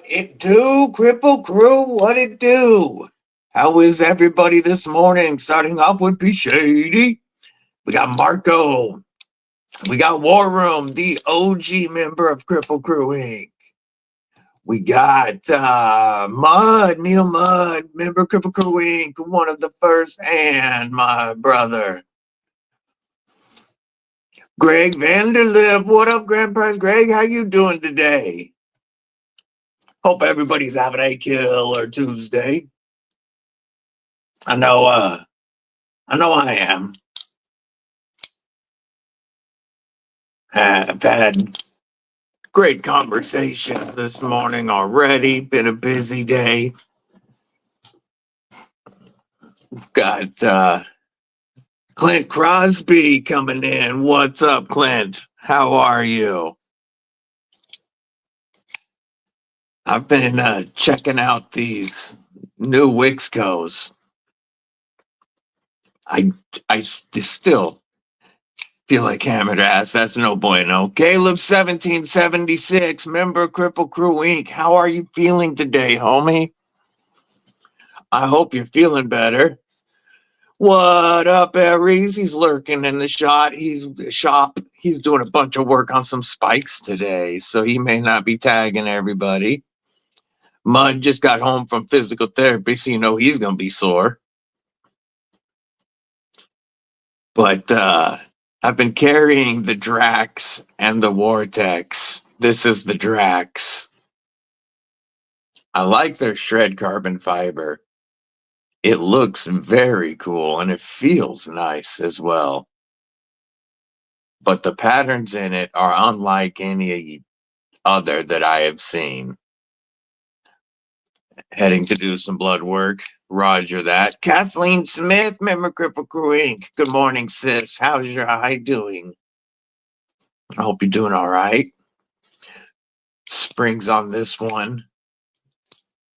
it do, Kripple Krew? What it do? How is everybody this morning? Starting off with P. Shady. We got Marco. We got War Room, the OG member of Kripple Krew Inc. We got Neil Mudd, member of Kripple Krew Inc., one of the first, and my brother, Greg Vanderlip. What up, Grandpa Greg? How you doing today? Hope everybody's having a killer Tuesday. I know I am. I've had great conversations this morning already. Been a busy day. We've got Clint Crosby coming in. What's up, Clint? How are you? I've been checking out these new Wixcos. I still feel like hammered ass. That's no bueno. Caleb 1776, member of Kripple Krew Inc. How are you feeling today, homie? I hope you're feeling better. What up, Aries? He's lurking in the shop. He's doing a bunch of work on some spikes today, so he may not be tagging everybody. Mud just got home from physical therapy, so you know he's gonna be sore. But I've been carrying the Drax and the Vortex. This is the Drax. I like their shred carbon fiber. It looks very cool and it feels nice as well. But the patterns in it are unlike any other that I have seen. Heading to do some blood work. Roger that. Kathleen Smith, member Kripple Krew Inc. Good morning, sis. How's your eye doing? I hope you're doing all right. Springs on this one.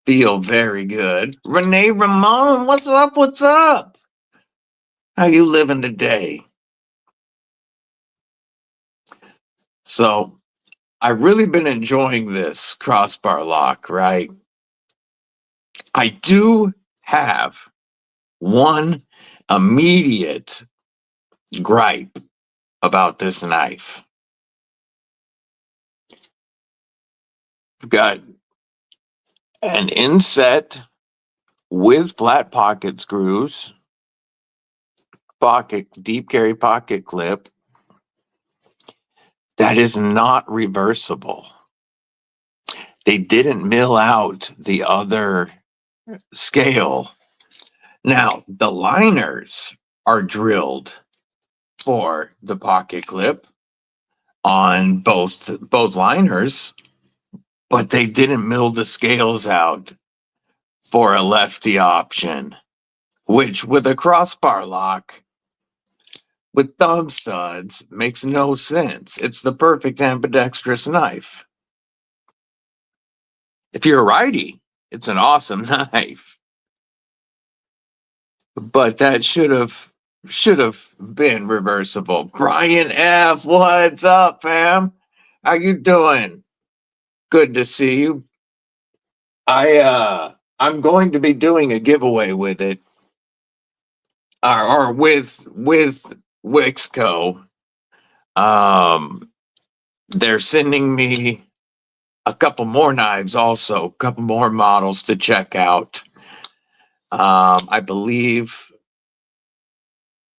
Feel very good. Renee Ramon, what's up? What's up? How you living today? So, I've really been enjoying this crossbar lock, right? I do have one immediate gripe about this knife. I've got an inset with flat pocket screws, deep carry pocket clip that is not reversible. They didn't mill out the other scale. Now, the liners are drilled for the pocket clip on both liners, but they didn't mill the scales out for a lefty option, which with a crossbar lock with thumb studs makes no sense. It's the perfect ambidextrous knife. If you're a righty, it's an awesome knife. But that should have been reversible. Brian F, what's up, fam? How you doing? Good to see you. I'm going to be doing a giveaway with it. Or with Wixco. They're sending me a couple more knives also, a couple more models to check out. I believe,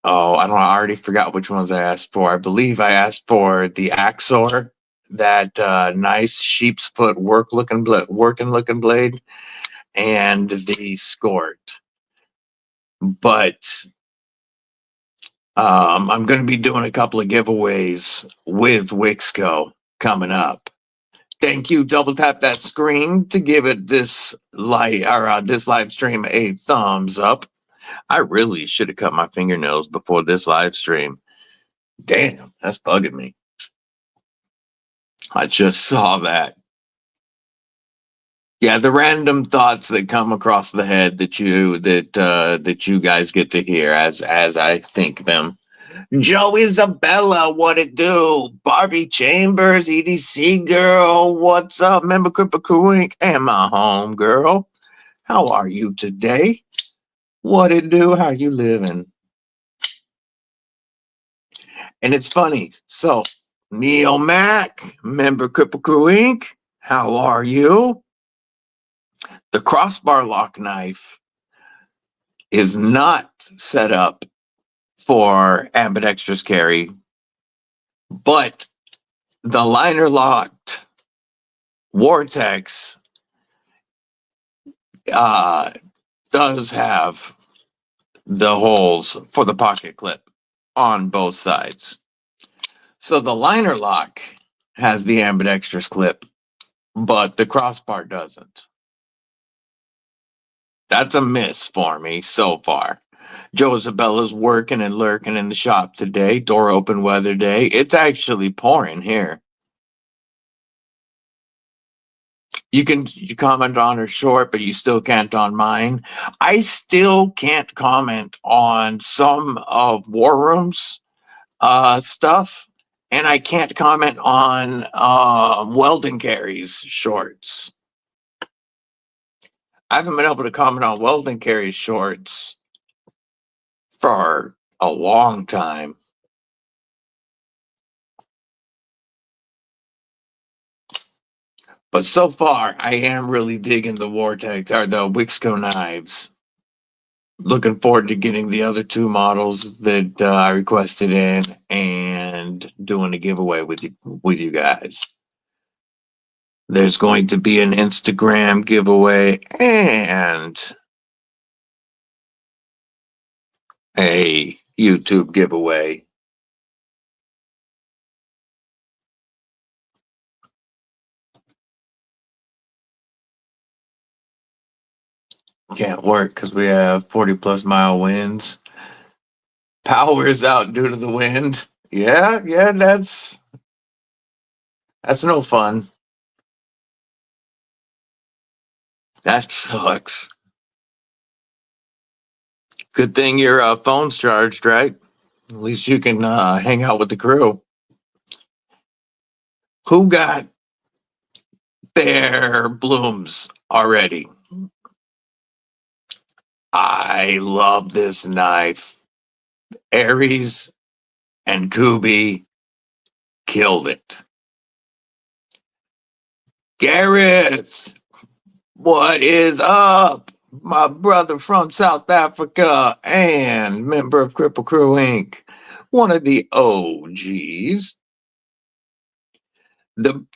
I already forgot which ones I asked for. I believe I asked for the Axor, that nice sheep's foot working looking blade, and the Skort. But I'm going to be doing a couple of giveaways with Wixco coming up. Thank you. Double tap that screen to give it this live stream a thumbs up. I really should have cut my fingernails before this live stream. Damn, that's bugging me. I just saw that. Yeah, the random thoughts that come across the head that you guys get to hear as I think them. Joe Isabella, what it do? Barbie Chambers, EDC girl, what's up? Member Kripple Krew Inc. and my home girl. How are you today? What it do? How you living? And it's funny. So, Neil Mack, member Kripple Krew Inc. How are you? The crossbar lock knife is not set up for ambidextrous carry, but the liner locked Vortex does have the holes for the pocket clip on both sides. So the liner lock has the ambidextrous clip, but the crossbar doesn't. That's a miss for me so far. Joe Isabella's working and lurking in the shop today. Door open weather day. It's actually pouring here. You comment on her short, but you still can't on mine. I still can't comment on some of War Room's stuff, and I can't comment on Weldon Carey's shorts. I haven't been able to comment on Weldon Carey's shorts for a long time. But so far, I am really digging the Vortex or the Wixco Knives. Looking forward to getting the other two models that I requested in and doing a giveaway with you guys. There's going to be an Instagram giveaway and a YouTube giveaway. Can't work because we have 40+ mile winds. Power is out due to the wind. Yeah, that's no fun. That sucks. Good thing your phone's charged, right? At least you can hang out with the crew. Who got their blooms already? I love this knife. Aries and Kubi killed it. Gareth, what is up? My brother from South Africa and member of Kripple Krew Inc. One of the OGs.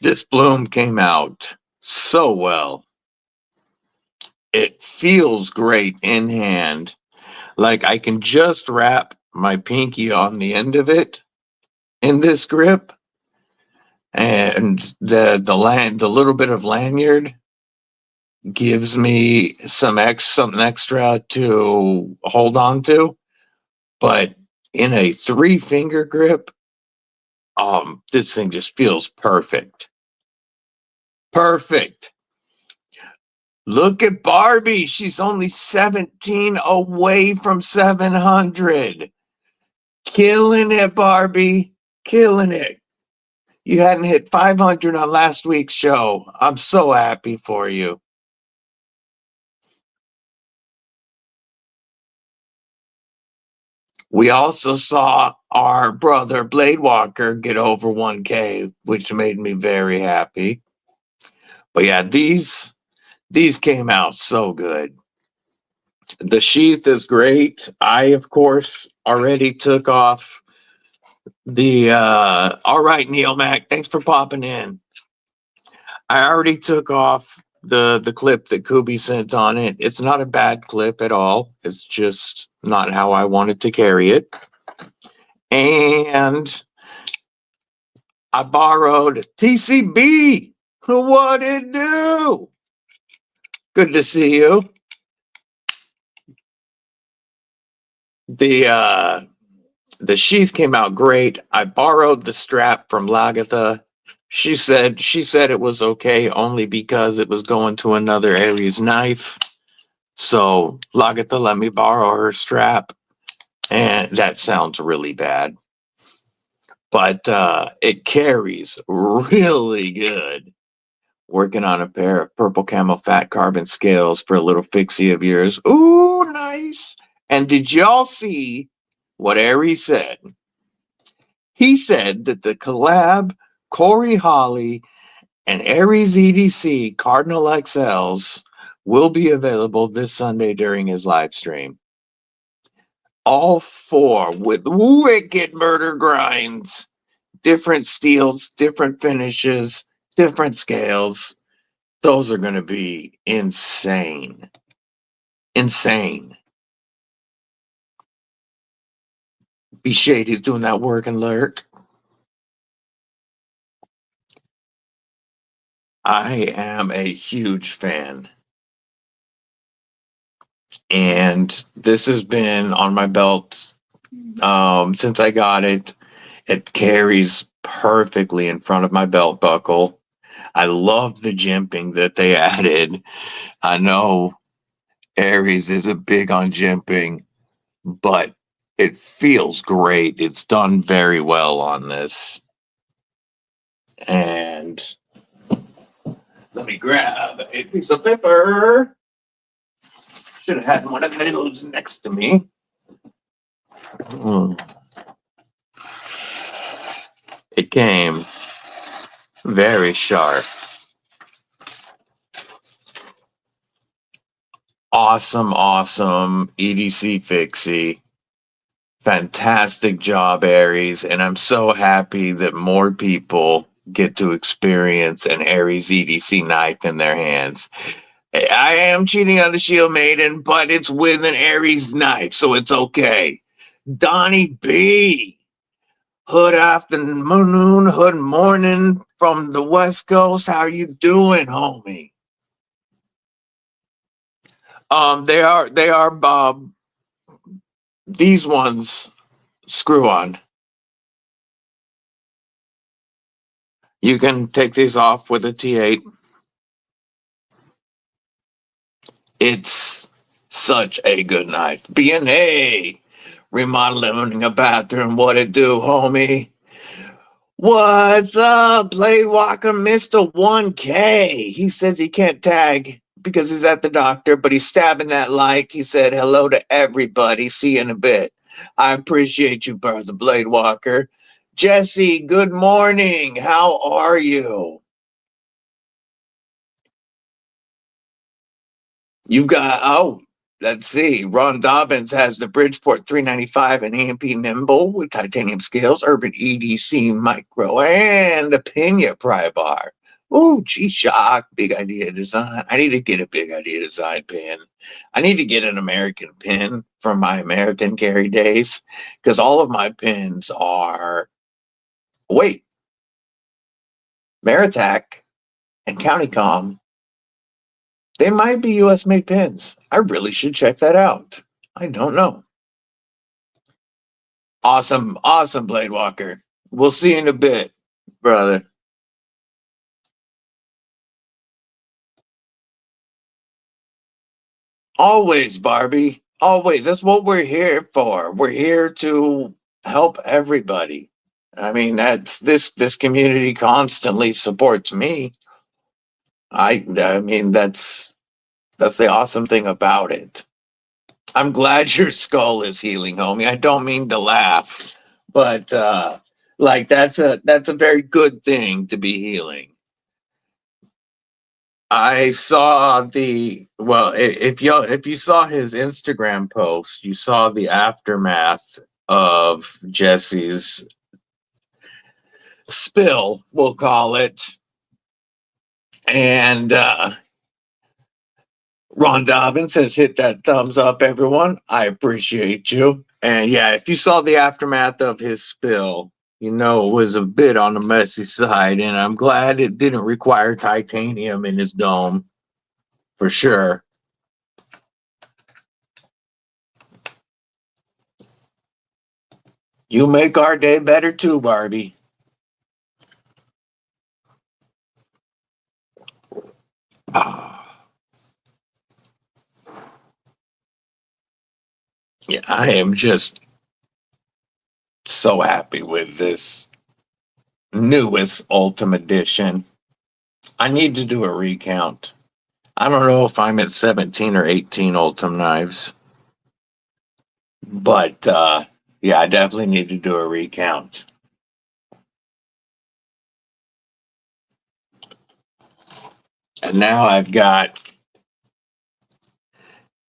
This bloom came out so well. It feels great in hand. Like I can just wrap my pinky on the end of it in this grip, and the little bit of lanyard gives me something extra to hold on to. But in a 3-finger grip, this thing just feels perfect. Perfect. Look at Barbie. She's only 17 away from 700. Killing it, Barbie. Killing it. You hadn't hit 500 on last week's show. I'm so happy for you. We also saw our brother Bladewalker get over 1K, which made me very happy. But yeah, these came out so good. The sheath is great. I, of course, already took off the all right, Neil Mac, thanks for popping in. I already took off the clip that Kubi sent on it. It's not a bad clip at all. It's just not how I wanted to carry it. And I borrowed TCB. What it do? Good to see you. The sheath came out great. I borrowed the strap from Lagatha. She said it was okay only because it was going to another Aries knife. So Lagatha let me borrow her strap. And that sounds really bad. but it carries really good. Working on a pair of purple camel fat carbon scales for a little fixie of yours. Ooh, nice. And did y'all see what Aries said? He said that the collab Corey Holly and Aries EDC Cardinal XLs will be available this Sunday during his live stream. All four with wicked murder grinds, different steels, different finishes, different scales. Those are going to be insane. Insane. Be Shady's doing that work and lurk. I am a huge fan. And this has been on my belt since I got it. It carries perfectly in front of my belt buckle. I love the jimping that they added. I know Aries isn't big on jimping, but it feels great. It's done very well on this. And let me grab a piece of paper. Should have had one of those next to me. It came very sharp. Awesome, awesome EDC fixie. Fantastic job, Aries. And I'm so happy that more people get to experience an Aries EDC knife in their hands. I am cheating on the Shield Maiden, but it's with an Aries knife, so it's okay. Donnie B. Hood afternoon, hood morning from the West Coast. How you doing, homie? They are these ones screw on. You can take these off with a T8. It's such a good knife. B&A remodeling a bathroom. What it do, homie? What's up, Blade Walker, Mr. 1K? He says he can't tag because he's at the doctor, but he's stabbing that like. He said hello to everybody. See you in a bit. I appreciate you, brother Blade Walker. Jesse, good morning. How are you? You've got, let's see. Ron Dobbins has the Bridgeport 395 and EMP Nimble with titanium scales, Urban EDC Micro, and a Pena pry bar. Oh, G-Shock, big idea design. I need to get a big idea design pin. I need to get an American pin from my American carry days because all of my pins are, wait, Maritac and CountyCom. They might be US made pins. I really should check that out. I don't know. Awesome, awesome, Blade Walker. We'll see you in a bit, brother. Always, Barbie. Always. That's what we're here for. We're here to help everybody. I mean, that's this community constantly supports me. I mean that's the awesome thing about it. I'm glad your skull is healing, homie. I don't mean to laugh, but like that's a very good thing to be healing. I saw if you saw his Instagram post, you saw the aftermath of Jesse's spill, we'll call it. And Ron Dobbins has hit that thumbs up, everyone. I appreciate you. And yeah, if you saw the aftermath of his spill, you know it was a bit on the messy side, and I'm glad it didn't require titanium in his dome, for sure. You make our day better too, Barbie. Yeah, I am just so happy with this newest Ultim edition. I need to do a recount. I don't know if I'm at 17 or 18 Ultim knives. But yeah, I definitely need to do a recount. And now I've got,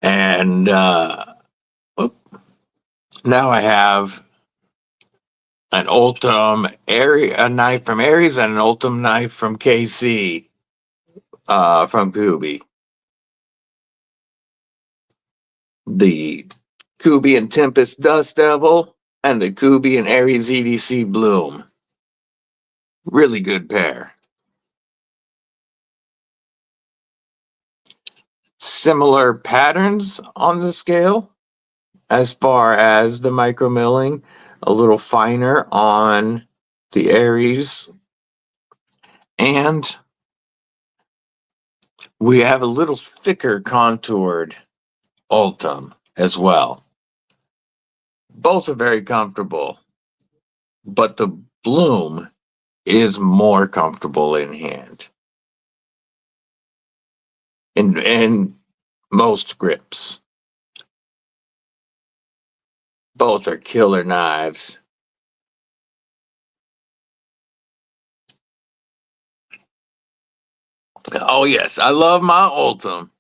and now I have an Ultim a knife from Aries and an Ultim knife from KC from Kubi. The Kubi and Tempest Dust Devil and the Kubi and Aries EDC Bloom. Really good pair. Similar patterns on the scale as far as the micro milling, a little finer on the Aries, and we have a little thicker contoured Ultim as well. Both are very comfortable, but the Bloom is more comfortable in hand in most grips. Both are killer knives. Oh yes, I love my Ultim.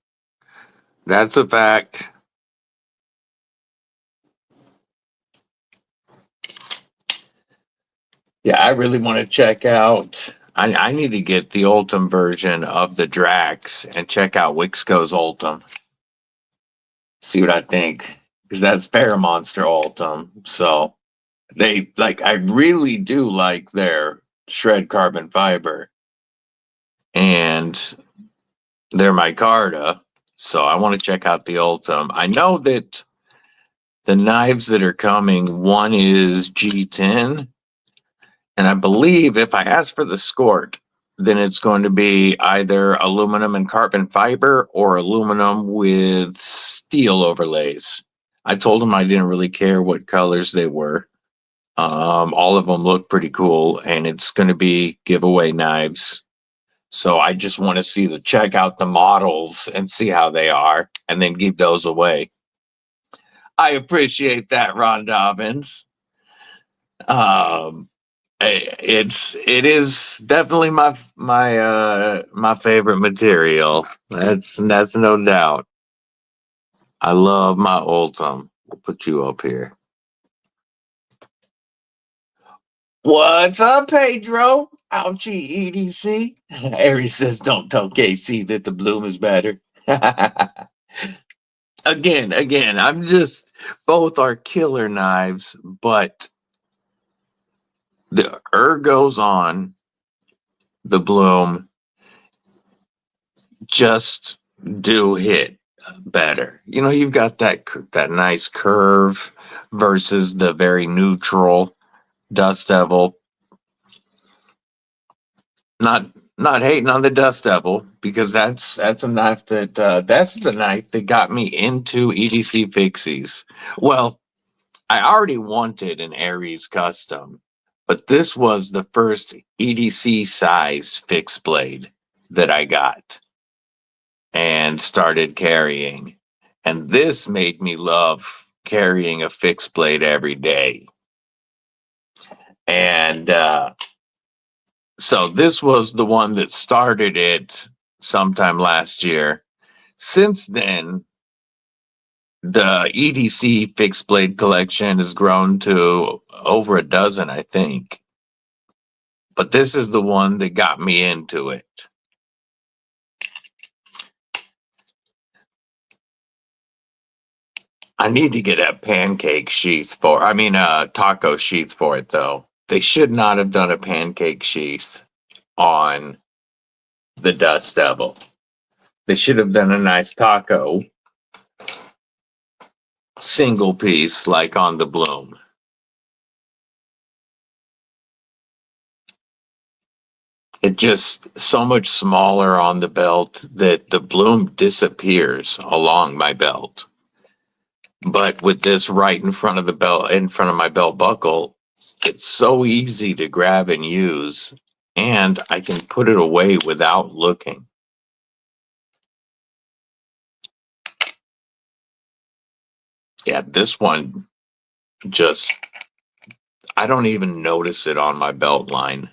That's a fact. Yeah, I really want to check out. I need to get the Ultim version of the Drax and check out Wixco's Ultim. See what I think, because that's FerraMonster Ultim. So they like. I really do like their shred carbon fiber and their micarta. So I want to check out the Ultim. I know that the knives that are coming, one is G10. And I believe if I ask for the skort, then it's going to be either aluminum and carbon fiber or aluminum with steel overlays. I told them I didn't really care what colors they were. All of them look pretty cool, and it's going to be giveaway knives. So I just want to check out the models and see how they are, and then give those away. I appreciate that, Ron Dobbins. It is definitely my favorite material. That's no doubt. I love my Ultim. We'll put you up here. What's up, Pedro? Ouchie EDC. Aries says don't tell KC that the Bloom is better. again, I'm just, both are killer knives, but the ergos on the Bloom just do hit better. You know, you've got that nice curve versus the very neutral Dust Devil. Not hating on the Dust Devil, because that's a knife that that's the knife that got me into EDC fixies. Well, I already wanted an Aries custom, but this was the first EDC size fixed blade that I got and started carrying. And this made me love carrying a fixed blade every day. And so this was the one that started it sometime last year. Since then, the EDC fixed blade collection has grown to over a dozen, I think. But this is the one that got me into it. I need to get a pancake sheath taco sheath for it, though. They should not have done a pancake sheath on the Dust Devil. They should have done a nice taco single piece like on the Bloom. It just so much smaller on the belt that the Bloom disappears along my belt. But with this right in front of the belt, in front of my belt buckle, It's so easy to grab and use, and I can put it away without looking. Yeah, this one just, I don't even notice it on my belt line.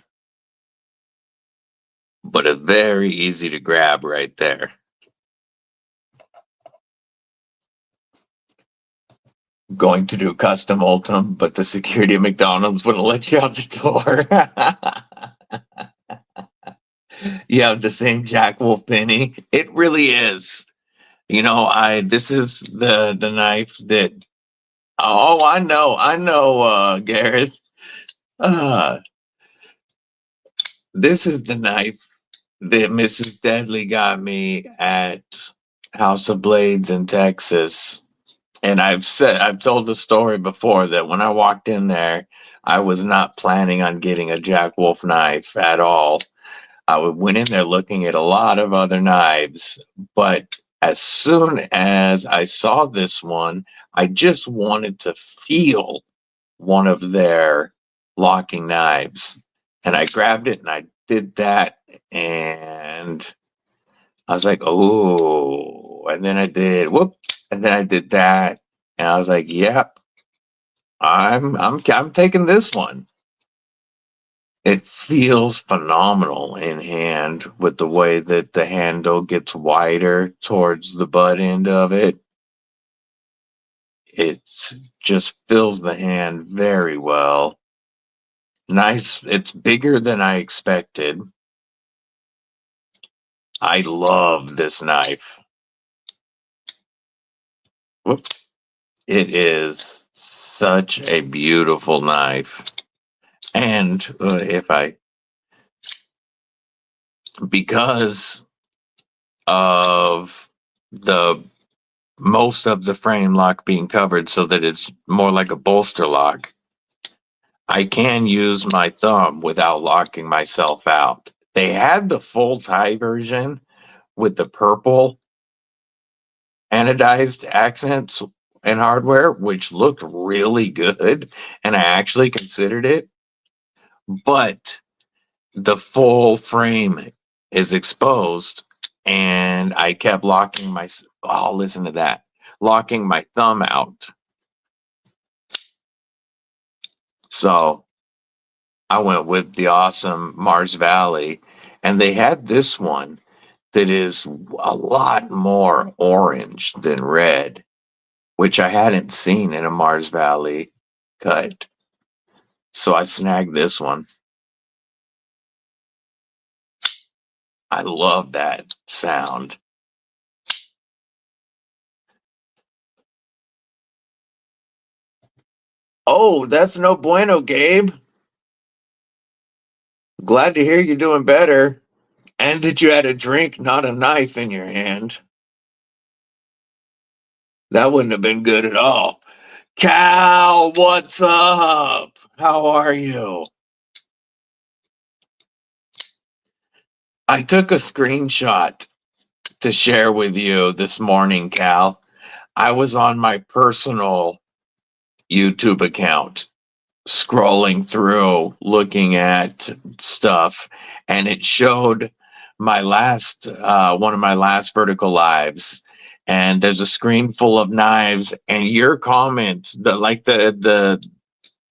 But it's very easy to grab right there. Going to do custom ultem, but the security at McDonald's wouldn't let you out the door. You have the same Jack Wolf penny. It really is. You know, this is the knife that, oh, I know, Gareth. This is the knife that Mrs. Deadly got me at House of Blades in Texas. And I've told the story before that when I walked in there, I was not planning on getting a Jack Wolf knife at all. I went in there looking at a lot of other knives, but as soon as I saw this one, I just wanted to feel one of their locking knives. And I grabbed it and I did that, and I was like, oh, and then I did whoop, and then I did that, and I was like, yep, I'm taking this one. It feels phenomenal in hand with the way that the handle gets wider towards the butt end of it. It just fills the hand very well. Nice. It's bigger than I expected. I love this knife. Whoops. It is such a beautiful knife. And because of the most of the frame lock being covered so that it's more like a bolster lock, I can use my thumb without locking myself out. They had the full tie version with the purple anodized accents and hardware, which looked really good, and I actually considered it. But the full frame is exposed, and I kept locking my, oh, listen to that, locking my thumb out. So I went with the awesome Mars Valley, and they had this one that is a lot more orange than red, which I hadn't seen in a Mars Valley cut. So I snagged this one. I love that sound. Oh, that's no bueno, Gabe. Glad to hear you're doing better. And that you had a drink, not a knife in your hand. That wouldn't have been good at all. Cal, what's up? How are you? I took a screenshot to share with you this morning, Cal. I was on my personal YouTube account scrolling through looking at stuff, and it showed my last one of my last vertical lives, and there's a screen full of knives, and your comment, the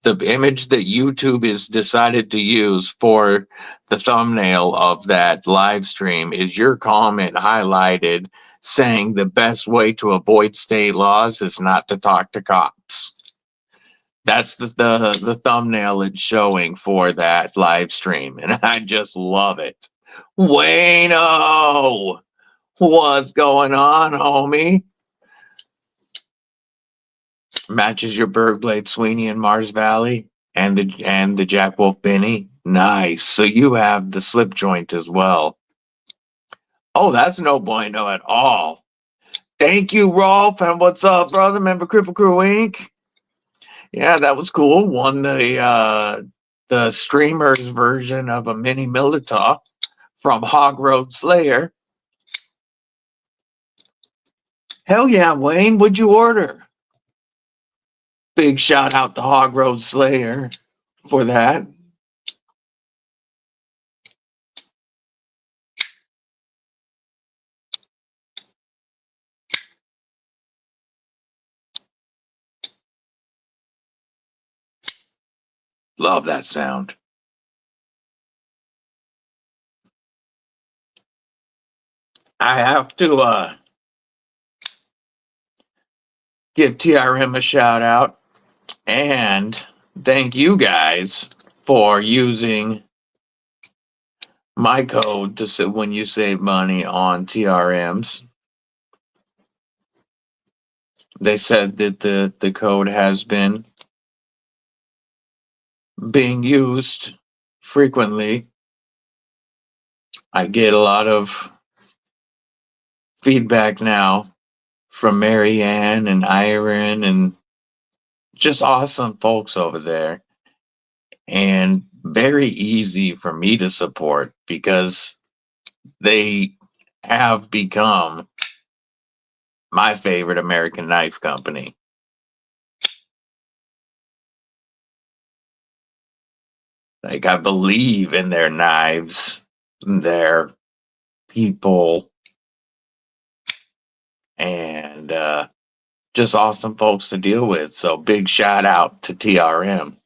image that YouTube is decided to use for the thumbnail of that live stream is your comment highlighted saying the best way to avoid state laws is not to talk to cops. That's the thumbnail it's showing for that live stream, and I just love it. Wayno, what's going on, homie? Matches your Bergblade Sweeney in Mars Valley and the Jack Wolf Benny. Nice. So you have the slip joint as well. Oh, that's no bueno at all. Thank you, Rolf. And what's up, brother? Remember Kripple Krew Inc.? Yeah, that was cool. Won the streamer's version of a mini Milita from Hog Road Slayer. Hell yeah, Wayne, what'd you order? Big shout out to Hog Road Slayer for that. Love that sound. I have to give TRM a shout out and thank you guys for using my code to say when you save money on TRMs. They said that the code has been being used frequently. I get a lot of feedback now from Marianne and Iron and just awesome folks over there. And very easy for me to support because they have become my favorite American knife company. Like, I believe in their knives, their people, and just awesome folks to deal with. So big shout out to TRM.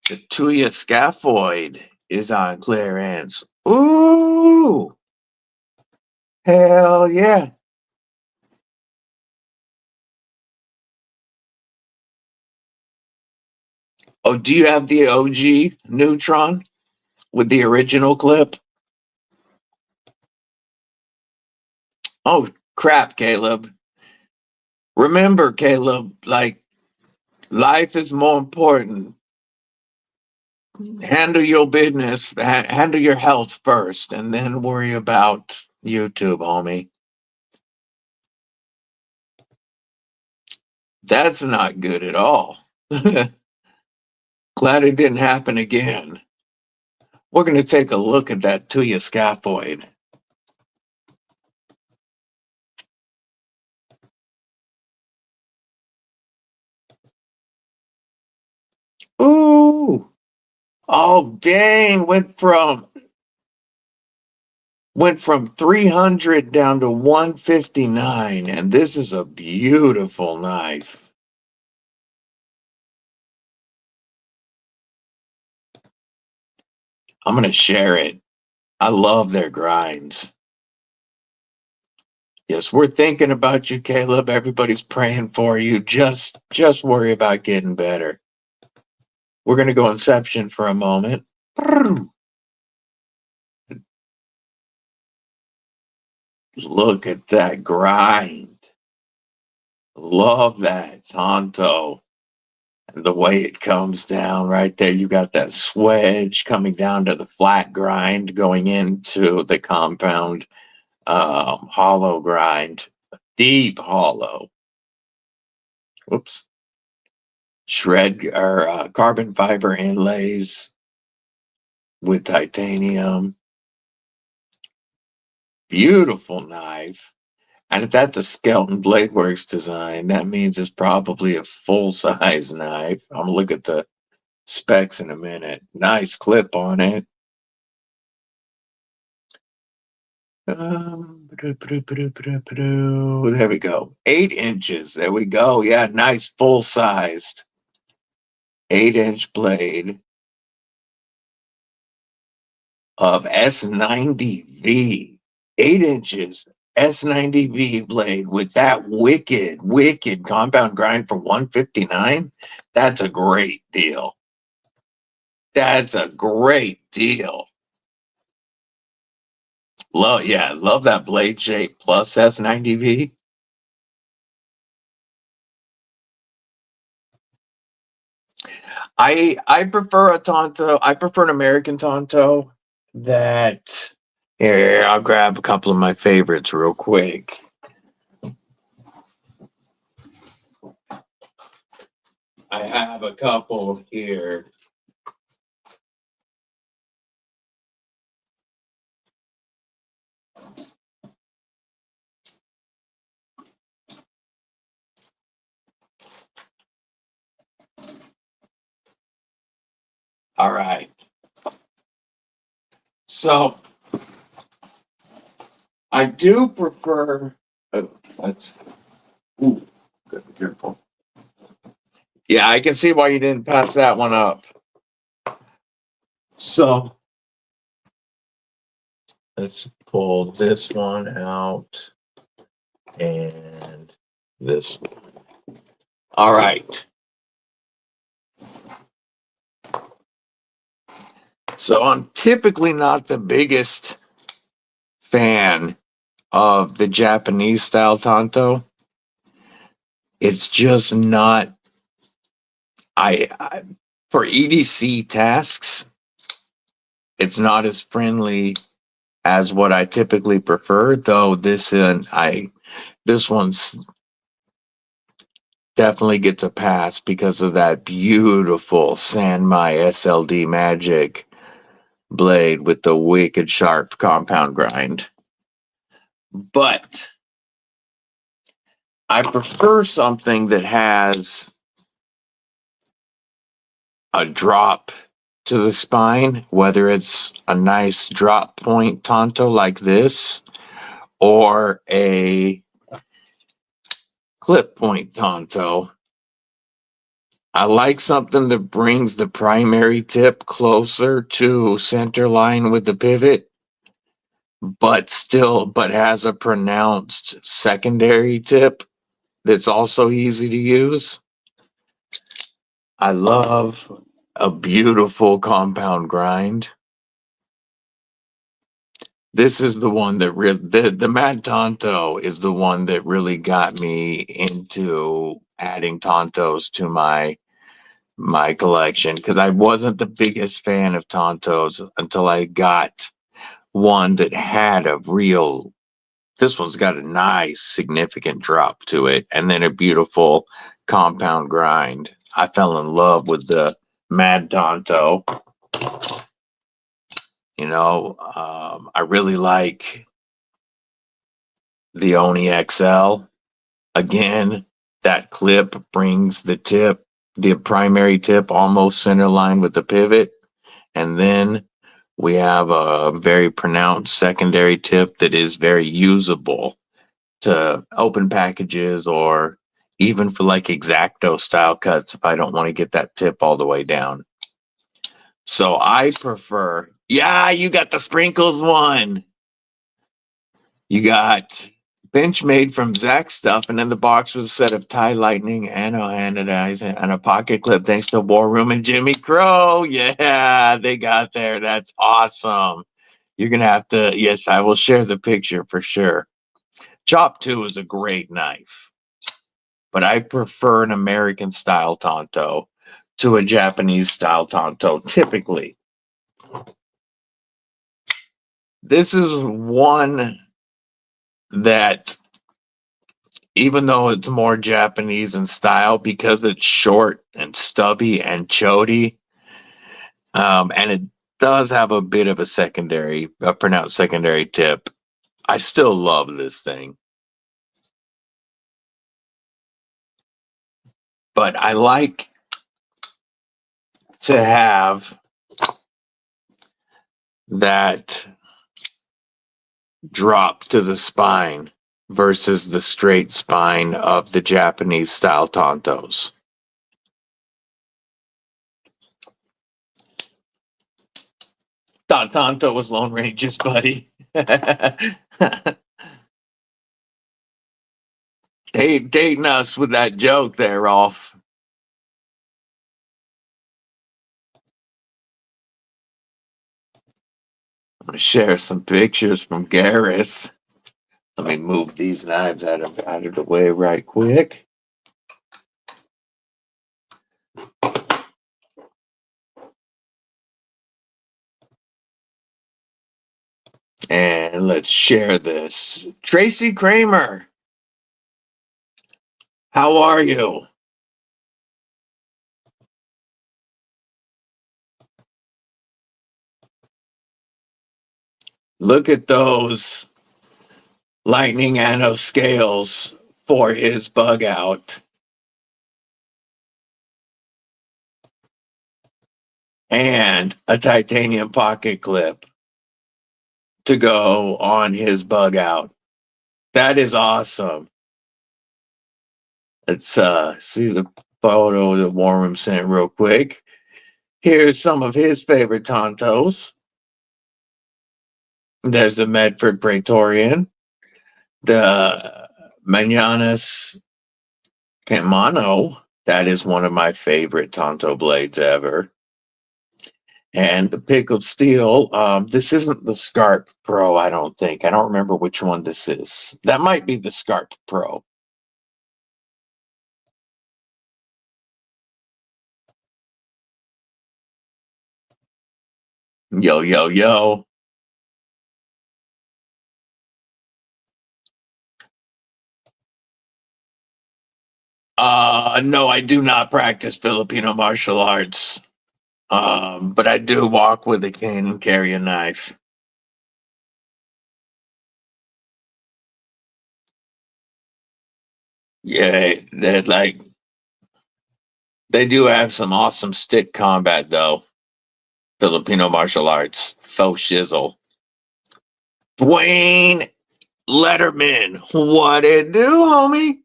The Tuya scaphoid is on clearance. Ooh, hell yeah. Oh, do you have the OG Neutron with the original clip? Oh, crap, Caleb. Remember, Caleb, like, life is more important. Handle your business, handle your health first, and then worry about YouTube, homie. That's not good at all. Glad it didn't happen again. We're going to take a look at that Tuya scaphoid. Ooh. Oh, dang. Went from 300 down to 159, and this is a beautiful knife. I'm going to share it. I love their grinds. Yes, we're thinking about you, Caleb. Everybody's praying for you. Just worry about getting better. We're going to go Inception for a moment. Look at that grind. Love that Tonto. And the way it comes down right there. You got that swedge coming down to the flat grind going into the compound hollow grind. Deep hollow. Whoops. Shred or carbon fiber inlays with titanium. Beautiful knife. And if that's a Skeleton Blade Works design, that means it's probably a full-size knife. I'm gonna look at the specs in a minute. Nice clip on it. There we go. 8 inches. There we go. Yeah, nice full-sized 8-inch blade of S90V. 8 inches S90V blade with that wicked compound grind for 159. That's a great deal. That's a great deal. Love that blade shape plus S90V. I prefer a Tonto. I prefer an American Tonto that here, I'll grab a couple of my favorites real quick. I have a couple here. All right. So I do prefer. Let's. Ooh, good, careful. Yeah, I can see why you didn't pass that one up. So let's pull this one out and this one. All right. So I'm typically not the biggest fan of the Japanese style tanto. It's just not. I for EDC tasks, it's not as friendly as what I typically prefer. Though this one's definitely gets a pass because of that beautiful Sanmai SLD Magic blade with the wicked sharp compound grind. But I prefer something that has a drop to the spine, whether it's a nice drop point tanto like this or a clip point tanto. I like something that brings the primary tip closer to center line with the pivot, but has a pronounced secondary tip that's also easy to use. I love a beautiful compound grind. This is the one that the Mad Tonto is the one that really got me into adding Tontos to my collection, because I wasn't the biggest fan of Tontos until I got one that had a real. This one's got a nice significant drop to it, and then a beautiful compound grind. I fell in love with the Mad Tonto. I really like the Oni XL. Again, that clip brings the primary tip almost center line with the pivot. And then we have a very pronounced secondary tip that is very usable to open packages or even for like X-Acto style cuts if I don't want to get that tip all the way down. So I prefer, yeah, you got the sprinkles one. You got Benchmade from Zach stuff, and then the box was a set of tie lightning, anodizing, and a pocket clip thanks to War Room and Jimmy Crow. Yeah, they got there. That's awesome. You're going to have to, yes, I will share the picture for sure. Chop 2 is a great knife, but I prefer an American style Tonto to a Japanese style Tonto typically. This is one that, even though it's more Japanese in style, because it's short and stubby and chody, and it does have a bit of a pronounced secondary tip, I still love this thing. But I like to have that drop to the spine versus the straight spine of the Japanese style Tontos. Thought Tonto was Lone Rangers, buddy. Dating us with that joke there, Rolf. I'm going to share some pictures from Garris. Let me move these knives out of the way right quick. And let's share this. Tracy Kramer, how are you? Look at those lightning anno scales for his bug out. and a titanium pocket clip to go on his bug out. That is awesome. Let's see the photo that Warren sent real quick. Here's some of his favorite Tontos. There's the Medford Praetorian, the Mananas Kemano. That is one of my favorite Tonto blades ever. And the Pickled Steel. This isn't the Scarp Pro, I don't think. I don't remember which one this is. That might be the Scarp Pro. Yo, yo, yo. No, I do not practice Filipino martial arts. But I do walk with a cane and carry a knife. Yeah, they do have some awesome stick combat though. Filipino martial arts. Faux shizzle. Dwayne Letterman. What it do, homie?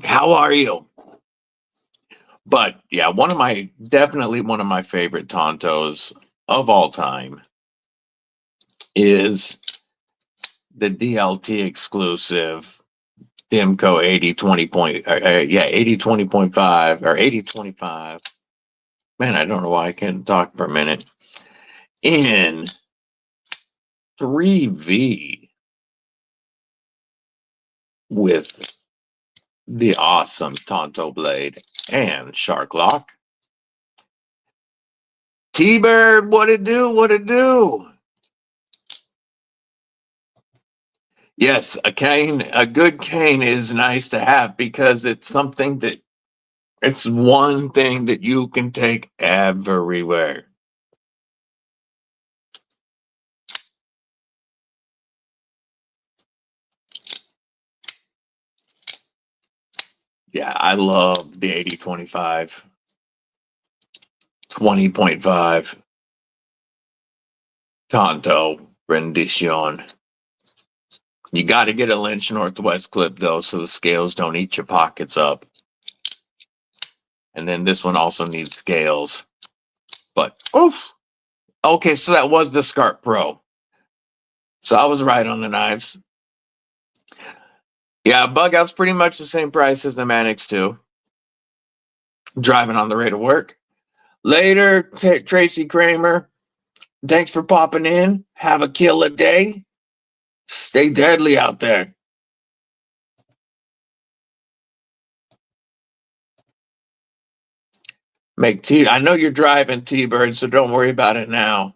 How are you? But yeah, definitely one of my favorite Tontos of all time is the DLT exclusive Dimco 8020.5 or 8025. Man, I don't know why I can't talk for a minute. In 3V with the awesome Tonto blade and shark lock. T-Bird, what it do? What it do? Yes, a good cane is nice to have because it's one thing that you can take everywhere. Yeah, I love the 8025, 20.5 Tonto rendition. You got to get a Lynch Northwest clip though, so the scales don't eat your pockets up. And then this one also needs scales. But oof. Okay, so that was the Scarp Pro. So I was right on the knives. Yeah, bug out's pretty much the same price as the Manix 2. Driving on the way to work. Later, Tracy Kramer. Thanks for popping in. Have a killer day. Stay deadly out there. I know you're driving, T-Bird, so don't worry about it now.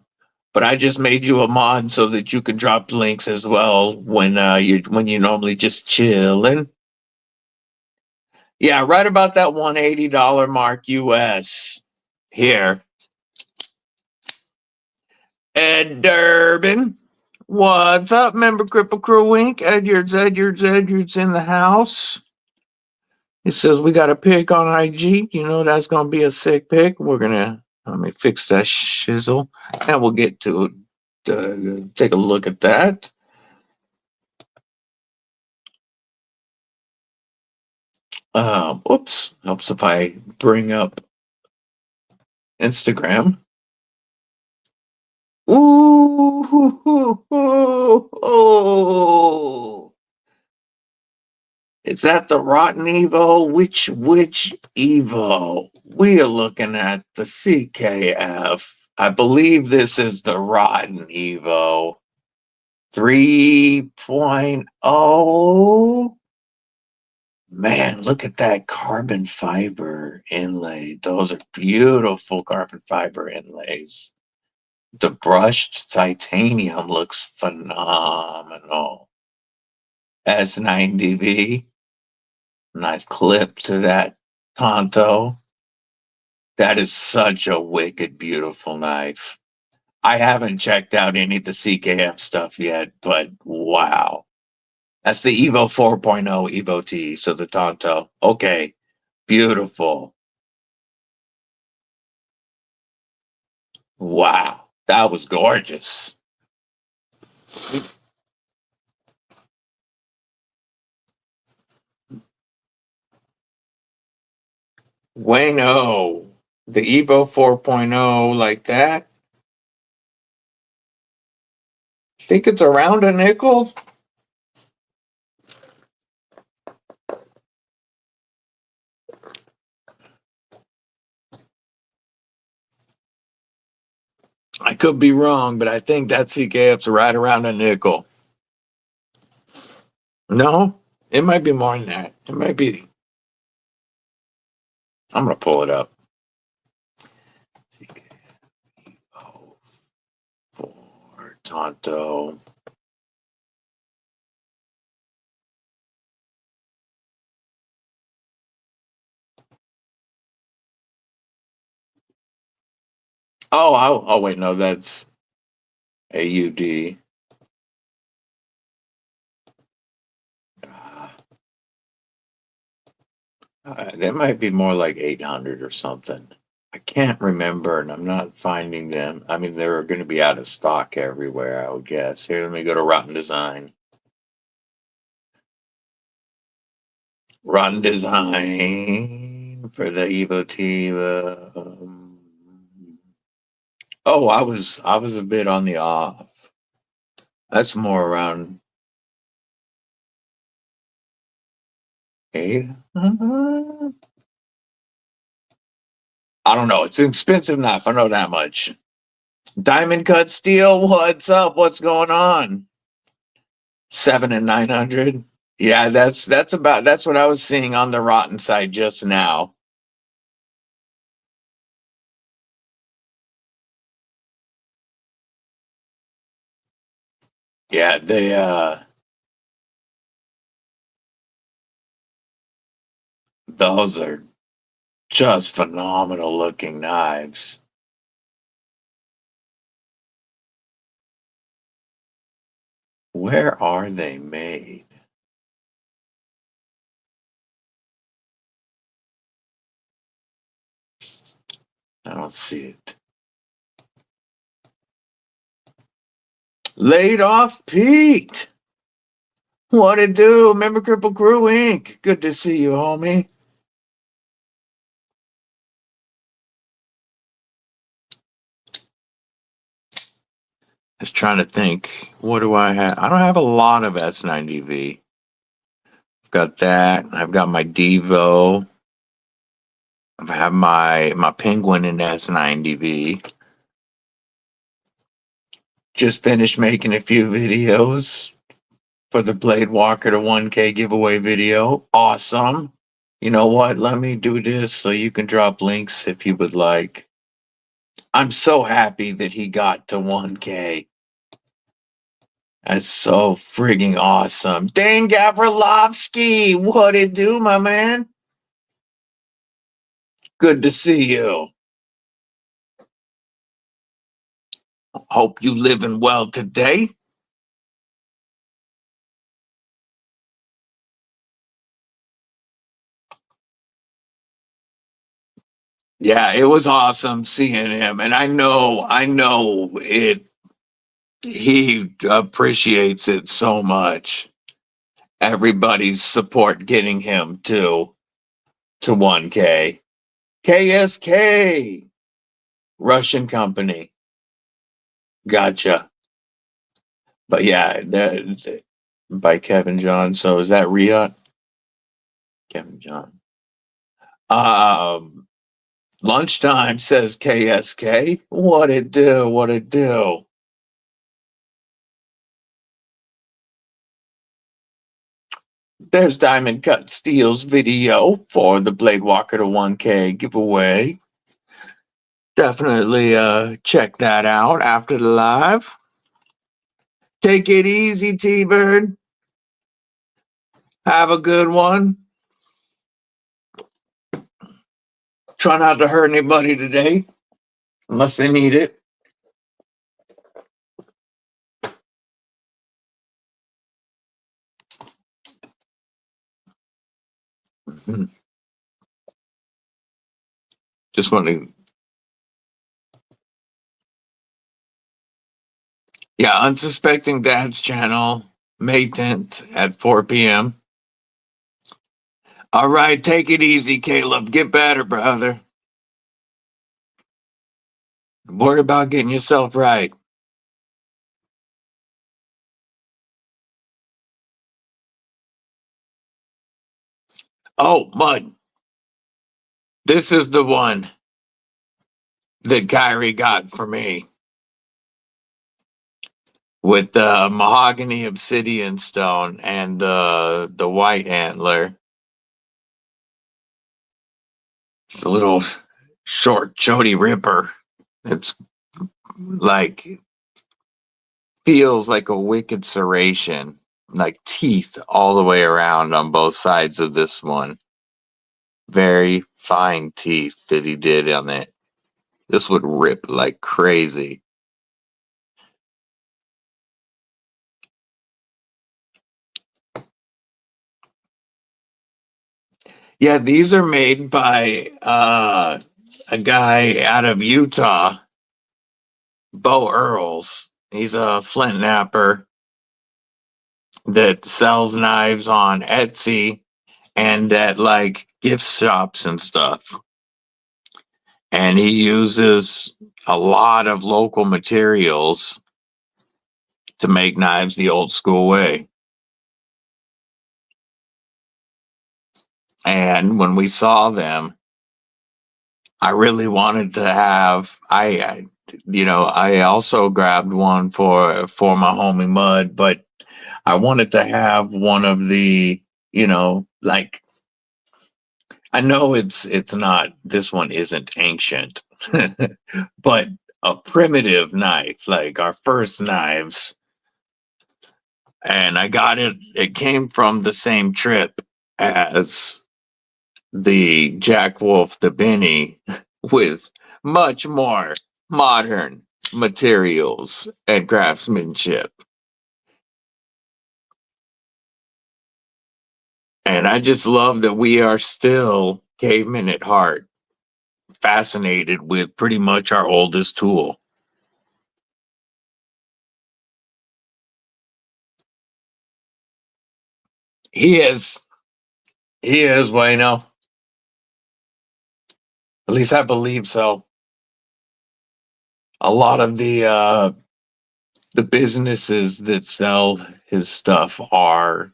But I just made you a mod so that you can drop links as well when you normally just chilling. Yeah, right about that $180 mark US here. Ed Durbin. What's up, member Kripple Krew Wink? Edwards in the house. It says we got a pic on IG. You know that's gonna be a sick pic. Let me fix that shizzle, and we'll get to take a look at that. Oops, helps if I bring up Instagram. Ooh, is that the Rotten Evo? Which Evo? We are looking at the CKF. I believe this is the Rotten Evo 3.0. Man, look at that carbon fiber inlay. Those are beautiful carbon fiber inlays. The brushed titanium looks phenomenal. S90V. Nice clip to that Tonto. That is such a wicked, beautiful knife. I haven't checked out any of the CKF stuff yet, but wow. That's the Evo 4.0 Evo T, so the Tonto. Okay, beautiful. Wow, that was gorgeous. Bueno, the Evo 4.0 like that. Think it's around a nickel? I could be wrong, but I think that CKF's right around a nickel. No, it might be more than that. It might be. I'm going to pull it up. CKF for Tonto. Oh, wait, no, that's AUD. That might be more like 800 or something. I can't remember, and I'm not finding them. I mean, they're going to be out of stock everywhere, I would guess. Here, let me go to Rotten Design. Rotten Design for the Evo T. Oh, I was a bit on the off. That's more around 800. I don't know. It's an expensive knife. I know that much. Diamond cut steel. What's up? What's going on? 7 and 900. Yeah, that's what I was seeing on the Rotten side just now. Yeah, those are just phenomenal looking knives. Where are they made? I don't see it. Laid off Pete. What it do? Remember Kripple Krew Inc. Good to see you, homie. Just trying to think. What do I have? I don't have a lot of S90V. I've got that. I've got my Devo. I have my Penguin in S90V. Just finished making a few videos for the Blade Walker to 1K giveaway video. Awesome. You know what? Let me do this so you can drop links if you would like. I'm so happy that he got to 1K. That's so frigging awesome. Dane Gavrilovsky, what it do, my man? Good to see you. Hope you living well today. Yeah, it was awesome seeing him. And I know it, he appreciates it so much. Everybody's support getting him to 1K. KSK, Russian company. Gotcha. But yeah, that by Kevin John. So is that Riot? Kevin John. Lunchtime says KSK. What it do? What it do? There's Diamond Cut Steel's video for the Blade Walker to 1K giveaway. Definitely check that out after the live. Take it easy, T-Bird. Have a good one. Try not to hurt anybody today, unless they need it. Just want to Yeah, Unsuspecting Dad's channel, May 10th at 4 p.m. All right, take it easy, Caleb. Get better, brother. Worry about getting yourself right. Oh, Mud. This is the one that Kyrie got for me with the mahogany obsidian stone and the white antler. It's a little short Jody Ripper. It's like feels like a wicked serration, like teeth all the way around on both sides of this one. Very fine teeth that he did on it. This would rip like crazy. Yeah, these are made by a guy out of Utah, Bo Earls. He's a flint knapper that sells knives on Etsy and at like gift shops and stuff. And he uses a lot of local materials to make knives the old school way. And when we saw them, I really wanted to have I also grabbed one for my homie Mud, but I wanted to have one of the, like I know it's not, this one isn't ancient, but a primitive knife, like our first knives. And I got it, it came from the same trip as the Jack Wolf, the Benny, with much more modern materials and craftsmanship. And I just love that we are still cavemen at heart, fascinated with pretty much our oldest tool. He is. He is, Wayno. At least I believe so. A lot of the businesses that sell his stuff are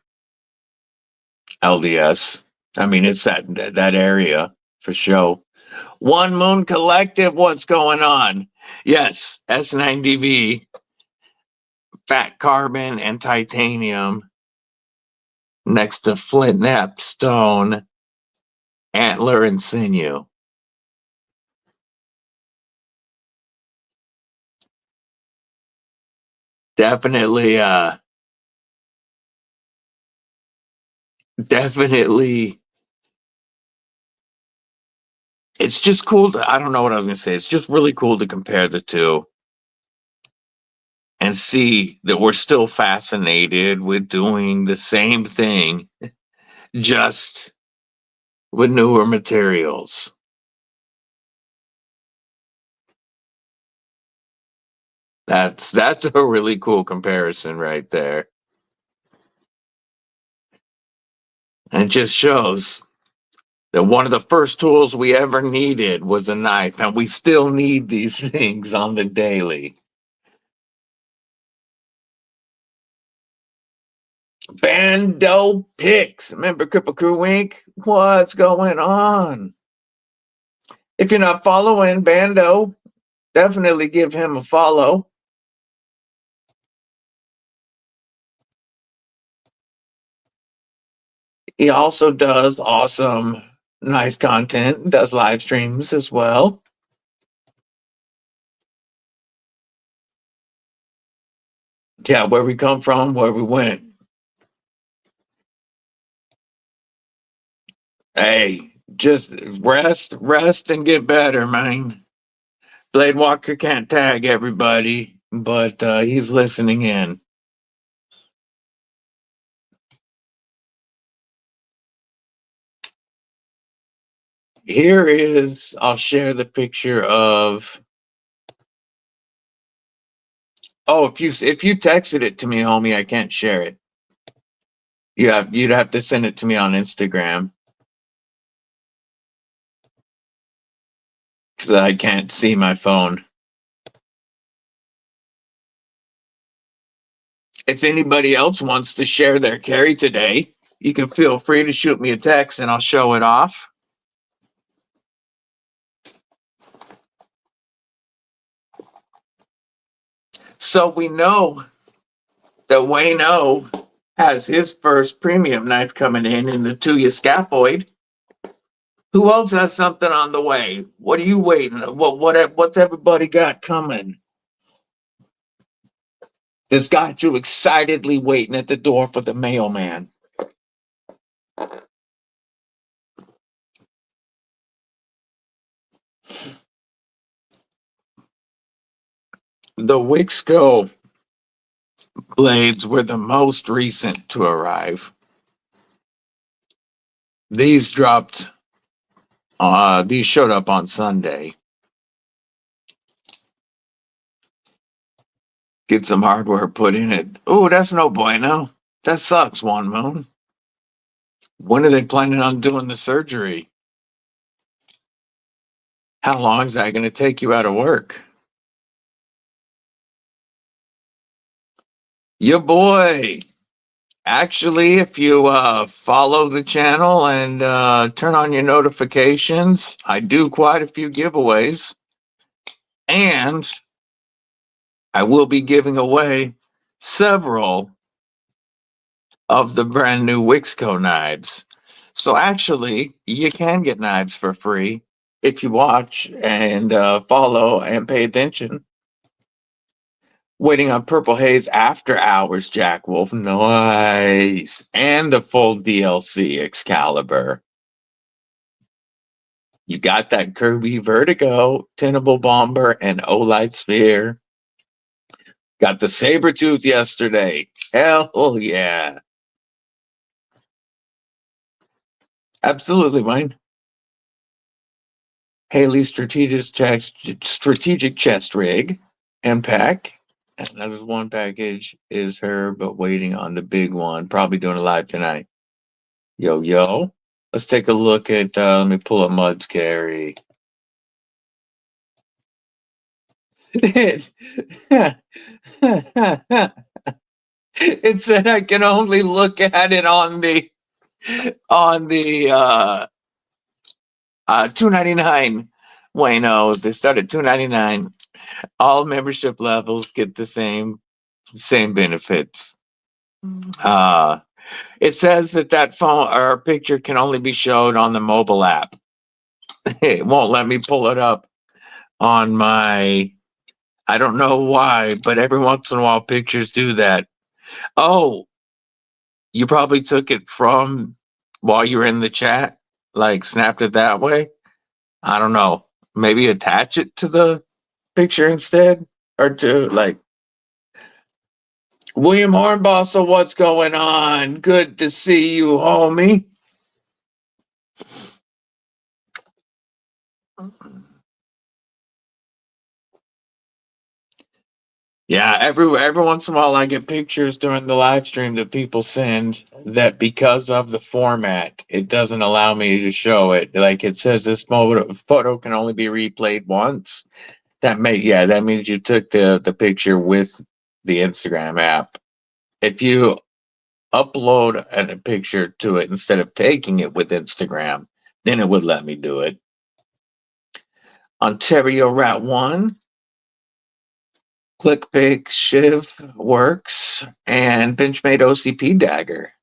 LDS. I mean, it's that area for sure. One Moon Collective, what's going on? Yes, S90V, fat carbon and titanium next to flint knap stone, antler and sinew. Definitely, definitely. It's just cool I don't know what I was gonna say. It's just really cool to compare the two and see that we're still fascinated with doing the same thing, just with newer materials. That's a really cool comparison right there. And it just shows that one of the first tools we ever needed was a knife, and we still need these things on the daily. Bando Picks. Remember Kripple Krew Inc? What's going on? If you're not following Bando, definitely give him a follow. He also does awesome knife content, does live streams as well. Yeah, where we come from, where we went. Hey, just rest and get better, man. Blade Walker can't tag everybody, but he's listening in. Here is, I'll share the picture of Oh, if you texted it to me, homie, I can't share it. You'd have to send it to me on Instagram because I can't see my phone. If anybody else wants to share their carry today, you can feel free to shoot me a text and I'll show it off. So we know that Wixo has his first premium knife coming in the Tuya Scaphoid. Who else has something on the way? What are you waiting? What's everybody got coming? That's got you excitedly waiting at the door for the mailman. The Wixco blades were the most recent to arrive. These dropped. These showed up on Sunday. Get some hardware put in it. Oh, that's no bueno. That sucks, One Moon. When are they planning on doing the surgery? How long is that going to take you out of work? Your boy. Actually, if you follow the channel and turn on your notifications, I do quite a few giveaways. And I will be giving away several of the brand new Wixco knives. So actually, you can get knives for free if you watch and follow and pay attention. Waiting on Purple Haze After Hours, Jack Wolf. Nice. And the full DLC Excalibur. You got that Kirby Vertigo, Tenable Bomber, and Olight Sphere. Got the Sabertooth yesterday. Hell yeah. Absolutely, mine. Haley strategic chest rig and pack. Another one package is her, but waiting on the big one. Probably doing a live tonight. Yo. Let's take a look at, let me pull up Mud's carry. It said I can only look at it on the $2.99. Wayno, they start at $2.99. All membership levels get the same benefits. It says that phone or picture can only be showed on the mobile app. It won't let me pull it up on my, I don't know why, but every once in a while pictures do that. Oh, you probably took it from while you were in the chat, like snapped it that way. I don't know. Maybe attach it to the picture instead, or to like William Hornball. So what's going on? Good to see you, homie. Yeah, every once in a while I get pictures during the live stream that people send that because of the format, it doesn't allow me to show it. Like it says this photo can only be replayed once. That means you took the picture with the Instagram app. If you upload a picture to it instead of taking it with Instagram, then it would let me do it. Ontario Rat 1. ClickPick Shiv works and Benchmade OCP dagger.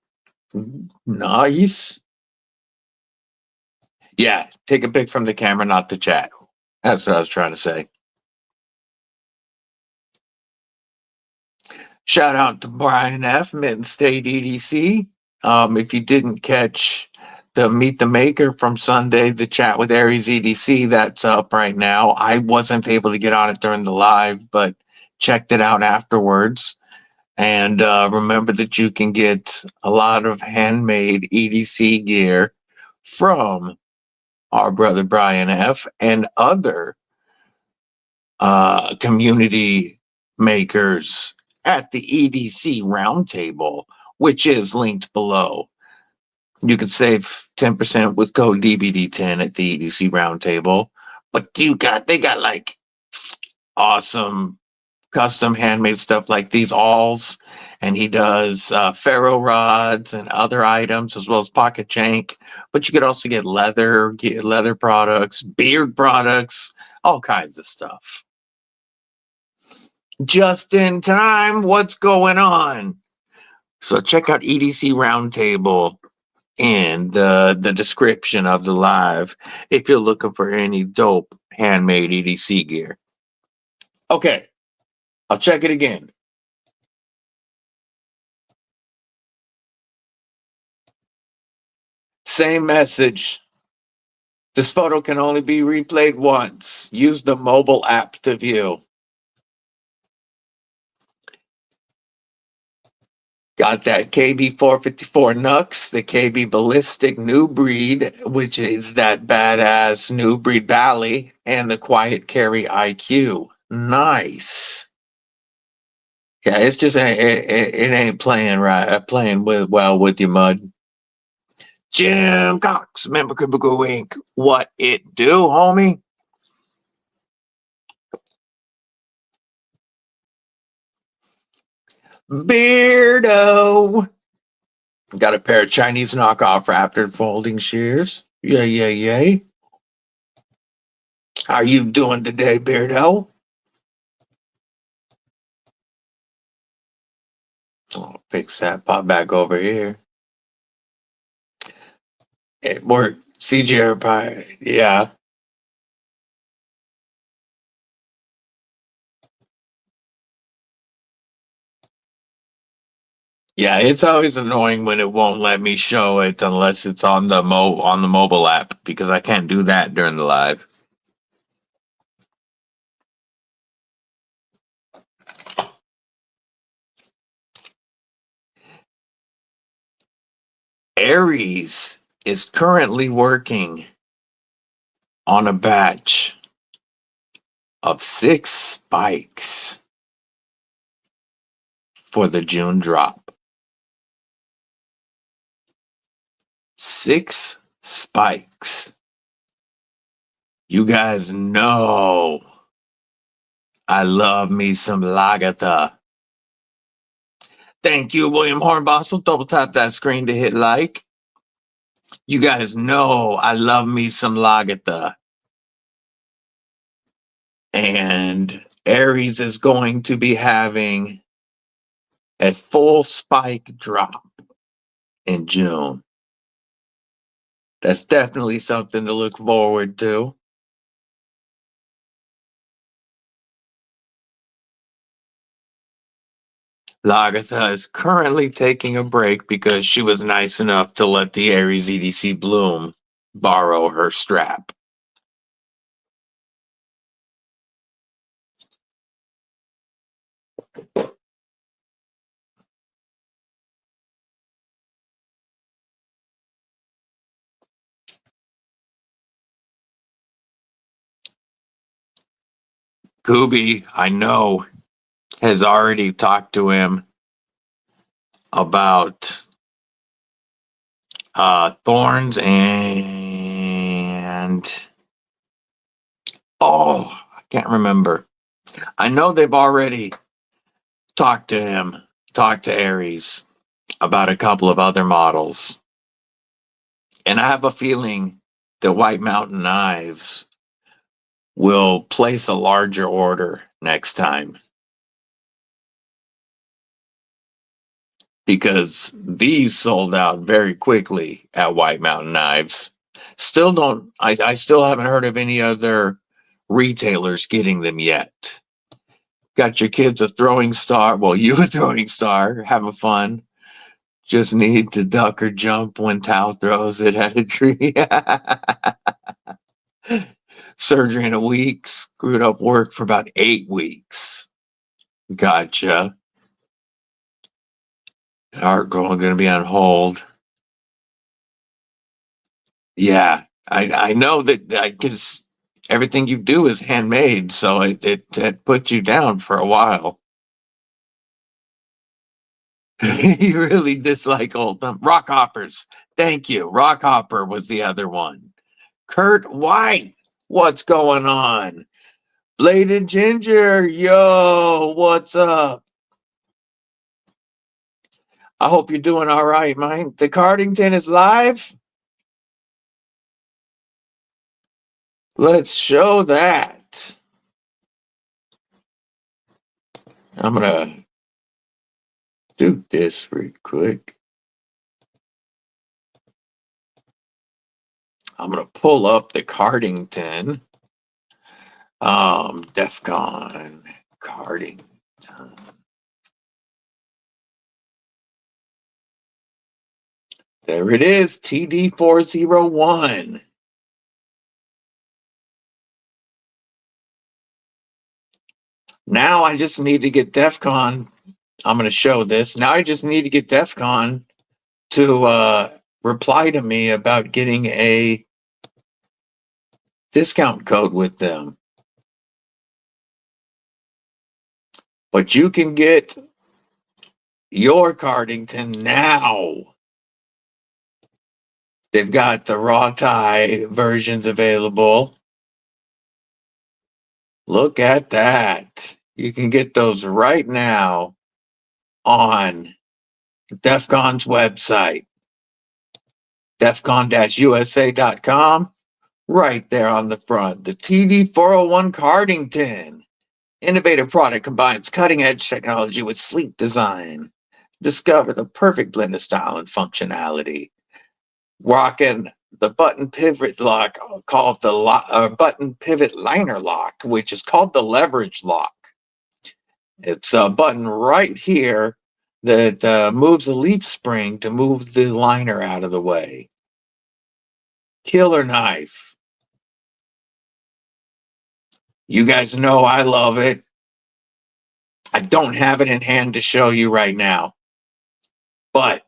Nice. Yeah, take a pic from the camera, not the chat. That's what I was trying to say. Shout out to Brian F. Mitten State EDC. If you didn't catch the Meet the Maker from Sunday, the chat with Aries EDC, that's up right now. I wasn't able to get on it during the live, but checked it out afterwards. And remember that you can get a lot of handmade EDC gear from our brother Brian F. and other community makers at the EDC roundtable, which is linked below. You could save 10% with code DBD10 at the EDC roundtable. But they got like awesome custom handmade stuff like these awls, and he does ferro rods and other items as well as pocket shank. But you could also get leather products, beard products, all kinds of stuff. Just in time, what's going on? So check out EDC Roundtable in the description of the live if you're looking for any dope handmade EDC gear. Okay, I'll check it again. Same message. This photo can only be replayed once. Use the mobile app to view. Got that KB454 Nux, the KB Ballistic New Breed, which is that badass New Breed Valley, and the Quiet Carry IQ. Nice. Yeah, it's just it ain't playing right. Playing well with you, Mud. Jim Cox, member Kripple Krew Inc. What it do, homie? Beardo. Got a pair of Chinese knockoff Raptor folding shears. Yay. How you doing today, Beardo? I'll fix that. Pop back over here. It worked. CJRB. Yeah. Yeah, it's always annoying when it won't let me show it unless it's on the mobile app, because I can't do that during the live. Aries is currently working on a batch of 6 spikes for the June drop. 6 spikes. You guys know I love me some Lagata. Thank you, William Hornbostel. Double tap that screen to hit like. You guys know I love me some Lagata. And Aries is going to be having a full spike drop in June. That's definitely something to look forward to. Lagatha is currently taking a break because she was nice enough to let the Aries EDC Bloom borrow her strap. Kubi, I know, has already talked to him about thorns and I can't remember. I know they've already talked to Aries about a couple of other models. And I have a feeling that White Mountain Knives will place a larger order next time, because these sold out very quickly at White Mountain Knives. I still haven't heard of any other retailers getting them yet. Got your kids a throwing star. Well, you a throwing star, having fun. Just need to duck or jump when Tao throws it at a tree. Surgery in a week, screwed up work for about 8 weeks. Gotcha. Art girl going to be on hold. Yeah, I know that, because everything you do is handmade, so it put you down for a while. He really dislike ultem. Rock hoppers. Thank you. Rock hopper was the other one. Kurt White. What's going on? Bladed Ginger. Yo, what's up? I hope you're doing all right, man. The Cardington is live. Let's show that. I'm gonna do this real quick. I'm gonna pull up the Cardington. Defcon Cardington. There it is, TD401. Now I just need to get Defcon. I'm going to show this. Now I just need to get Defcon to reply to me about getting a discount code with them. But you can get your Cardington now. They've got the raw tie versions available. Look at that. You can get those right now on Defcon's website, defcon-usa.com, right there on the front. The TD401 Cardington. Innovative product combines cutting-edge technology with sleek design. Discover the perfect blend of style and functionality. Rocking the button pivot lock called the button pivot liner lock, which is called the leverage lock. It's a button right here that moves a leaf spring to move the liner out of the way. Killer knife. You guys know I love it. I don't have it in hand to show you right now, but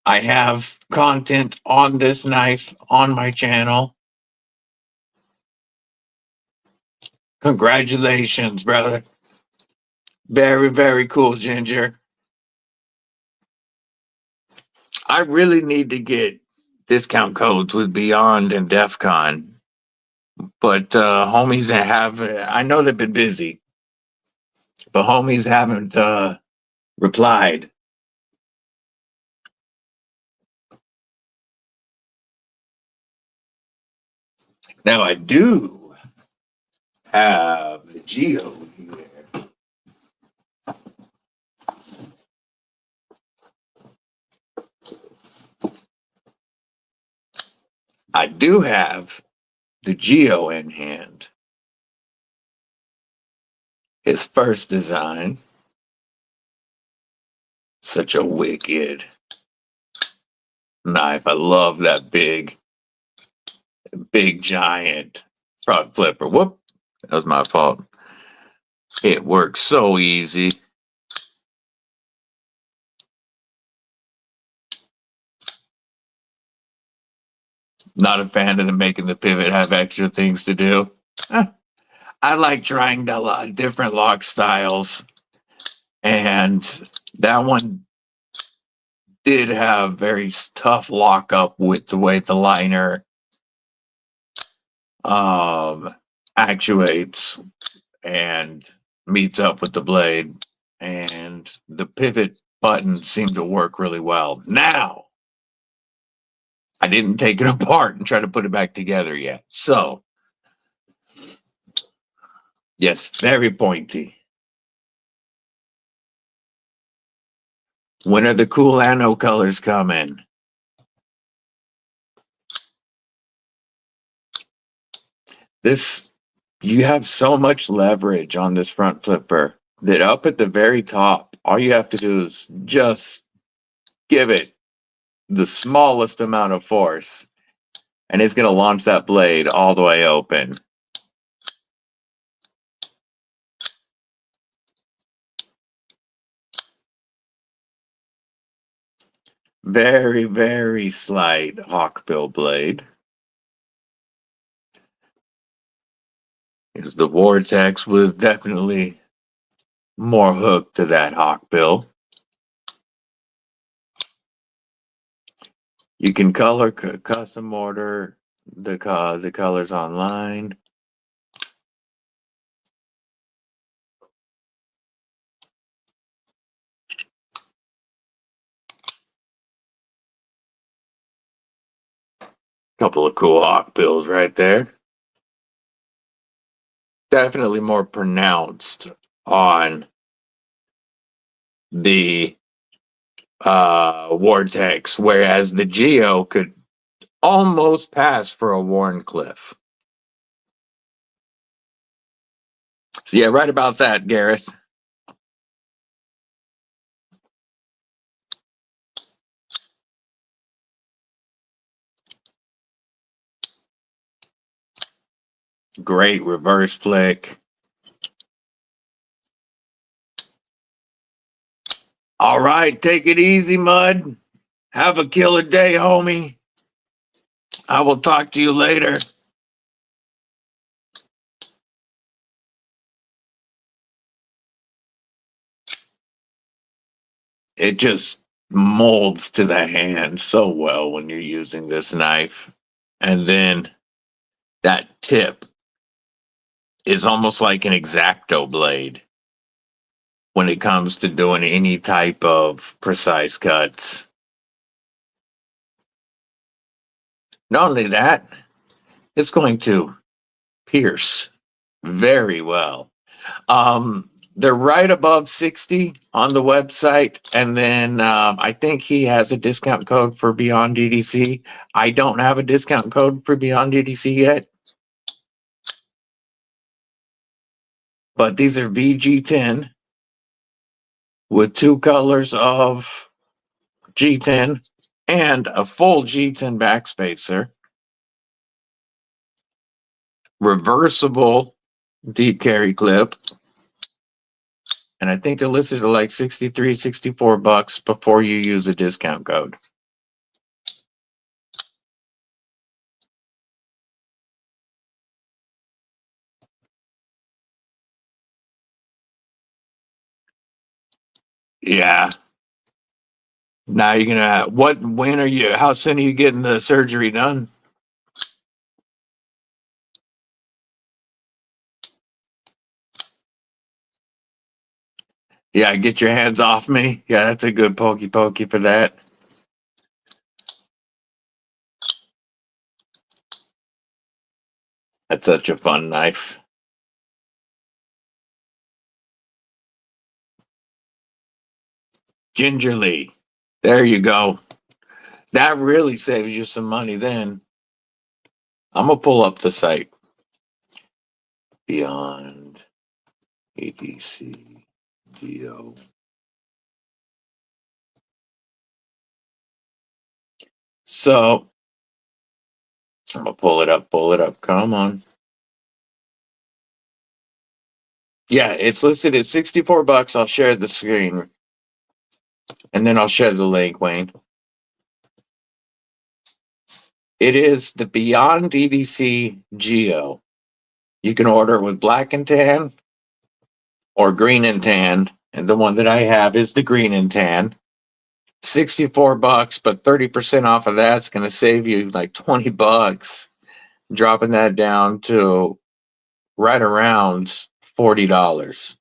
I have content on this knife on my channel. Congratulations, brother. Very, very cool, Ginger. I really need to get discount codes with Beyond and Defcon, but homies have, I know they've been busy, but homies haven't replied. Now I do have the Geo here. I do have the Geo in hand. His first design. Such a wicked knife. I love that big giant front flipper. Whoop, that was my fault. It works so easy. Not a fan of the making the pivot have extra things to do. I like trying different lock styles, and that one did have very tough lockup with the way the liner actuates and meets up with the blade, and the pivot button seemed to work really well. Now, I didn't take it apart and try to put it back together yet. So, yes, very pointy. When are the cool anno colors coming? This, you have so much leverage on this front flipper that up at the very top, all you have to do is just give it the smallest amount of force, and it's going to launch that blade all the way open. Very, very slight hawkbill blade. The Vortex was definitely more hooked to that hawkbill. You can color custom order the colors online. Couple of cool hawk bills right there. Definitely more pronounced on the Vortex, whereas the Geo could almost pass for a Warncliffe. So yeah, right about that, Gareth. Great reverse flick. All right, take it easy, Mud. Have a killer day, homie. I will talk to you later. It just molds to the hand so well when you're using this knife. And then that tip is almost like an X-Acto blade when it comes to doing any type of precise cuts. Not only that, it's going to pierce very well. They're right above 60 on the website, and then I think he has a discount code for Beyond EDC. I don't have a discount code for Beyond EDC yet, but these are VG10 with 2 colors of G10 and a full G10 backspacer, reversible deep carry clip, and I think they're listed at like 63, 64 bucks before you use a discount code. Yeah. Now you're gonna when are you how soon are you getting the surgery done? Yeah, get your hands off me. Yeah, that's a good pokey for that. That's such a fun knife. Gingerly. There you go. That really saves you some money then. I'm gonna pull up the site. Beyond EDC Geo. So I'm gonna pull it up. Come on. Yeah, it's listed at 64 bucks. I'll share the screen. And then I'll share the link, Wayne. It is the Beyond EDC Geo. You can order it with black and tan or green and tan. And the one that I have is the green and tan. 64 bucks, but 30% off of that's going to save you like 20 bucks. Dropping that down to right around $40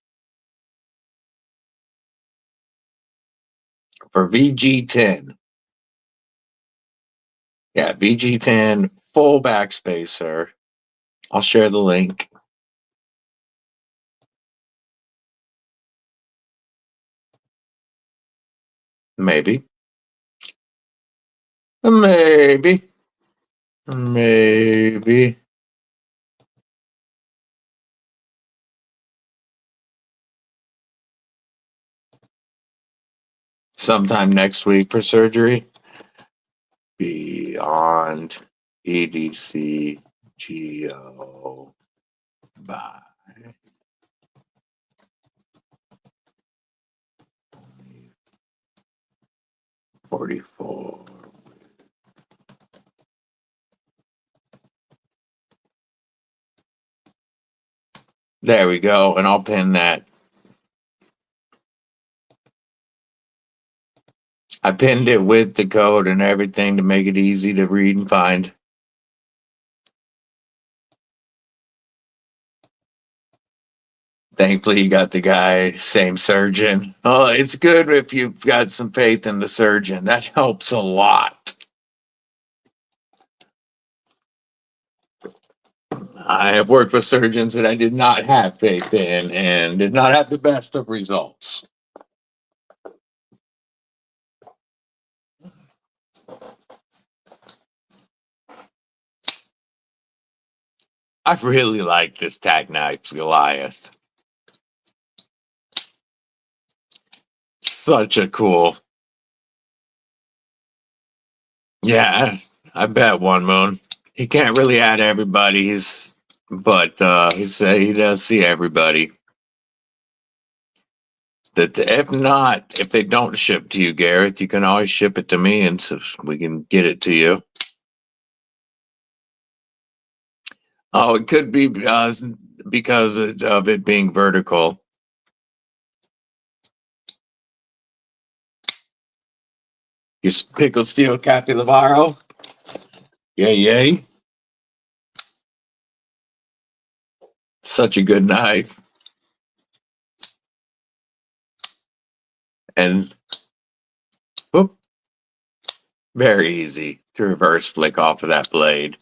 for VG10. Yeah, VG10 full backspacer. I'll share the link. Maybe. Maybe. Maybe. Sometime next week for surgery. Beyond EDC Geo. Bye. 44. There we go. And I'll pin that. I pinned it with the code and everything to make it easy to read and find. Thankfully, you got the guy, same surgeon. Oh, it's good if you've got some faith in the surgeon. That helps a lot. I have worked with surgeons that I did not have faith in and did not have the best of results. I really like this TacKnives Goliath. Such a cool. Yeah, I bet One Moon. He can't really add everybody, but he does see everybody. That if not, if they don't ship to you, Gareth, you can always ship it to me, and so we can get it to you. Oh, it could be because of it being vertical. Your pickled steel Capilevaro. Yay, yay. Such a good knife. And whoop, very easy to reverse flick off of that blade.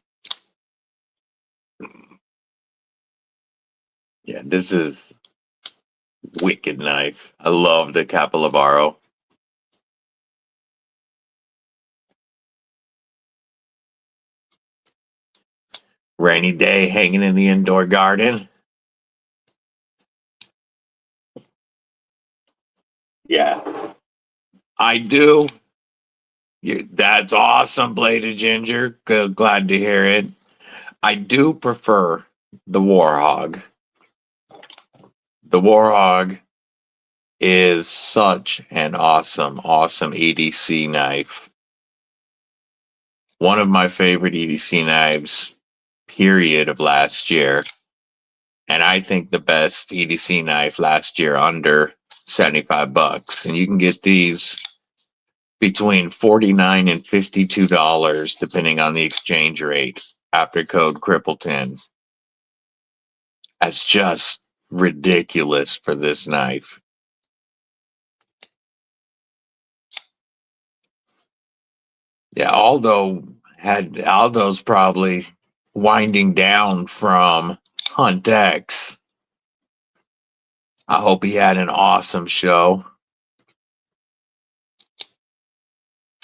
Yeah, this is wicked knife. I love the Capilevaro. Rainy day hanging in the indoor garden. Yeah, I do. That's awesome, Bladed Ginger. Glad to hear it. I do prefer the Warhog. The Warhog is such an awesome EDC knife. One of my favorite EDC knives, period, of last year. And I think the best EDC knife last year under 75 bucks. And you can get these between $49 and $52, depending on the exchange rate, after code Kripple10. That's just ridiculous for this knife. Yeah, Aldo's probably winding down from Hunt X. I hope he had an awesome show.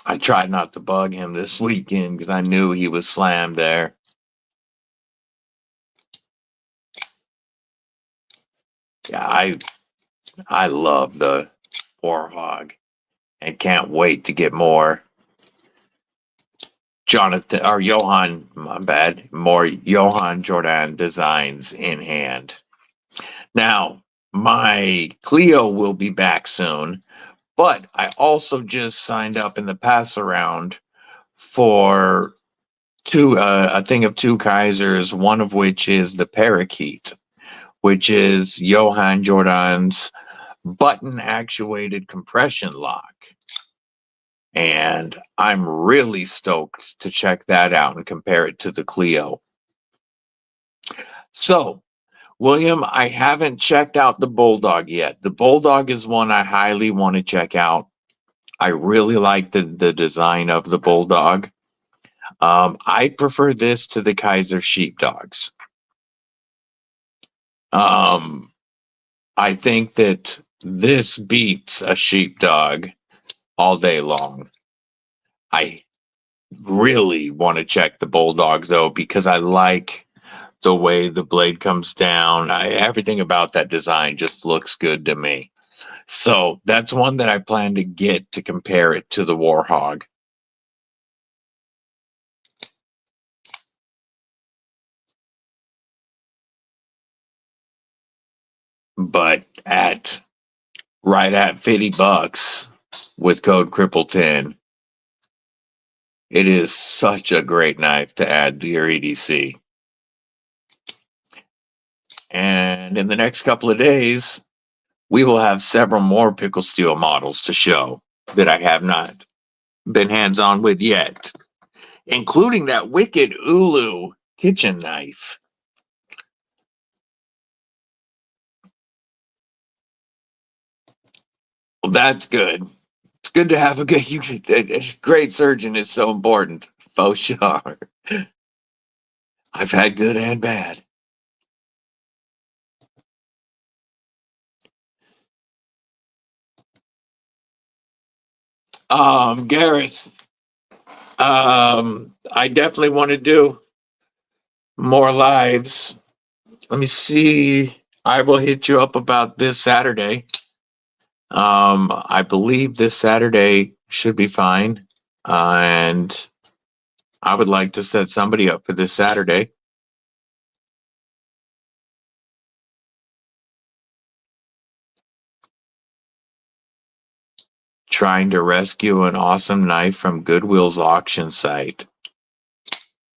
I tried not to bug him this weekend because I knew he was slammed there. Yeah, I love the Warhog and can't wait to get more more Johann Jordan designs in hand. Now, my Clio will be back soon, but I also just signed up in the pass around for a thing of two Kaisers, one of which is the Parakeet, which is Johann Jordan's button actuated compression lock. And I'm really stoked to check that out and compare it to the Clio. So, William, I haven't checked out the Bulldog yet. The Bulldog is one I highly want to check out. I really like the design of the Bulldog. I prefer this to the Kaiser Sheepdogs. I think that this beats a Sheepdog all day long. I really want to check the Bulldogs, though, because I like the way the blade comes down. Everything about that design just looks good to me. So that's one that I plan to get to compare it to the Warhog. But right at 50 bucks with code Kripple10, it is such a great knife to add to your EDC. And in the next couple of days, we will have several more pickle steel models to show. that I have not been hands-on with yet, including that wicked Ulu kitchen knife. Well, that's good. It's good to have a great surgeon is so important. For sure. I've had good and bad. Gareth, I definitely want to do more lives. Let me see. I will hit you up about this Saturday. I believe this Saturday should be fine. And I would like to set somebody up for this Saturday. Trying to rescue an awesome knife from Goodwill's auction site.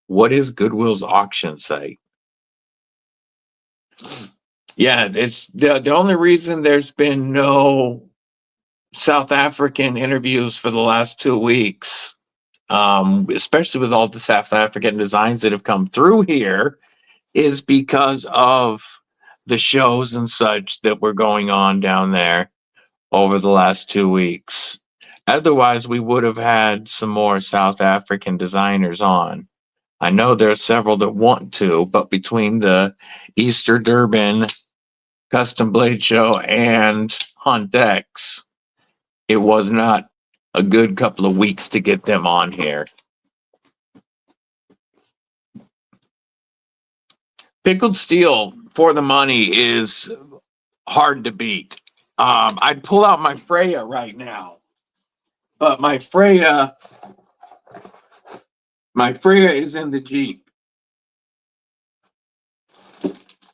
What is Goodwill's auction site? Yeah, it's the only reason there's been no South African interviews for the last 2 weeks, especially with all the South African designs that have come through here, is because of the shows and such that were going on down there over the last 2 weeks. Otherwise, we would have had some more South African designers on. I know there are several that want to, but between the Easter Durban Custom Blade Show and Hunt X, it was not a good couple of weeks to get them on here. Pickled steel for the money is hard to beat. I'd pull out my Freya right now, but my Freya is in the Jeep.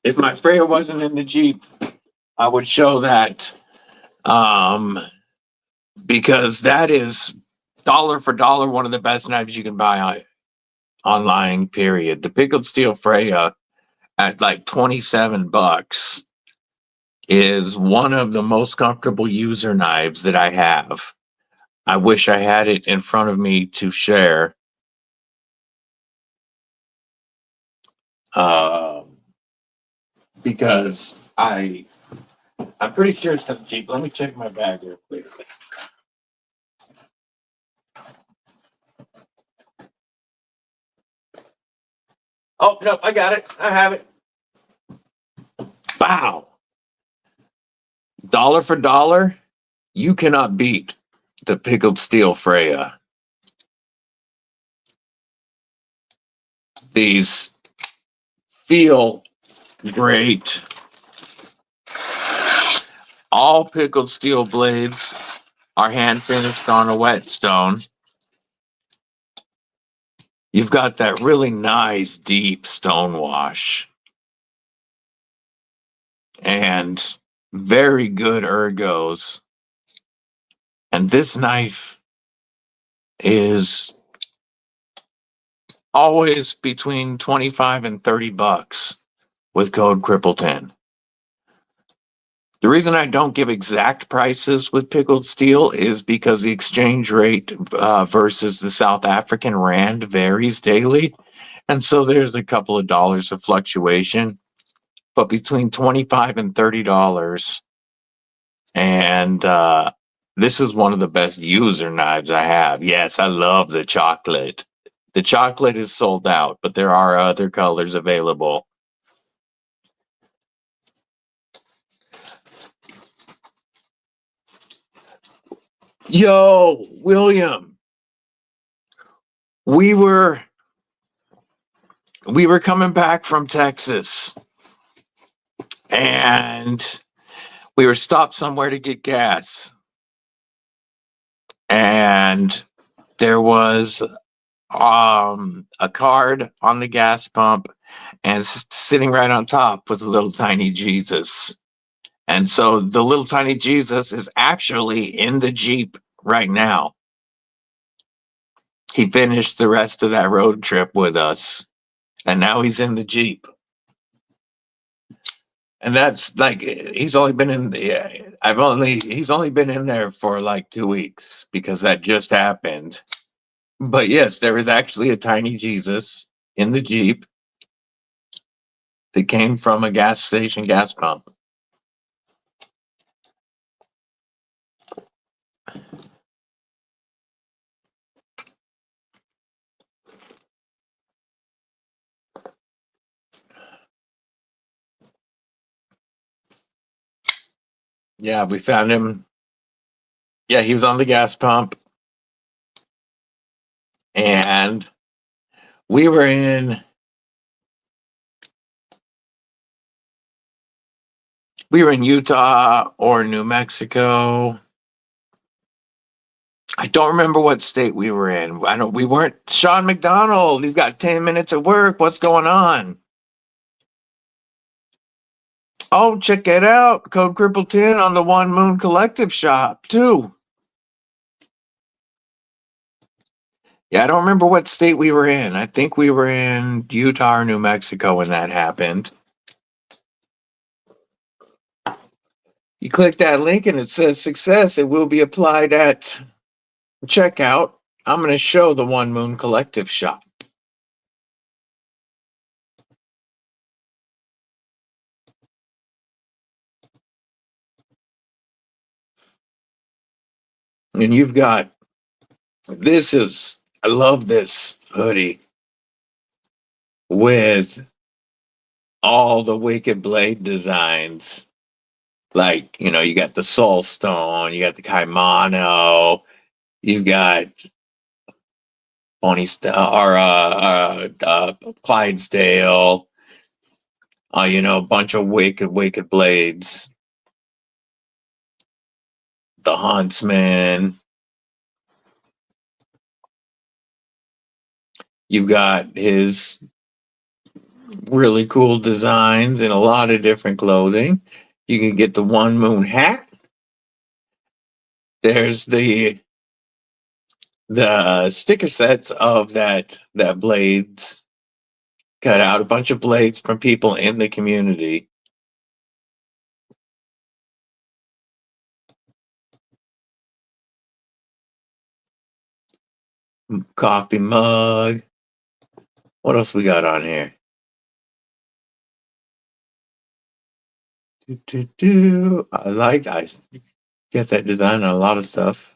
If my Freya wasn't in the Jeep, I would show that, because that is dollar for dollar one of the best knives you can buy online, period. The pickled steel Freya at like $27 is one of the most comfortable user knives that I have. I wish I had it in front of me to share. Because I'm pretty sure it's some cheap. Let me check my bag real quick. Oh, no, I got it. I have it. Wow. Dollar for dollar, you cannot beat the pickled steel Freya. These feel great. All pickled steel blades are hand finished on a whetstone. You've got that really nice deep stone wash and very good ergos. And this knife is always between 25 and $30 with code Kripple10. The reason I don't give exact prices with pickled steel is because the exchange rate versus the South African rand varies daily. And so there's a couple of dollars of fluctuation, but between $25 and $30. And this is one of the best user knives I have. Yes, I love the chocolate. The chocolate is sold out, but there are other colors available. Yo, William, we were coming back from Texas, and we were stopped somewhere to get gas, and there was a card on the gas pump, and sitting right on top was a little tiny Jesus. And so the little tiny Jesus is actually in the Jeep right now. He finished the rest of that road trip with us, and now he's in the Jeep. And that's like he's only been in the he's only been in there for like 2 weeks because that just happened. But yes, there is actually a tiny Jesus in the Jeep that came from a gas station gas pump. Yeah, we found him. Yeah, he was on the gas pump. And we were in Utah or New Mexico. I don't remember what state we were in. We weren't Sean McDonald. He's got 10 minutes of work. What's going on? Oh, check it out. Code Kripple 10 on the One Moon Collective shop, too. Yeah, I don't remember what state we were in. I think we were in Utah or New Mexico when that happened. You click that link and it says success. It will be applied at checkout. I'm going to show the One Moon Collective shop. And you've got, I love this hoodie with all the Wicked Blade designs. Like, you got the Soul Stone, you got the Kaimano, you got Clydesdale, a bunch of wicked blades. The Huntsman. You've got his really cool designs in a lot of different clothing. You can get the One Moon hat. There's the sticker sets of that blades cut out, a bunch of blades from people in the community. Coffee mug. What else we got on here? I get that design on a lot of stuff.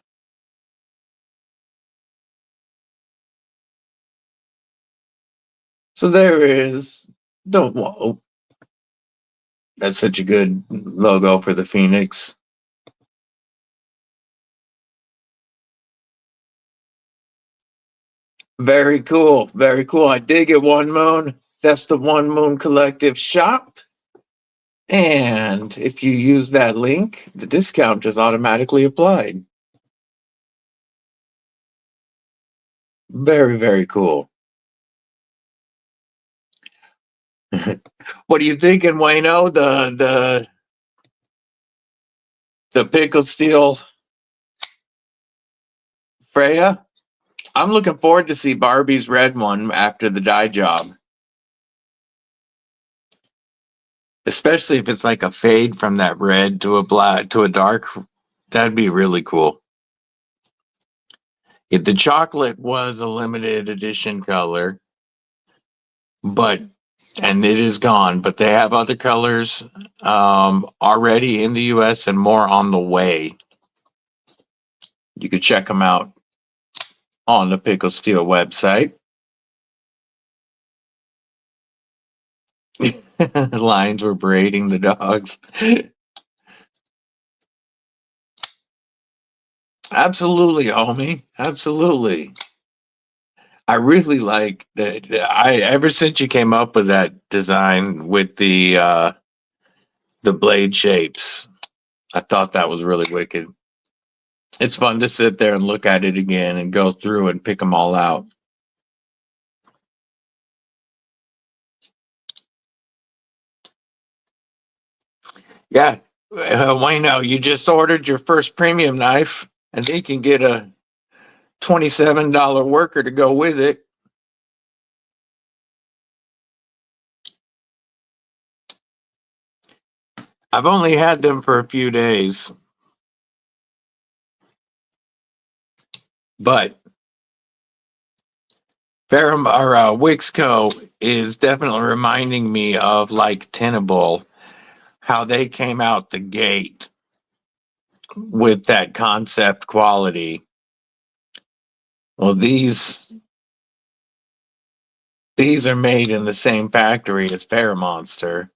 So there is whoa. That's such a good logo for the Phoenix. Very cool. Very cool. I dig it, One Moon. That's the One Moon Collective shop. And if you use that link, the discount is automatically applied. Very, very cool. What are you thinking, Wayno? The pickle steel Freya? I'm looking forward to see Barbie's red one after the dye job. Especially if it's like a fade from that red to a black to a dark. That'd be really cool. If the chocolate was a limited edition color, and it is gone, but they have other colors already in the US and more on the way. You could check them out on the Pickle Steel website. Lions were braiding the dogs. Absolutely, homie. Absolutely. I really like that. Ever since you came up with that design with the blade shapes, I thought that was really wicked. It's fun to sit there and look at it again and go through and pick them all out. Yeah, Wayno, you just ordered your first premium knife, and you can get a $27 worker to go with it. I've only had them for a few days, but Wixco is definitely reminding me of like Tenable, how they came out the gate with that Kansept quality. Well, these are made in the same factory as FerraMonster.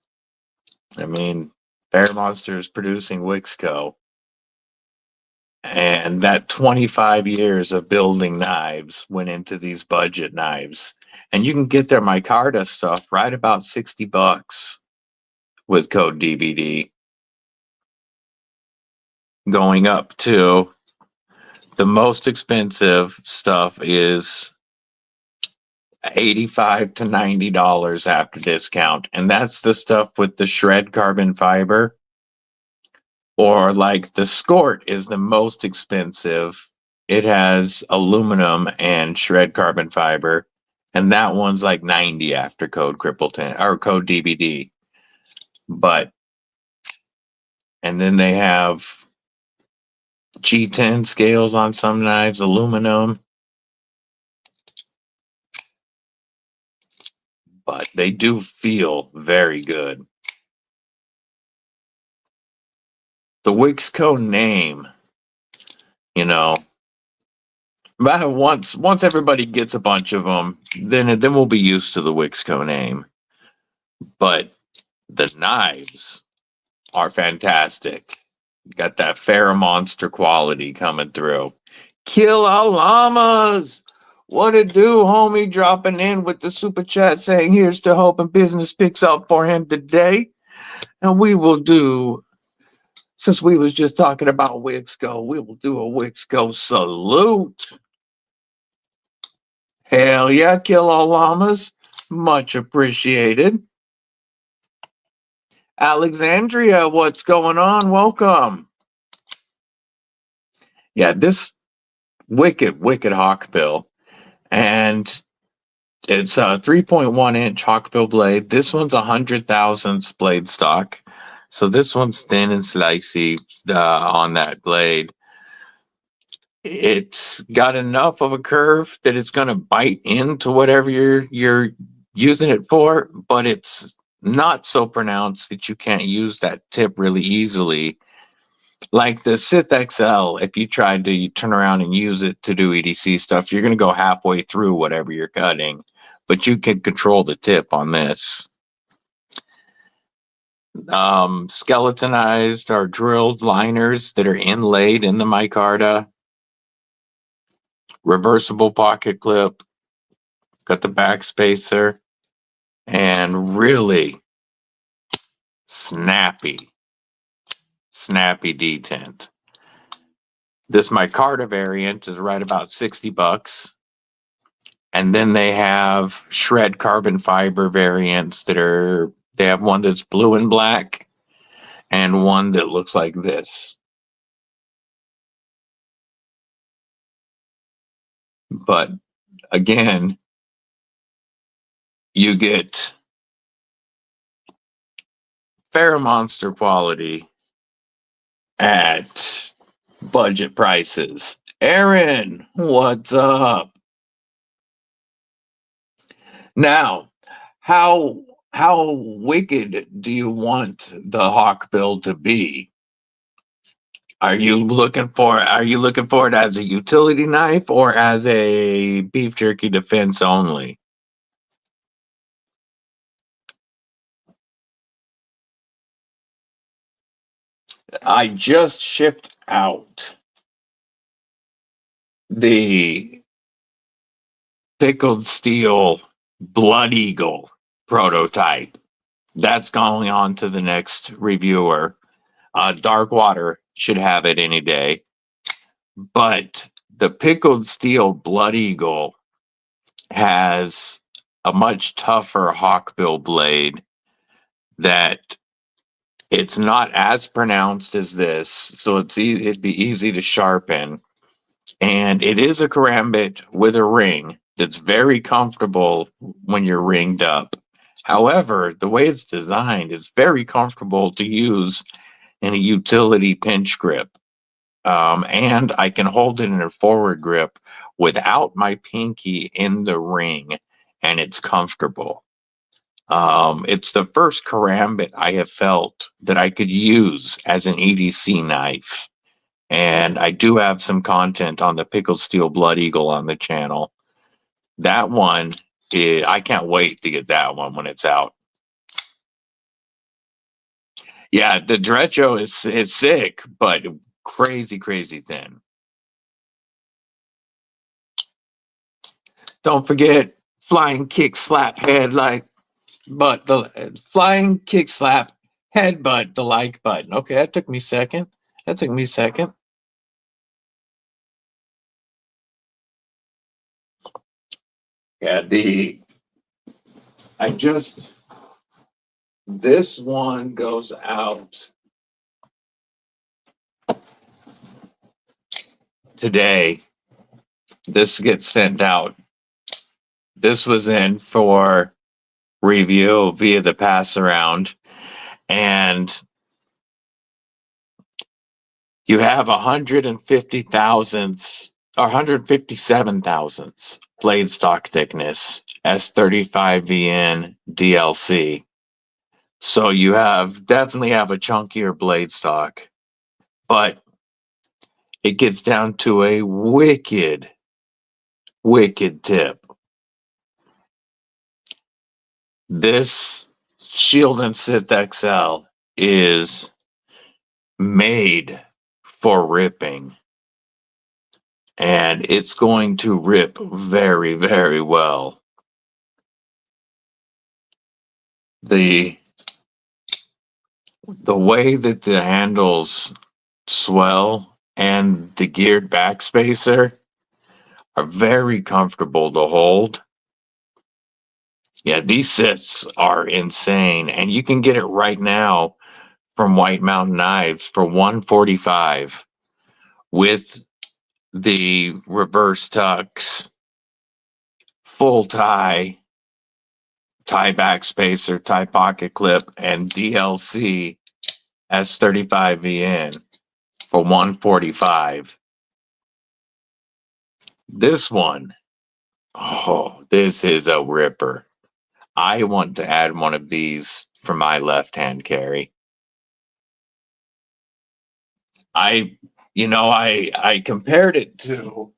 I mean, FerraMonster is producing Wixco. And that 25 years of building knives went into these budget knives. And you can get their micarta stuff right about $60 with code DBD. Going up to the most expensive stuff is $85 to $90 after discount. And that's the stuff with the shred carbon fiber. Or like the Skort is the most expensive. It has aluminum and shred carbon fiber. And that one's like 90 after code Kripple 10 or code DBD. But and then they have G10 scales on some knives, aluminum. But they do feel very good. The Wixco name, you know, but once everybody gets a bunch of them, then we'll be used to the Wixco name. But the knives are fantastic. Got that FerraMonster quality coming through. Kill all llamas. What it do, homie? Dropping in with the super chat saying, here's to hoping business picks up for him today. And we will do, since we was just talking about Wixco, we will do a Wixco salute. Hell yeah, kill all llamas. Much appreciated. Alexandria, what's going on? Welcome. Yeah, this wicked hawkbill. And it's a 3.1 inch hawkbill blade. This one's 100 thousandths blade stock. So this one's thin and slicey on that blade. It's got enough of a curve that it's going to bite into whatever you're using it for, but it's not so pronounced that you can't use that tip really easily. Like the Sith XL, if you tried to turn around and use it to do EDC stuff, you're going to go halfway through whatever you're cutting, but you can control the tip on this. Skeletonized or drilled liners that are inlaid in the micarta. Reversible pocket clip. Got the back spacer. And really snappy detent. This micarta variant is right about $60. And then they have shred carbon fiber variants they have one that's blue and black and one that looks like this. But again, you get FerraMonster quality at budget prices. Aaron, what's up? Now, how wicked do you want the hawkbill to be? Are you looking for it as a utility knife or as a beef jerky defense only? I just shipped out the pickled steel Blood Eagle prototype. That's going on to the next reviewer. Darkwater should have it any day. But the pickled steel Blood Eagle has a much tougher hawkbill blade that it's not as pronounced as this, so it'd be easy to sharpen. And it is a karambit with a ring that's very comfortable when you're ringed up. However, the way it's designed is very comfortable to use in a utility pinch grip. And I can hold it in a forward grip without my pinky in the ring, and it's comfortable. It's the first karambit I have felt that I could use as an EDC knife. And I do have some content on the Pickled Steel Blood Eagle on the channel. That one, I can't wait to get that one when it's out. Yeah, the Drecho is sick, but crazy, crazy thin. Don't forget flying kick slap head like but the flying kick slap headbutt the like button. Okay, that took me a second. Yeah, this one goes out today. This gets sent out. This was in for review via the pass around, and you have 150 thousandths or 157 thousandths blade stock thickness, S35VN DLC. So you definitely have a chunkier blade stock, but it gets down to a wicked, wicked tip. This Shield and Sith XL is made for ripping, and it's going to rip very, very well. The way that the handles swell and the geared backspacer are very comfortable to hold. Yeah, these sets are insane, and you can get it right now from White Mountain Knives for $145 with the reverse tucks, full tie backspacer, tie pocket clip, and DLC S35VN for $145. This one, oh, this is a ripper. I want to add one of these for my left-hand carry. I compared it to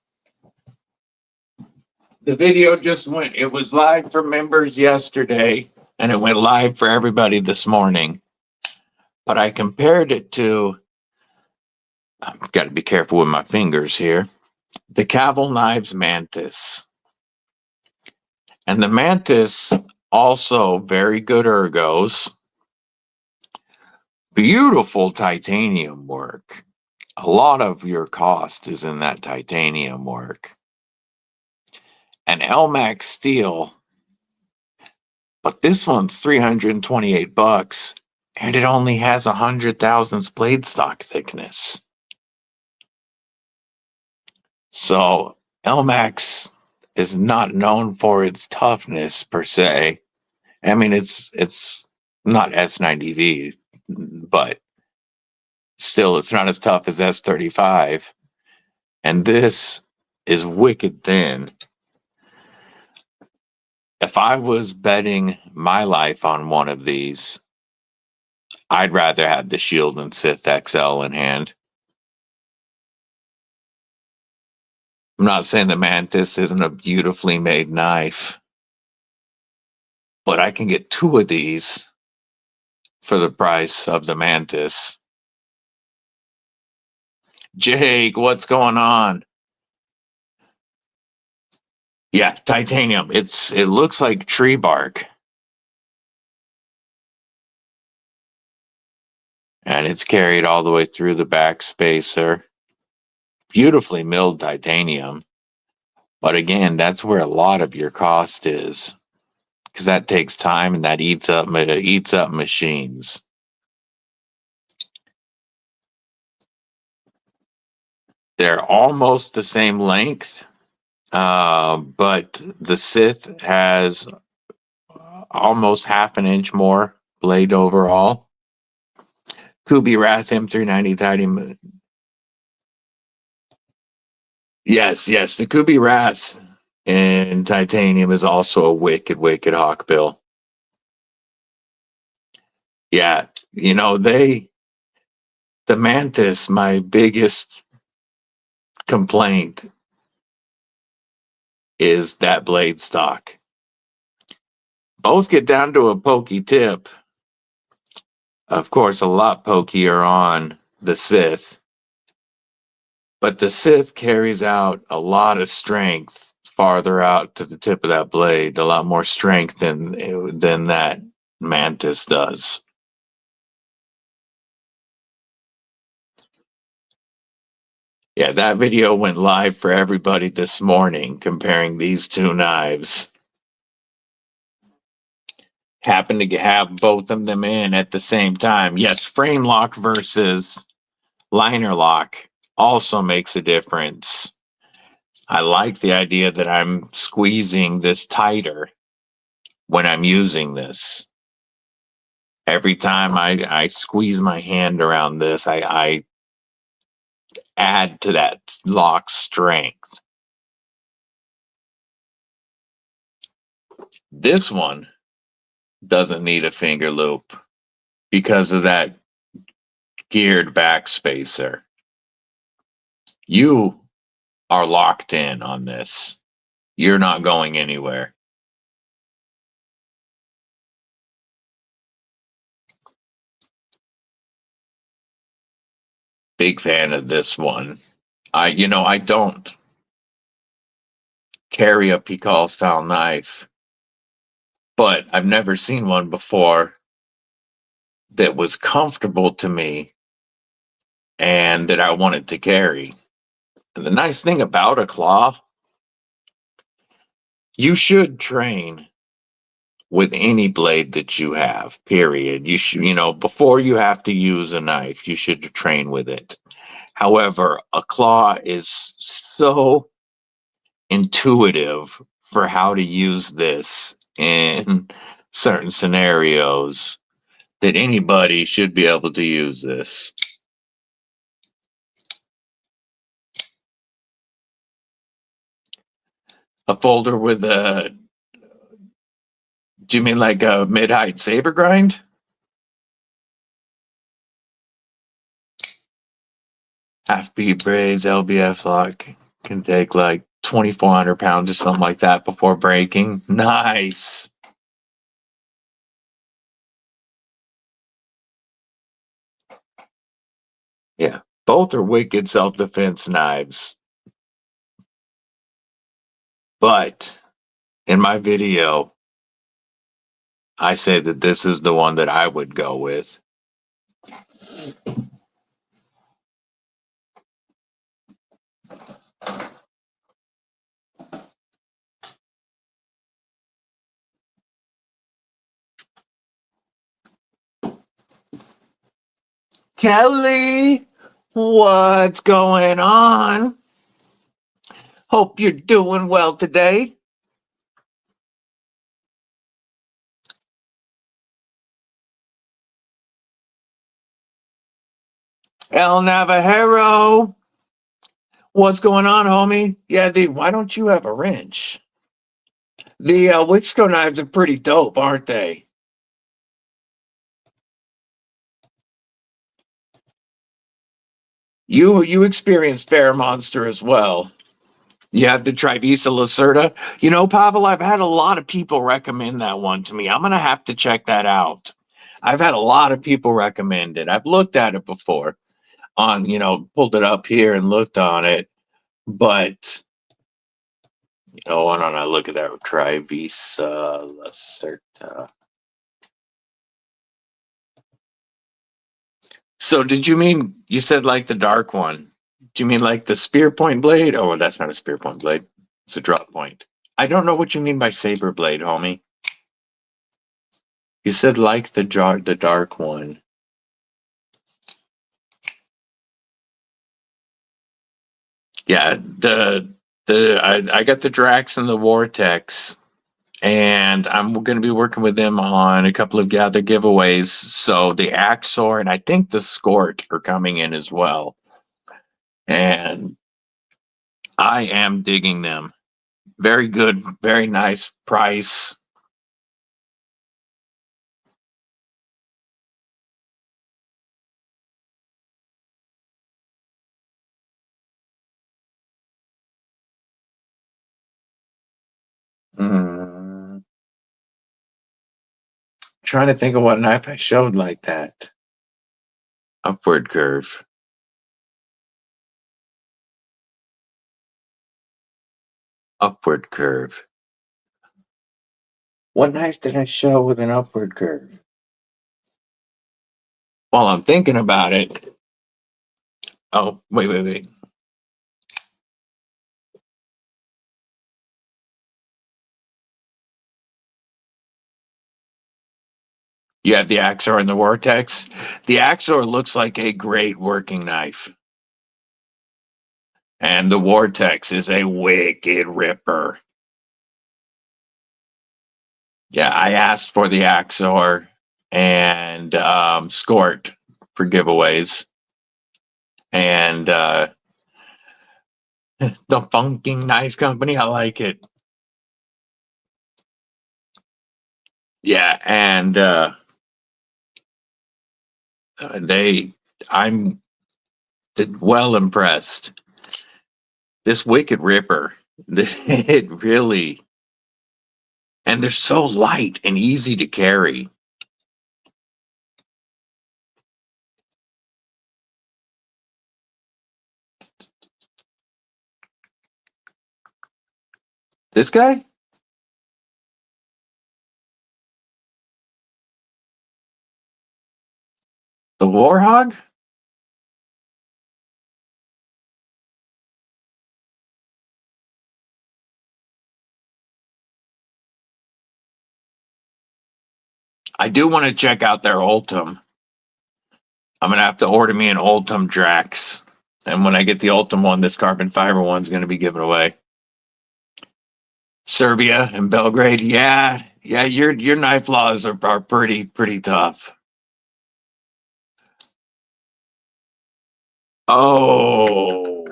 the video it was live for members yesterday and it went live for everybody this morning. But I compared it to, I've got to be careful with my fingers here, the Kripple Knives Mantis. And the Mantis, also very good ergos, beautiful titanium work. A lot of your cost is in that titanium work. An LMAX steel, but this one's $328 and it only has 100 thousandths blade stock thickness. So LMAX is not known for its toughness per se. I mean, it's not S90V, but still, it's not as tough as S35. And this is wicked thin. If I was betting my life on one of these, I'd rather have the Shield and Sith XL in hand. I'm not saying the Mantis isn't a beautifully made knife, but I can get two of these for the price of the Mantis. Jake, what's going on? Yeah, titanium. It looks like tree bark. And it's carried all the way through the back spacer. Beautifully milled titanium. But again, that's where a lot of your cost is, because that takes time and that eats up machines. They're almost the same length, but the Sith has almost half an inch more blade overall. Kubi Wrath M390 titanium. Yes, the Kubi Wrath in titanium is also a wicked hawkbill. Yeah, you know, the Mantis, my biggest complaint is that blade stock. Both get down to a pokey tip. Of course, a lot pokier on the Sith. But the Sith carries out a lot of strength farther out to the tip of that blade, a lot more strength than that Mantis does. Yeah, that video went live for everybody this morning comparing these two knives. Happened to have both of them in at the same time. Yes, frame lock versus liner lock also makes a difference. I like the idea that I'm squeezing this tighter when I'm using this. Every time I squeeze my hand around this, I add to that lock strength. This one doesn't need a finger loop because of that geared back spacer. You are locked in on this. You're not going anywhere. Big fan of this one. I don't carry a Pikal style knife, but I've never seen one before that was comfortable to me and that I wanted to carry. And the nice thing about a claw, you should train with any blade that you have, period. You should, before you have to use a knife, you should train with it. However, a claw is so intuitive for how to use this in certain scenarios that anybody should be able to use this. A folder with a, do you mean like a mid-height saber grind? Half-beat braids, LBF lock can take like 2,400 pounds or something like that before breaking. Nice. Yeah, both are wicked self-defense knives. But in my video, I say that this is the one that I would go with. Kelly, what's going on? Hope you're doing well today. El Navajero, what's going on, homie? Yeah, why don't you have a wrench? The Wixco knives are pretty dope, aren't they? You experienced FerraMonster as well. You had the Trivisa Lacerda. Pavel, I've had a lot of people recommend that one to me. I'm going to have to check that out. I've had a lot of people recommend it. I've looked at it before pulled it up here and looked on it. But, why don't I look at that Trivisa Lacerda? So you said like the dark one? Do you mean like the spear point blade? Oh, that's not a spear point blade. It's a drop point. I don't know what you mean by saber blade, homie. You said like the dark one. Yeah, I got the Drax and the Vortex, and I'm going to be working with them on a couple of other giveaways. So the Axor and I think the Skort are coming in as well. And I am digging them. Very good, very nice price. Trying to think of what knife I showed like that. Upward curve. Upward curve. What knife did I show with an upward curve? While I'm thinking about it. Oh, wait. You have the Axor and the Vortex. The Axor looks like a great working knife. And the Vortex is a wicked ripper. Yeah, I asked for the Axor and Skort for giveaways. And the Funking Knife Company, I like it. Yeah, and I'm well impressed. This wicked ripper, it really, and they're so light and easy to carry. This guy? The Warhog? I do want to check out their ultem. I'm going to have to order me an ultem Drax. And when I get the ultem one, this carbon fiber one's going to be given away. Serbia and Belgrade. Yeah, your knife laws are pretty tough. Oh.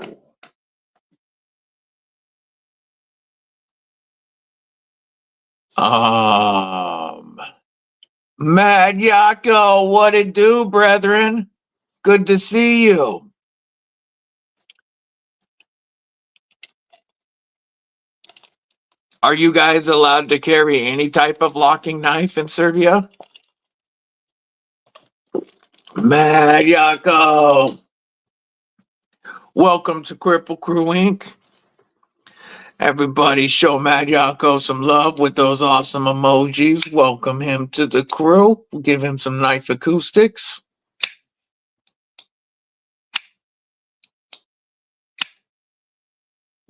Mad Yako, what it do, brethren? Good to see you. Are you guys allowed to carry any type of locking knife in Serbia? Mad Yako. Welcome to Kripple Krew Inc. Everybody show Mad Yako some love with those awesome emojis. Welcome him to the crew. Give him some knife acoustics.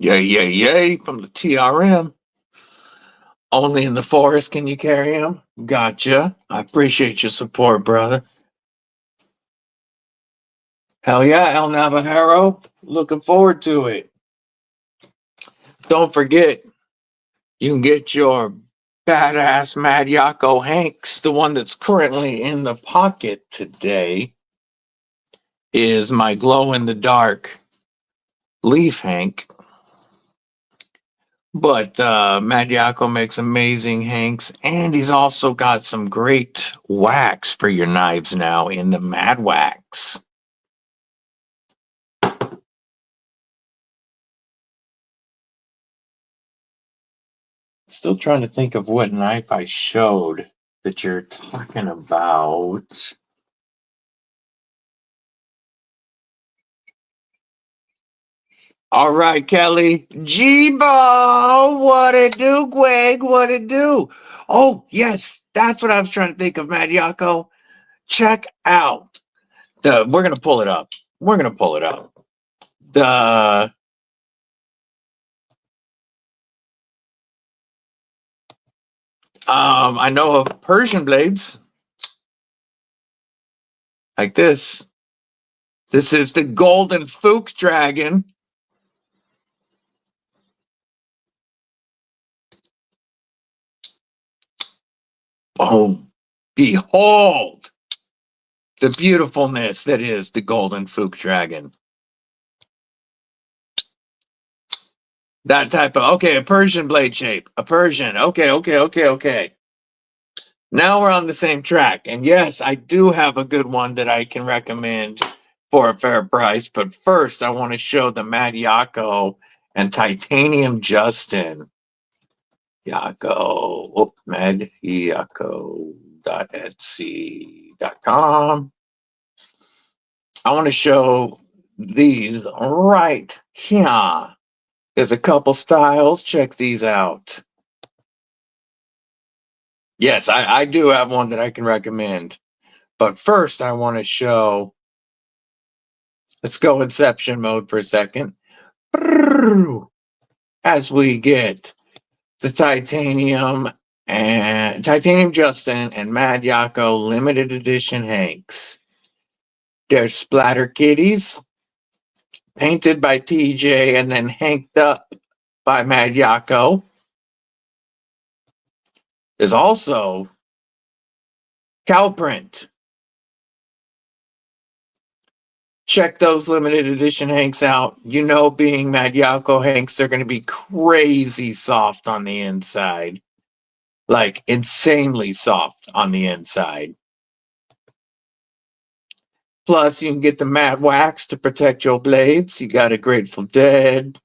Yay from the TRM. Only in the forest can you carry him. Gotcha. I appreciate your support, brother. Hell yeah, El Navajero. Looking forward to it. Don't forget, you can get your badass Mad Yako Hanks. The one that's currently in the pocket today is my glow-in-the-dark Leaf Hank. But Mad Yako makes amazing hanks, and he's also got some great wax for your knives now in the Mad Wax. Still trying to think of what knife I showed that you're talking about. All right, Kelly. G-Ball, what it do, Greg? What it do? Oh, yes, that's what I was trying to think of, Mad Yako. Check out we're gonna pull it up. We're gonna pull it up. I know of Persian blades like this. This is the Golden Fook Dragon. Oh, behold the beautifulness that is the golden Fook dragon. That type of, okay, a Persian blade shape. A Persian. Okay. Now we're on the same track. And yes, I do have a good one that I can recommend for a fair price. But first, I want to show the Mad Yako and Titanium Justin. Yako. Mad Yako.etsy.com. I want to show these right here. There's a couple styles. Check these out. Yes, I do have one that I can recommend. But first, I want to show. Let's go Inception mode for a second. As we get the Titanium Justin and Mad Yako limited edition Hanks. They're splatter kitties, painted by TJ and then hanked up by Mad Yako. There's also cow print. Check those limited edition Hanks out. You know, being Mad Yako Hanks, they're going to be crazy soft on the inside. Like, insanely soft on the inside. Plus, you can get the matte wax to protect your blades. You got a Grateful Dead.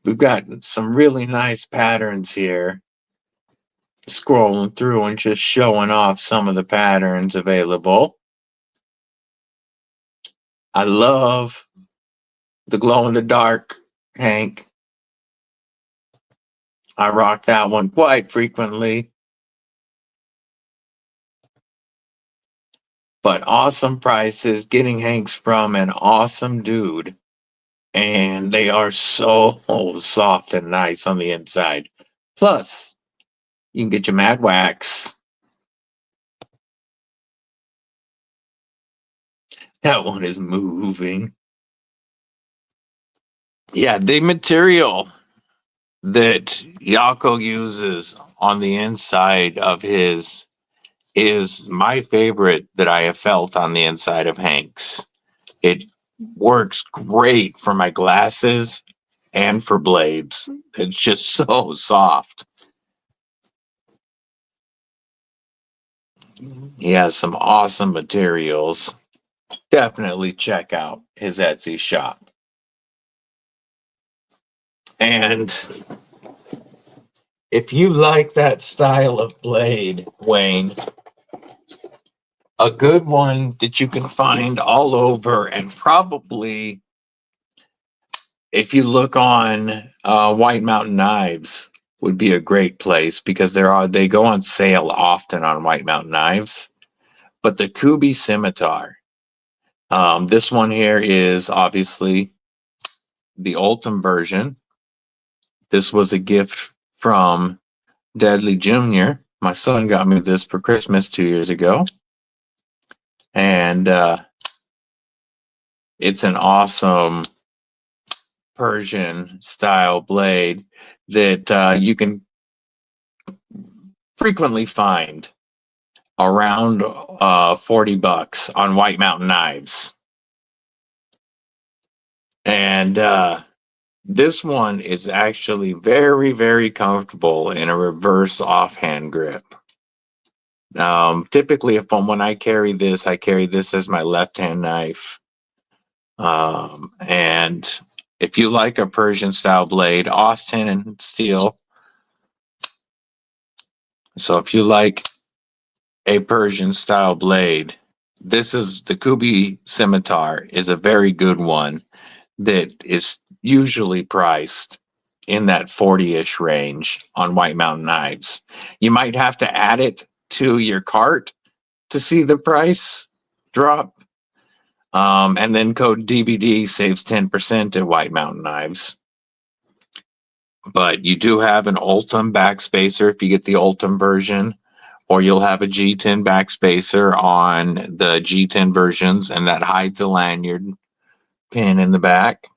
We've got some really nice patterns here. Scrolling through and just showing off some of the patterns available. I love the glow-in-the-dark Hank. I rock that one quite frequently. But awesome prices, getting Hanks from an awesome dude. And they are so soft and nice on the inside. Plus, you can get your Mad Wax. That one is moving. Yeah, the material that Yako uses on the inside of his is my favorite that I have felt on the inside of Hanks. It works great for my glasses and for blades. It's just so soft. He has some awesome materials. Definitely check out his Etsy shop. And if you like that style of blade, Wayne, a good one that you can find all over, and probably if you look on White Mountain Knives would be a great place, because they go on sale often on White Mountain Knives. But the Kubi Scimitar, this one here is obviously the ultem version. This was a gift from Deadly Jr. My son got me this for Christmas 2 years ago. And it's an awesome Persian style blade that you can frequently find around $40 on White Mountain Knives. And this one is actually very, very comfortable in a reverse offhand grip. Typically, when I carry this as my left-hand knife. And if you like a Persian style blade, Austin and steel. So if you like a Persian style blade, this is the Kubi Scimitar is a very good one that is usually priced in that 40-ish range on White Mountain Knives. You might have to add it to your cart to see the price drop. And then code DBD saves 10% at White Mountain Knives. But you do have an ultem backspacer if you get the ultem version, or you'll have a G10 backspacer on the G10 versions, and that hides a lanyard pin in the back.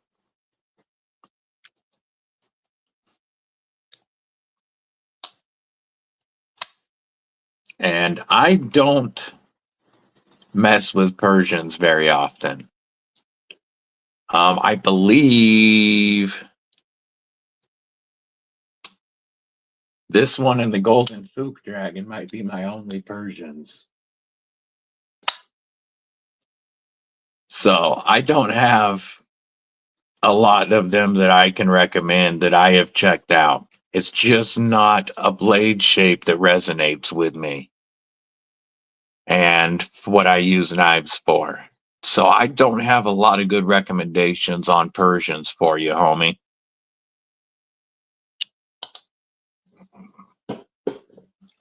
And I don't mess with Persians very often. I believe this one and the Golden Fook Dragon might be my only Persians. So I don't have a lot of them that I can recommend that I have checked out. It's just not a blade shape that resonates with me and what I use knives for. So I don't have a lot of good recommendations on Persians for you, homie.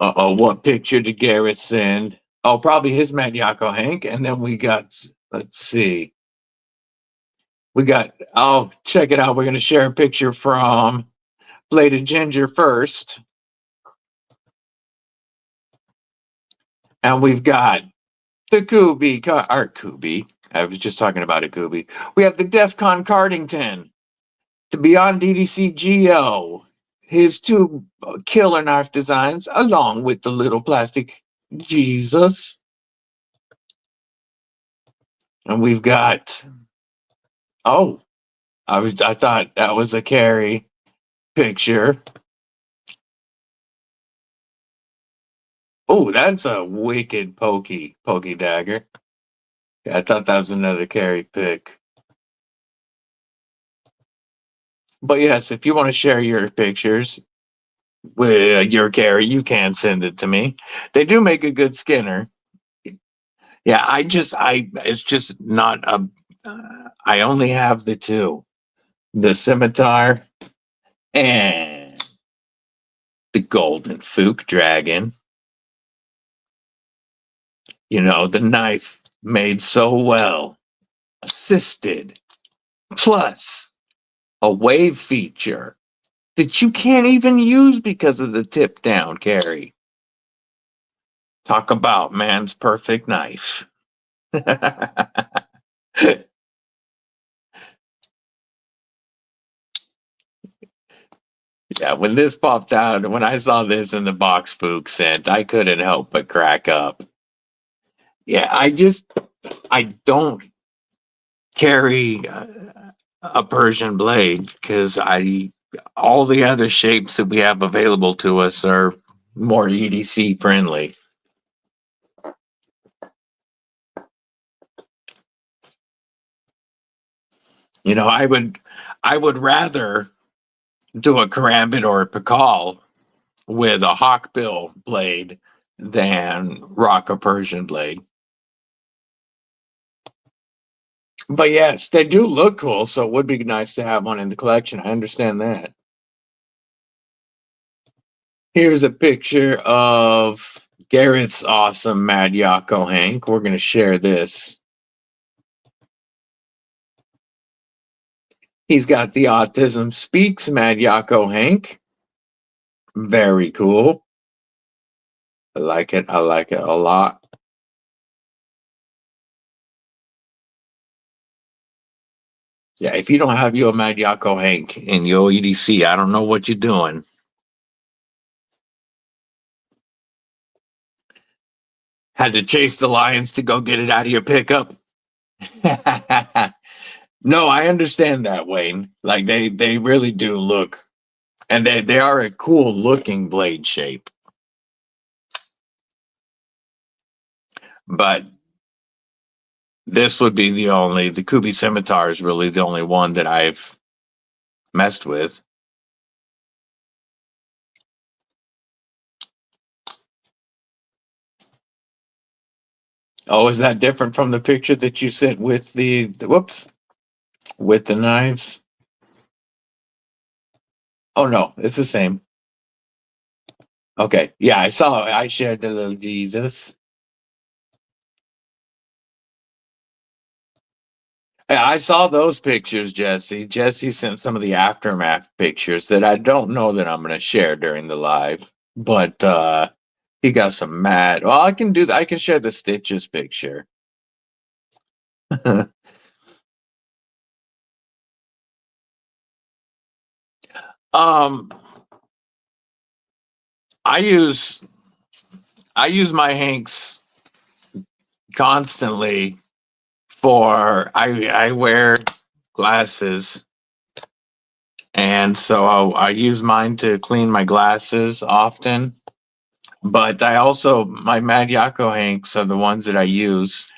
Uh-oh, what picture did Garrett send? Oh, probably his Mad Yako Hank. And then we got, let's see. We got, oh, check it out. We're going to share a picture from Bladed Ginger first. And we've got the Kubi, Kubi. I was just talking about a Kubi. We have the Defcon Cardington, the Beyond EDC Geo, his two killer knife designs, along with the little plastic Jesus. And we've got, oh, I thought that was a Carrie picture. Oh, that's a wicked pokey dagger. Yeah, I thought that was another Carrie pick. But yes, if you want to share your pictures with your Carrie, you can send it to me. They do make a good skinner. Yeah, it's just not a. I only have the two, the scimitar and the Golden Fook Dragon. You know, the knife made so well, assisted, plus a wave feature that you can't even use because of the tip down carry. Talk about man's perfect knife. Yeah, when this popped out, when I saw this in the box Fook sent, I couldn't help but crack up. Yeah, I don't carry a Persian blade because all the other shapes that we have available to us are more EDC friendly. You know, I would rather do a karambit or a pakal with a hawkbill blade than rock a Persian blade. But yes, they do look cool, so it would be nice to have one in the collection. I understand that. Here's a picture of Garrett's awesome Mad Yako Hank. We're going to share this. He's got the Autism Speaks Mad Yako Hank. Very cool. I like it. I like it a lot. Yeah, if you don't have your Mad Yako Hank in your EDC, I don't know what you're doing. Had to chase the lions to go get it out of your pickup. No, I understand that, Wayne. Like they really do look, and they are a cool looking blade shape. But this would be the Kubi Scimitar is really the only one that I've messed with. Oh, is that different from the picture that you sent with the with the knives? Oh no, it's the same. Okay, yeah, I shared the little Jesus. Yeah, I saw those pictures, Jesse. Jesse sent some of the aftermath pictures that I don't know that I'm going to share during the live, but he got some mad. Well, I can do that. I can share the stitches picture. um, I use I use my hanks constantly for I wear glasses, and so I use mine to clean my glasses often. But I also my Mad Yako hanks are the ones that I use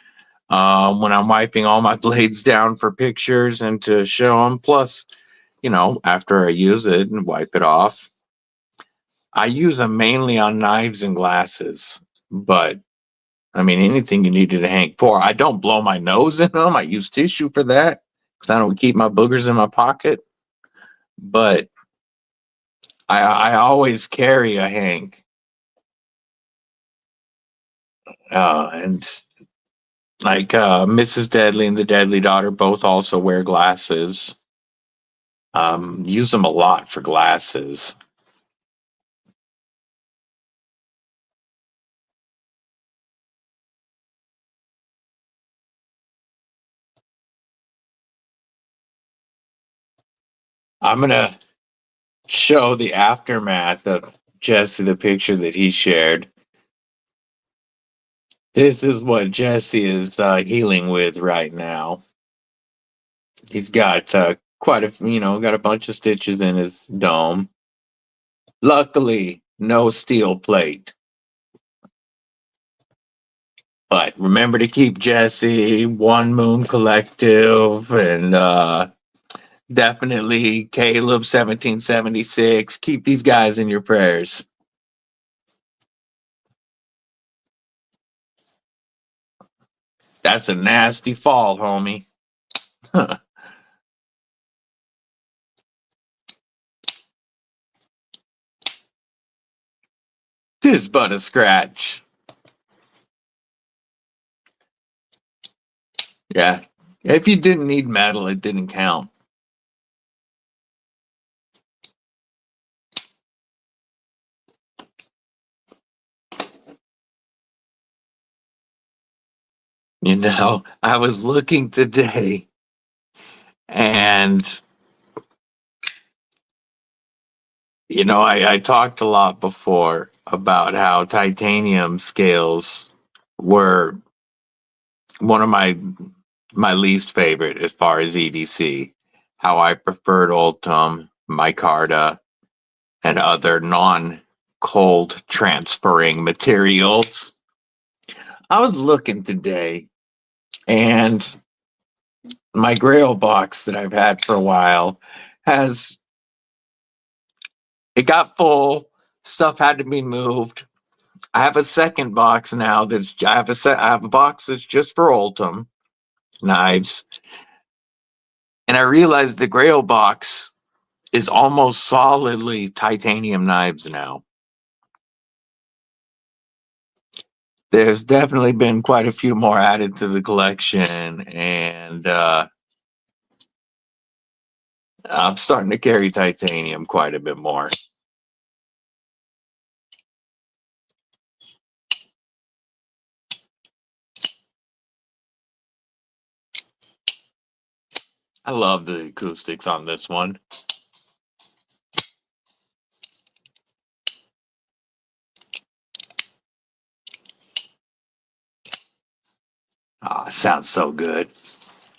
when I'm wiping all my blades down for pictures and to show them. Plus, after I use it and wipe it off, I use them mainly on knives and glasses. But I mean, anything you needed a hank for. I don't blow my nose in them. I use tissue for that because I don't keep my boogers in my pocket. But I always carry a hank. And like Mrs. Deadly and the Deadly Daughter both also wear glasses. Use them a lot for glasses. I'm gonna show the aftermath of Jesse, the picture that he shared. This is what Jesse is healing with right now. He's got quite a, got a bunch of stitches in his dome. Luckily, no steel plate. But remember to keep Jesse, One Moon Collective, and definitely Caleb 1776. Keep these guys in your prayers. That's a nasty fall, homie. Tis but a scratch. Yeah. If you didn't need metal, it didn't count. I was looking today and, I talked a lot before about how titanium scales were one of my least favorite as far as EDC. How I preferred ultem, micarta, and other non-cold transferring materials. I was looking today, and my Grail box that I've had for a while it got full. Stuff had to be moved. I have a second box now I have a box that's just for ultem knives, and I realized the Grail box is almost solidly titanium knives now. There's definitely been quite a few more added to the collection, and I'm starting to carry titanium quite a bit more. I love the acoustics on this one. Sounds so good.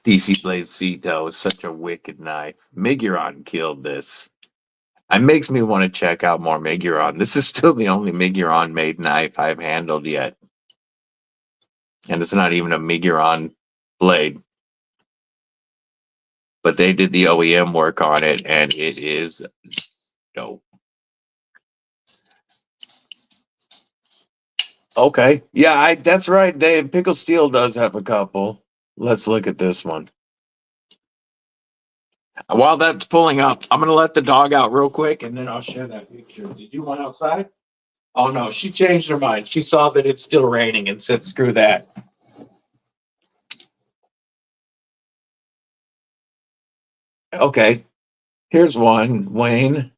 DC Blaze Cito is such a wicked knife. Miguron killed this. It makes me want to check out more Miguron. This is still the only Miguron made knife I've handled yet. And it's not even a Miguron blade. But they did the OEM work on it, and it is dope. Okay. Yeah, that's right, Dave. Pickle Steel does have a couple. Let's look at this one. While that's pulling up, I'm going to let the dog out real quick, and then I'll share that picture. Did you want outside? Oh, no. She changed her mind. She saw that it's still raining and said, screw that. Okay. Here's one, Wayne.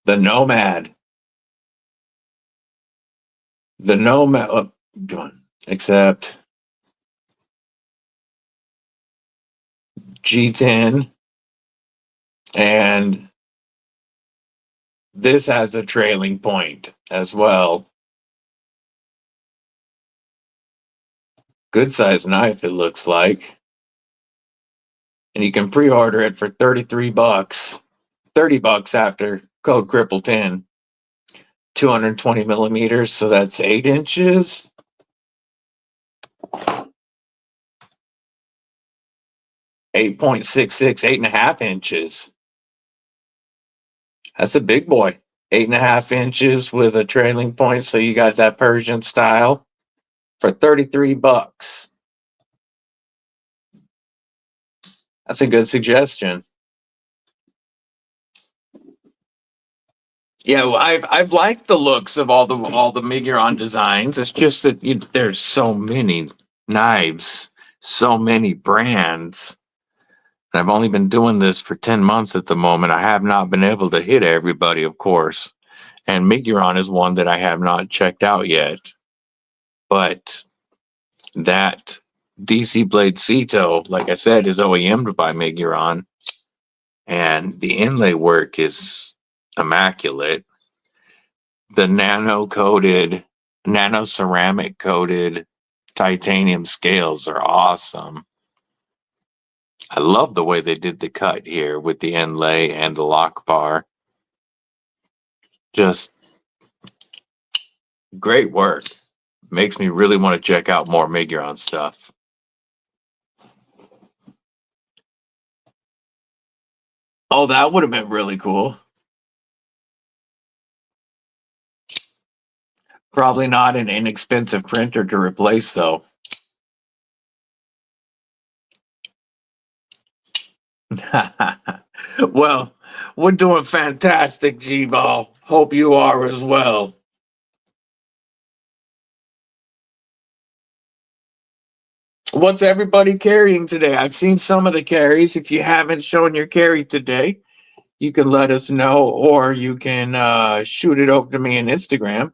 The Nomad. The Nomad. Oh, come on. Except G10 and This has a trailing point as well. Good size knife, it looks like. And you can pre-order it for 33 bucks. 30 bucks after code Kripple10. 220 millimeters, so that's 8 inches. 8.66, 8.5 inches. That's a big boy. 8.5 inches with a trailing point, so you got that Persian style for 33 bucks. That's a good suggestion. Yeah, well, I've liked the looks of all the Miguron designs. It's just that there's so many knives, so many brands. And I've only been doing this for 10 months at the moment. I have not been able to hit everybody, of course. And Miguron is one that I have not checked out yet. But that DC Blade Ceto, like I said, is OEM'd by Miguron. And the inlay work is immaculate. The nano ceramic coated titanium scales are awesome. I love the way they did the cut here with the inlay and the lock bar. Just great work. Makes me really want to check out more Miguron stuff. Oh, that would have been really cool. Probably not an inexpensive printer to replace, though. Well, we're doing fantastic, G-Ball. Hope you are as well. What's everybody carrying today? I've seen some of the carries. If you haven't shown your carry today, you can let us know, or you can shoot it over to me on Instagram.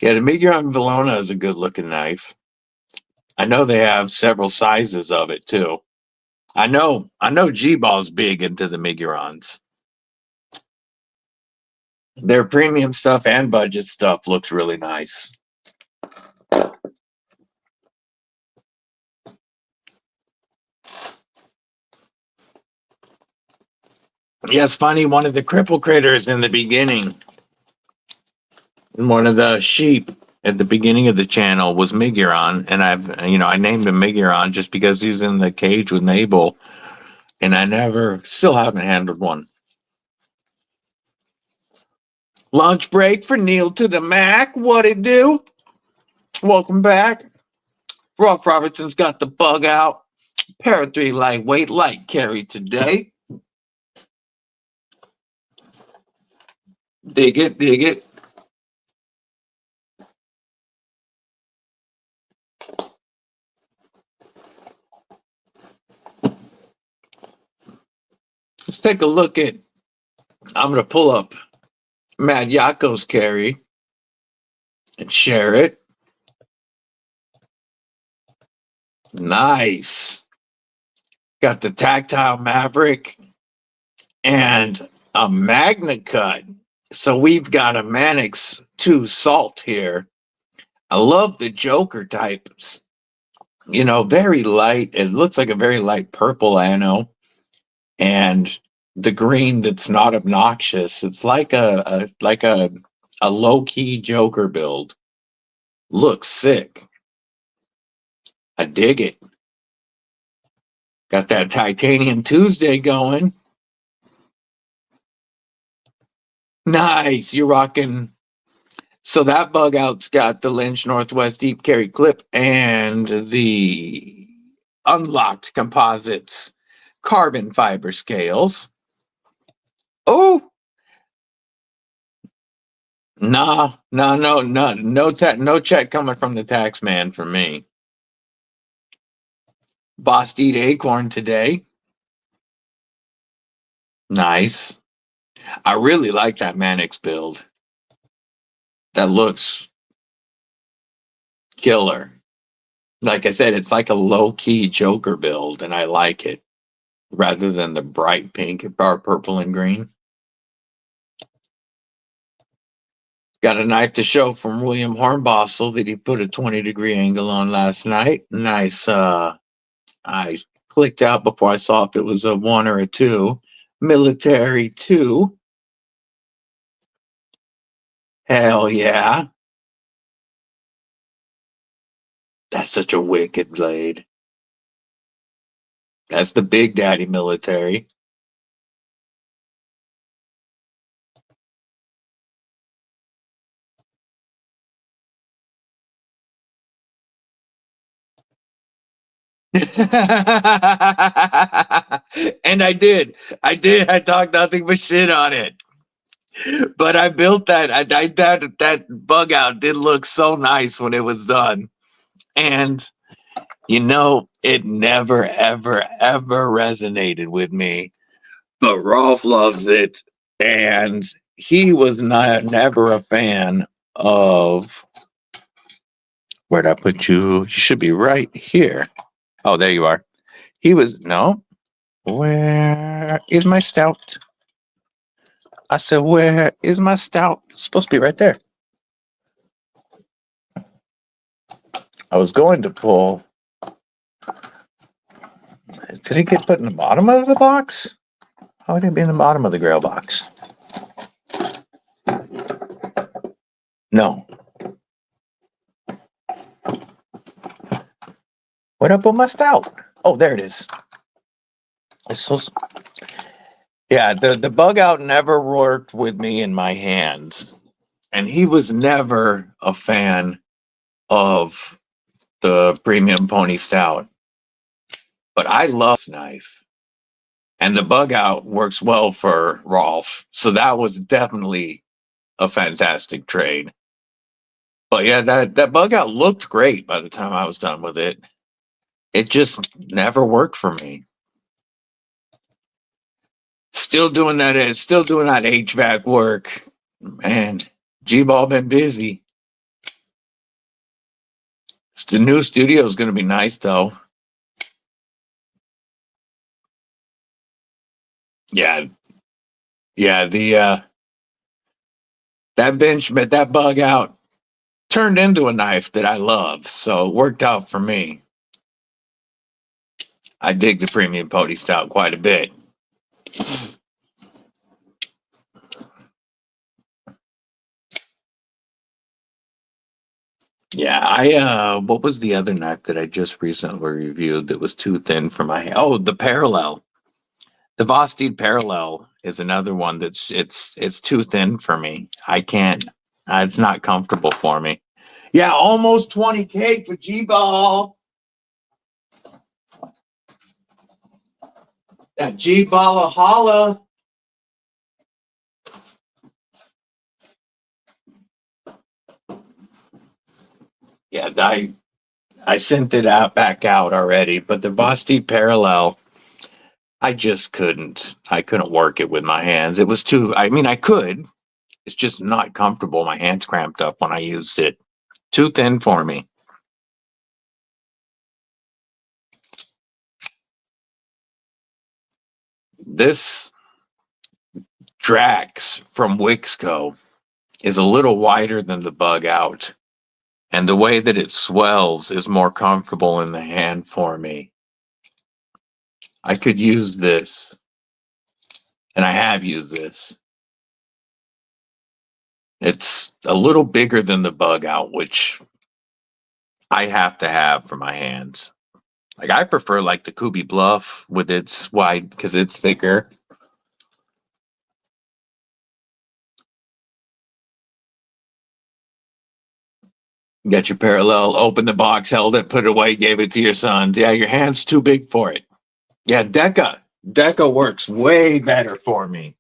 Yeah, the Miguron Valona is a good looking knife. I know they have several sizes of it too. I know G-Ball's big into the Migurons. Their premium stuff and budget stuff looks really nice. Yes, funny, one of the cripple critters in the beginning, one of the sheep at the beginning of the channel was Miguron, and I named him Miguron just because he's in the cage with Mabel, and still haven't handled one. Lunch break for Neil to the Mac. What it do? Welcome back. Rough Robertson's got the bug out. Para 3 lightweight light carry today. Dig it, dig it. Let's take a look at, I'm going to pull up Mad Yako's carry and share it. Nice. Got the tactile Maverick and a Magna Cut. So we've got a Manix 2 Salt here. I love the Joker types. Very light. It looks like a very light purple ano. And the green that's not obnoxious. It's like a low-key Joker build. Looks sick. I dig it. Got that Titanium Tuesday going. Nice. You're rocking. So that bug out's got the Lynch Northwest Deep Carry Clip and the unlocked composites carbon fiber scales. Oh, no check coming from the tax man for me. Vosteed Acorn today. Nice. I really like that Manix build. That looks killer. Like I said, it's like a low-key Joker build, and I like it rather than the bright pink or purple and green. Got a knife to show from William Hornbostel that he put a 20-degree angle on last night. Nice. I clicked out before I saw if it was a 1 or a 2. Military 2. Hell yeah. That's such a wicked blade. That's the Big Daddy military. And I did. I talked nothing but shit on it. But I built that. That bug out did look so nice when it was done. And you know, it never, ever, ever resonated with me. But Rolf loves it. And he was never a fan of, where'd I put you? You should be right here. Oh, there you are. He was, no. Where is my stout? I said, where is my stout? It's supposed to be right there. I was going to pull. Did it get put in the bottom of the box? How would it be in the bottom of the grail box? No. Where'd I put my stout? Oh, there it is. It's so. Yeah, the bug out never worked with me in my hands. And he was never a fan of the premium pony stout. But I love this knife. And the bug out works well for Rolf. So that was definitely a fantastic trade. But yeah, that bug out looked great by the time I was done with it. It just never worked for me. Still doing that HVAC work. Man, G-Ball been busy. The new studio is going to be nice, though. Yeah. Yeah, that bug out turned into a knife that I love, so it worked out for me. I dig the premium pony stout quite a bit. Yeah, what was the other knife that I just recently reviewed that was too thin for my hand? Oh, the Parallel. The Vosteed Parallel is another one that's it's too thin for me. I can't. It's not comfortable for me. Yeah, almost 20K for G-Ball. That G-Ball holla. Yeah, I sent it back out already, but the Vosteed Parallel, I just couldn't. I couldn't work it with my hands. It was too. I mean, I could. It's just not comfortable. My hands cramped up when I used it. Too thin for me. This Drax from Wixco is a little wider than the bug out. And the way that it swells is more comfortable in the hand for me. I could use this. And I have used this. It's a little bigger than the bug out, which I have to have for my hands. Like I prefer like the Kubi Bluff with its wide because it's thicker. You got your Parallel, open the box, held it, put it away, gave it to your sons. Yeah, your hand's too big for it. Yeah, Deca works way better for me.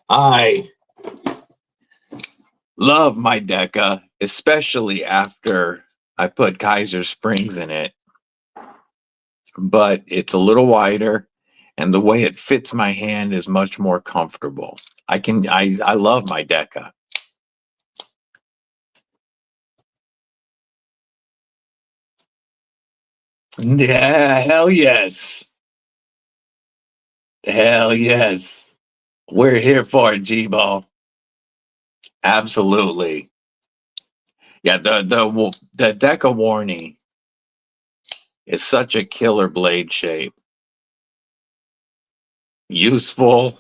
I love my Deca, especially after I put Kaiser springs in it. But it's a little wider, and the way it fits my hand is much more comfortable. I love my Deca. Yeah, hell yes. Hell yes. We're here for it, G-Ball. Absolutely. Yeah, the Deca Warney is such a killer blade shape. Useful.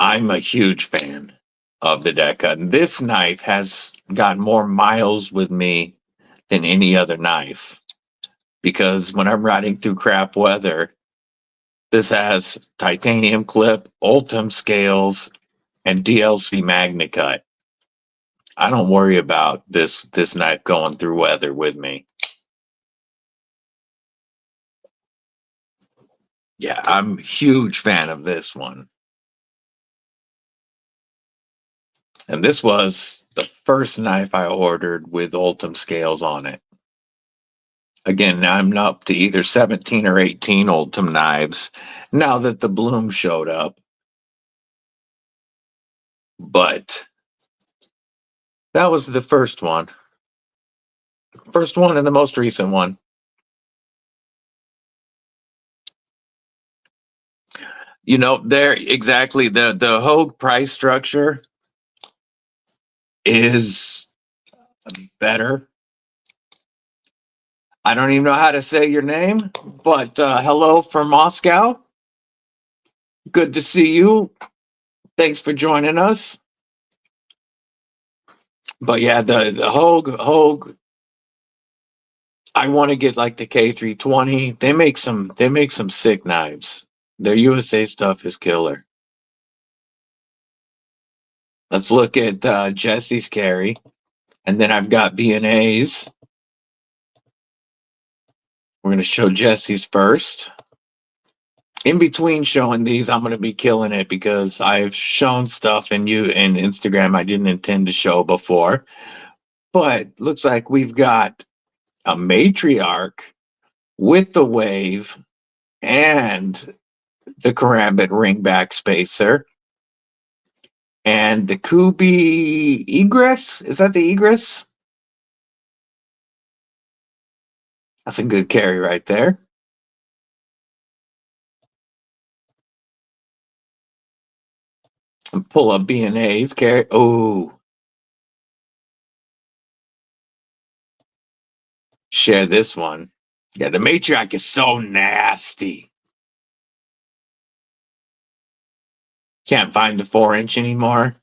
I'm a huge fan of the Deca. This knife has got more miles with me than any other knife, because when I'm riding through crap weather, this has titanium clip, ultem scales, and DLC magna cut. I don't worry about this knife going through weather with me. Yeah, I'm a huge fan of this one. And this was the first knife I ordered with ultem scales on it. Again, I'm up to either 17 or 18 ultem knives now that the bloom showed up. But that was the first one. First one and the most recent one. You know, there exactly the Hogue price structure is better. I don't even know how to say your name, but hello from Moscow. Good to see you. Thanks for joining us. But yeah, the Hogue. I want to get like the K320. They make some sick knives. Their USA stuff is killer. Let's look at Jesse's carry, and then I've got B&A's. We're going to show Jesse's first. In between showing these, I'm going to be killing it because I've shown stuff in Instagram I didn't intend to show before. But looks like we've got a matriarch with the wave and the karambit ringback spacer and the Kubi egress. Is that the egress? That's a good carry right there. And pull up B&A's carry. Oh, share this one. Yeah, the matriarch is so nasty. Can't find the 4-inch anymore.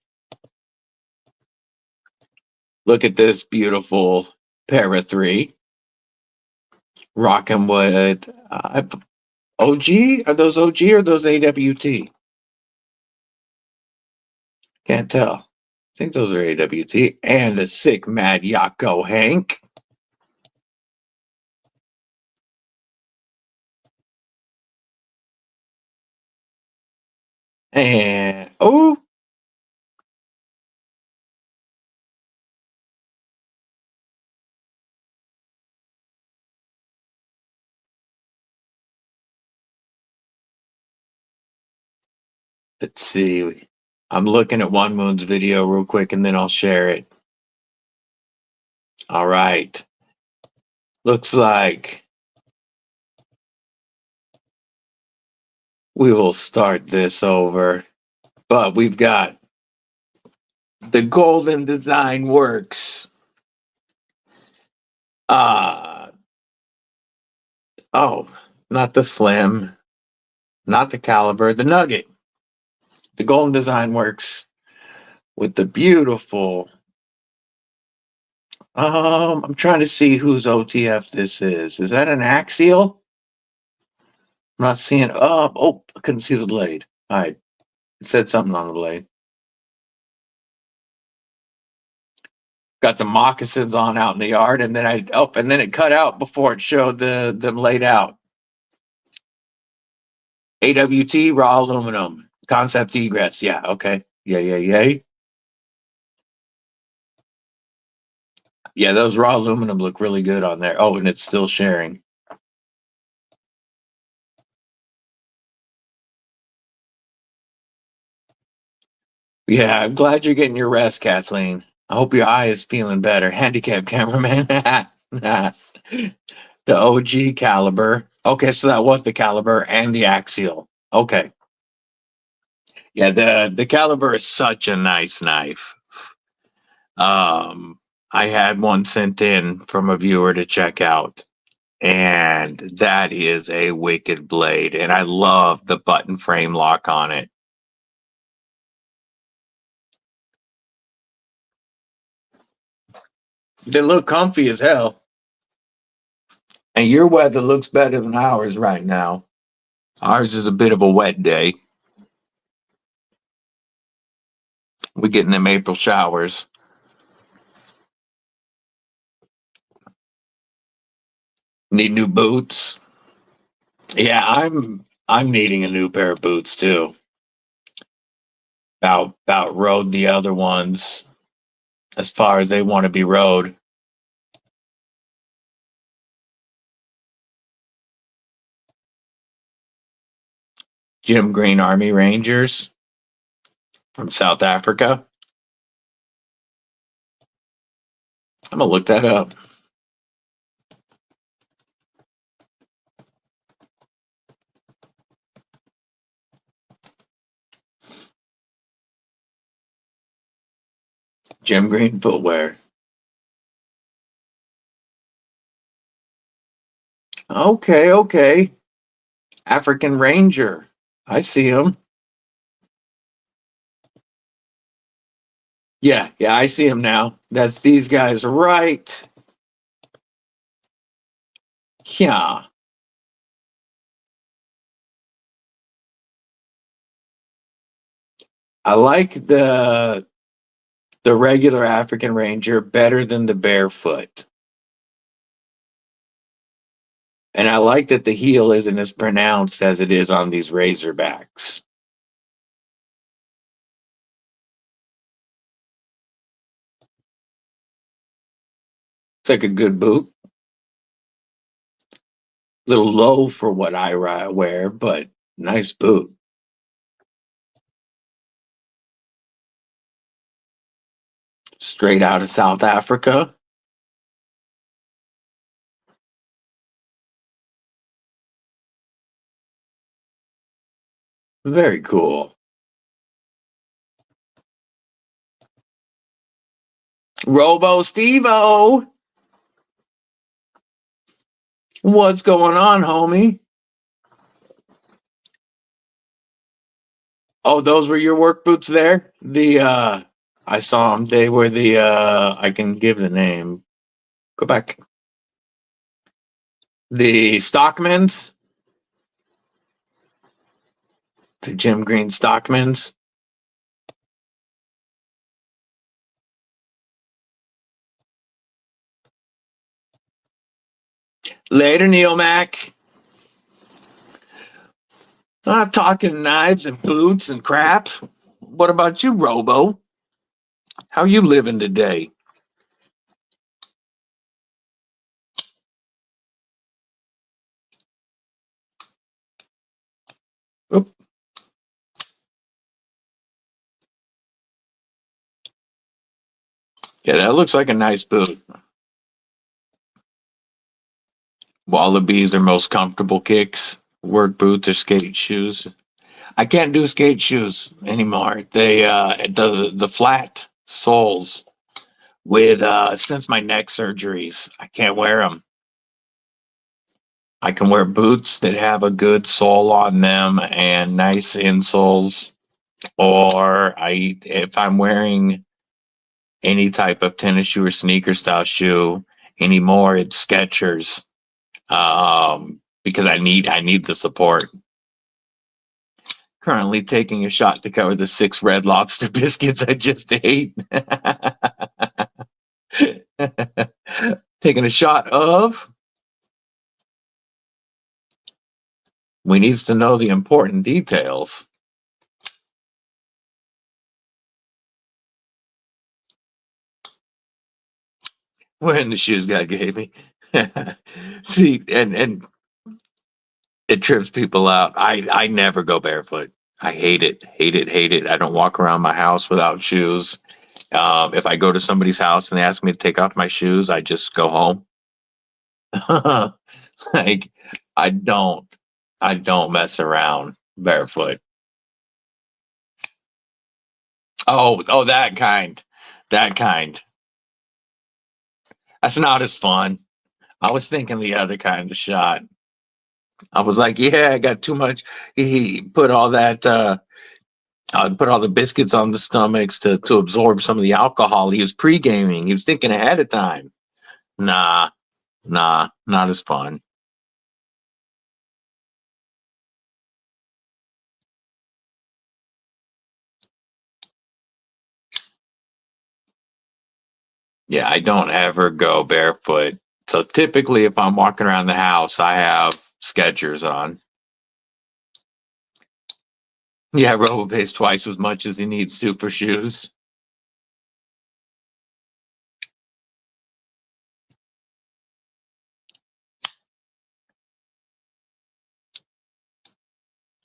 Look at this beautiful Para 3. Rockin' wood. OG? Are those OG or those AWT? Can't tell. I think those are AWT. And a sick Mad Yako Hank. And, oh, let's see. I'm looking at One Moon's video real quick and then I'll share it. All right. Looks like we will start this over. But we've got the Golden Design Works. Oh, not the Slim, not the Caliber, the Nugget. The Golden Design Works with the beautiful. I'm trying to see whose OTF this is. Is that an Axial? I'm not seeing. Oh, I couldn't see the blade. All right, it said something on the blade. Got the moccasins on out in the yard, and then and then it cut out before it showed them laid out. AWT raw aluminum Kansept egress. Yeah, okay. Yeah. Yeah, those raw aluminum look really good on there. Oh, and it's still sharing. Yeah, I'm glad you're getting your rest, Kathleen. I hope your eye is feeling better. Handicap cameraman. The OG Caliber. Okay, so that was the Caliber and the Axial. Okay. Yeah, the caliber is such a nice knife. I had one sent in from a viewer to check out, and that is a wicked blade, and I love the button frame lock on it. They look comfy as hell. And your weather looks better than ours right now. Ours is a bit of a wet day. We're getting them April showers. Need new boots. Yeah, I'm needing a new pair of boots too. About rode the other ones as far as they want to be rode. Jim Green Army Rangers from South Africa. I'm gonna look that up. Jim Green footwear. Okay. African Ranger. I see him. Yeah, I see him now. That's these guys, right? Yeah. I like the regular African Ranger better than the barefoot. And I like that the heel isn't as pronounced as it is on these Razorbacks. It's like a good boot. A little low for what I wear, but nice boot. Straight out of South Africa. Very cool. Robo Stevo. What's going on, homie? Oh, those were your work boots there? I saw them. They were the I can give the name. Go back. The Stockmans. The Jim Green Stockmans. Later, Neil Mac. Talking knives and boots and crap. What about you, Robo? How you living today? Oop. Yeah, that looks like a nice boot. Wallabies are most comfortable kicks. Work boots or skate shoes. I can't do skate shoes anymore. They the flat soles with since my neck surgeries, I can't wear them. I can wear boots that have a good sole on them and nice insoles, or if I'm wearing any type of tennis shoe or sneaker style shoe anymore, it's Skechers, because I need the support. Currently taking a shot to cover the 6 Red Lobster biscuits I just ate. Taking a shot of. We needs to know the important details. Wearing the shoes God gave me. See, and it trips people out. I never go barefoot. I hate it. I don't walk around my house without shoes. If I go to somebody's house and they ask me to take off my shoes, I just go home. Like I don't mess around barefoot. Oh, that kind. That kind. That's not as fun. I was thinking the other kind of shot. I was like, yeah, I got too much. He put all that put all the biscuits on the stomachs to absorb some of the alcohol. He was pre-gaming. He was thinking ahead of time. Nah, not as fun. Yeah, I don't ever go barefoot. So typically, if I'm walking around the house, I have Skechers on. Yeah, Robo pays twice as much as he needs to for shoes.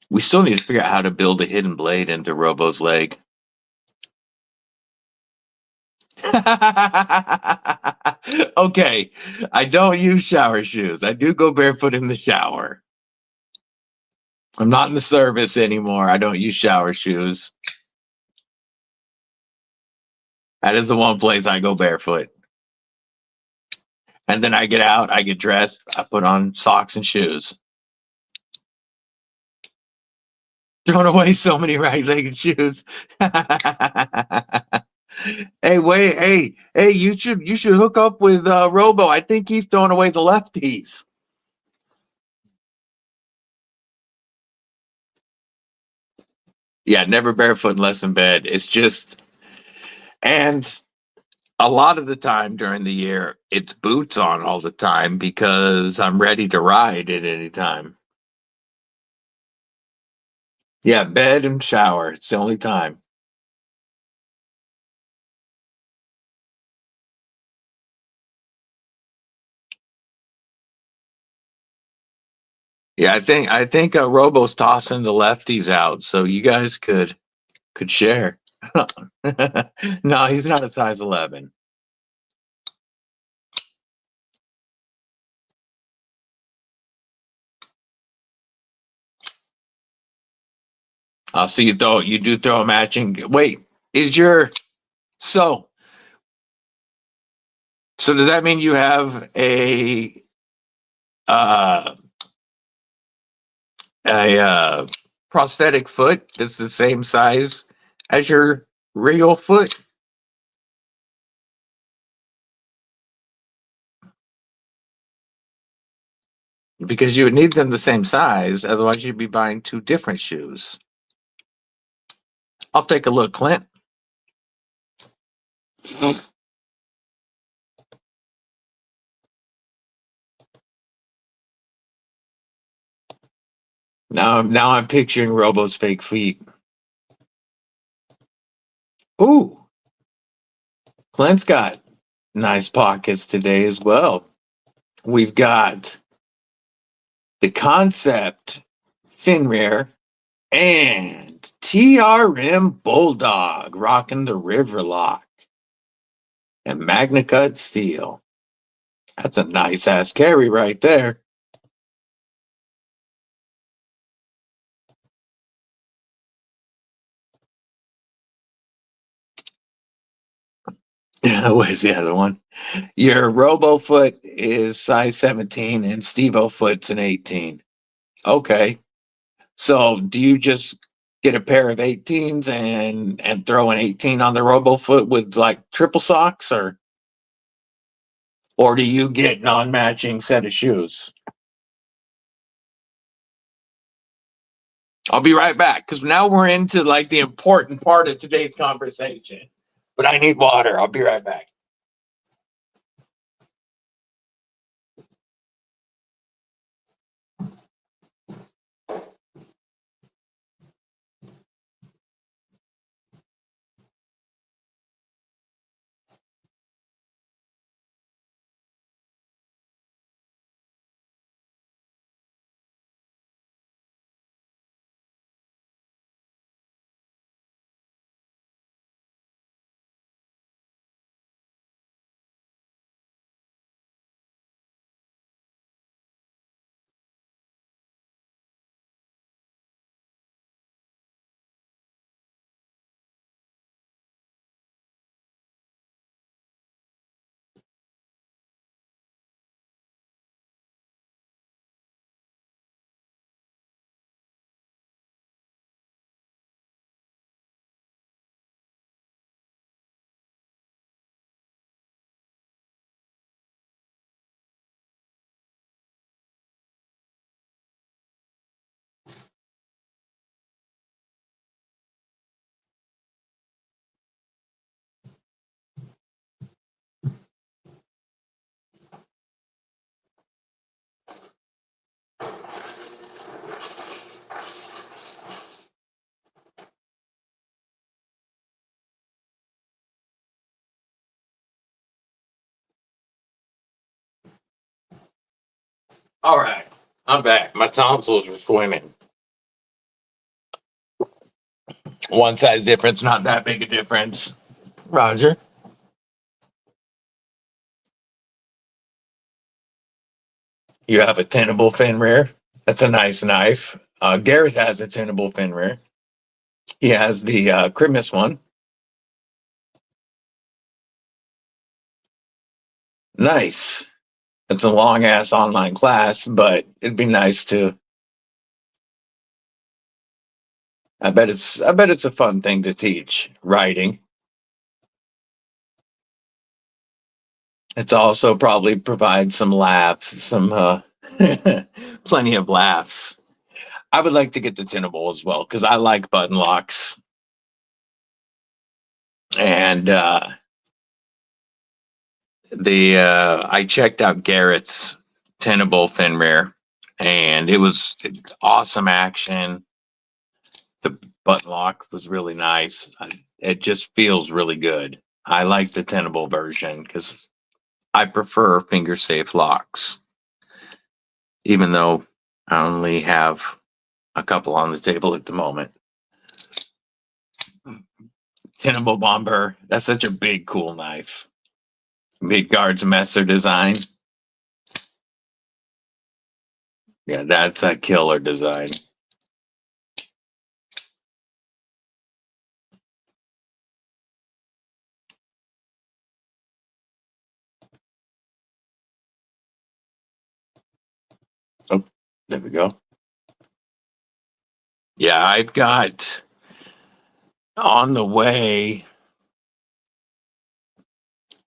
We still need to figure out how to build a hidden blade into Robo's leg. Okay, I don't use shower shoes. I do go barefoot in the shower. I'm not in the service anymore. I don't use shower shoes. That is the one place I go barefoot. And then I get out, I get dressed, I put on socks and shoes. Thrown away so many right-legged shoes. Hey, wait, hey, you should hook up with Robo. I think he's throwing away the lefties. Yeah, never barefoot unless in bed. It's just, and a lot of the time during the year, it's boots on all the time because I'm ready to ride at any time. Yeah, bed and shower. It's the only time. Yeah, I think Robo's tossing the lefties out, so you guys could share. No, he's not a size 11. So you do throw a matching. Wait, is your so so does that mean you have uh a prosthetic foot that's the same size as your real foot? Because you would need them the same size, otherwise you'd be buying two different shoes. I'll take a look, Clint. Now I'm picturing Robo's fake feet. Ooh, Clint's got nice pockets today as well. We've got the Kansept Finrear and TRM Bulldog rocking the River Lock and Magna Cut Steel. That's a nice ass carry right there. Yeah, where's the other one? Your Robo foot is size 17 and Stevo foot's an 18. Okay. So do you just get a pair of 18s and throw an 18 on the Robo foot with like triple socks, or do you get non-matching set of shoes? I'll be right back because now we're into like the important part of today's conversation. But I need water. I'll be right back. All right, I'm back. My tonsils were swimming. One size difference, not that big a difference. Roger. You have a Tenable fin rear. That's a nice knife. Gareth has a Tenable fin rear. He has the Christmas one. Nice. It's a long ass online class, but it'd be nice to. I bet it's a fun thing to teach, writing. It's also probably provide some laughs, some plenty of laughs. I would like to get the Tenable as well because I like button locks. And I checked out Garrett's Tenable fin rear, and it was awesome action. The button lock was really nice. It just feels really good. I like the Tenable version because I prefer finger safe locks, even though I only have a couple on the table at the moment. Tenable Bomber, that's such a big, cool knife. Midgard's Messer design. Yeah, that's a killer design. Oh, there we go. Yeah, I've got on the way.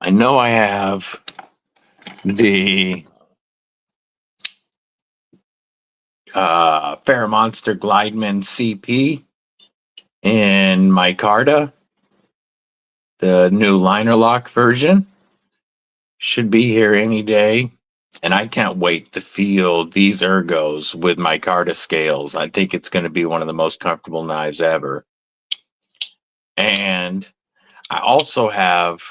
I know I have the FerraMonster Glideman CP in micarta. The new liner lock version should be here any day. And I can't wait to feel these ergos with micarta scales. I think it's going to be one of the most comfortable knives ever. And I also have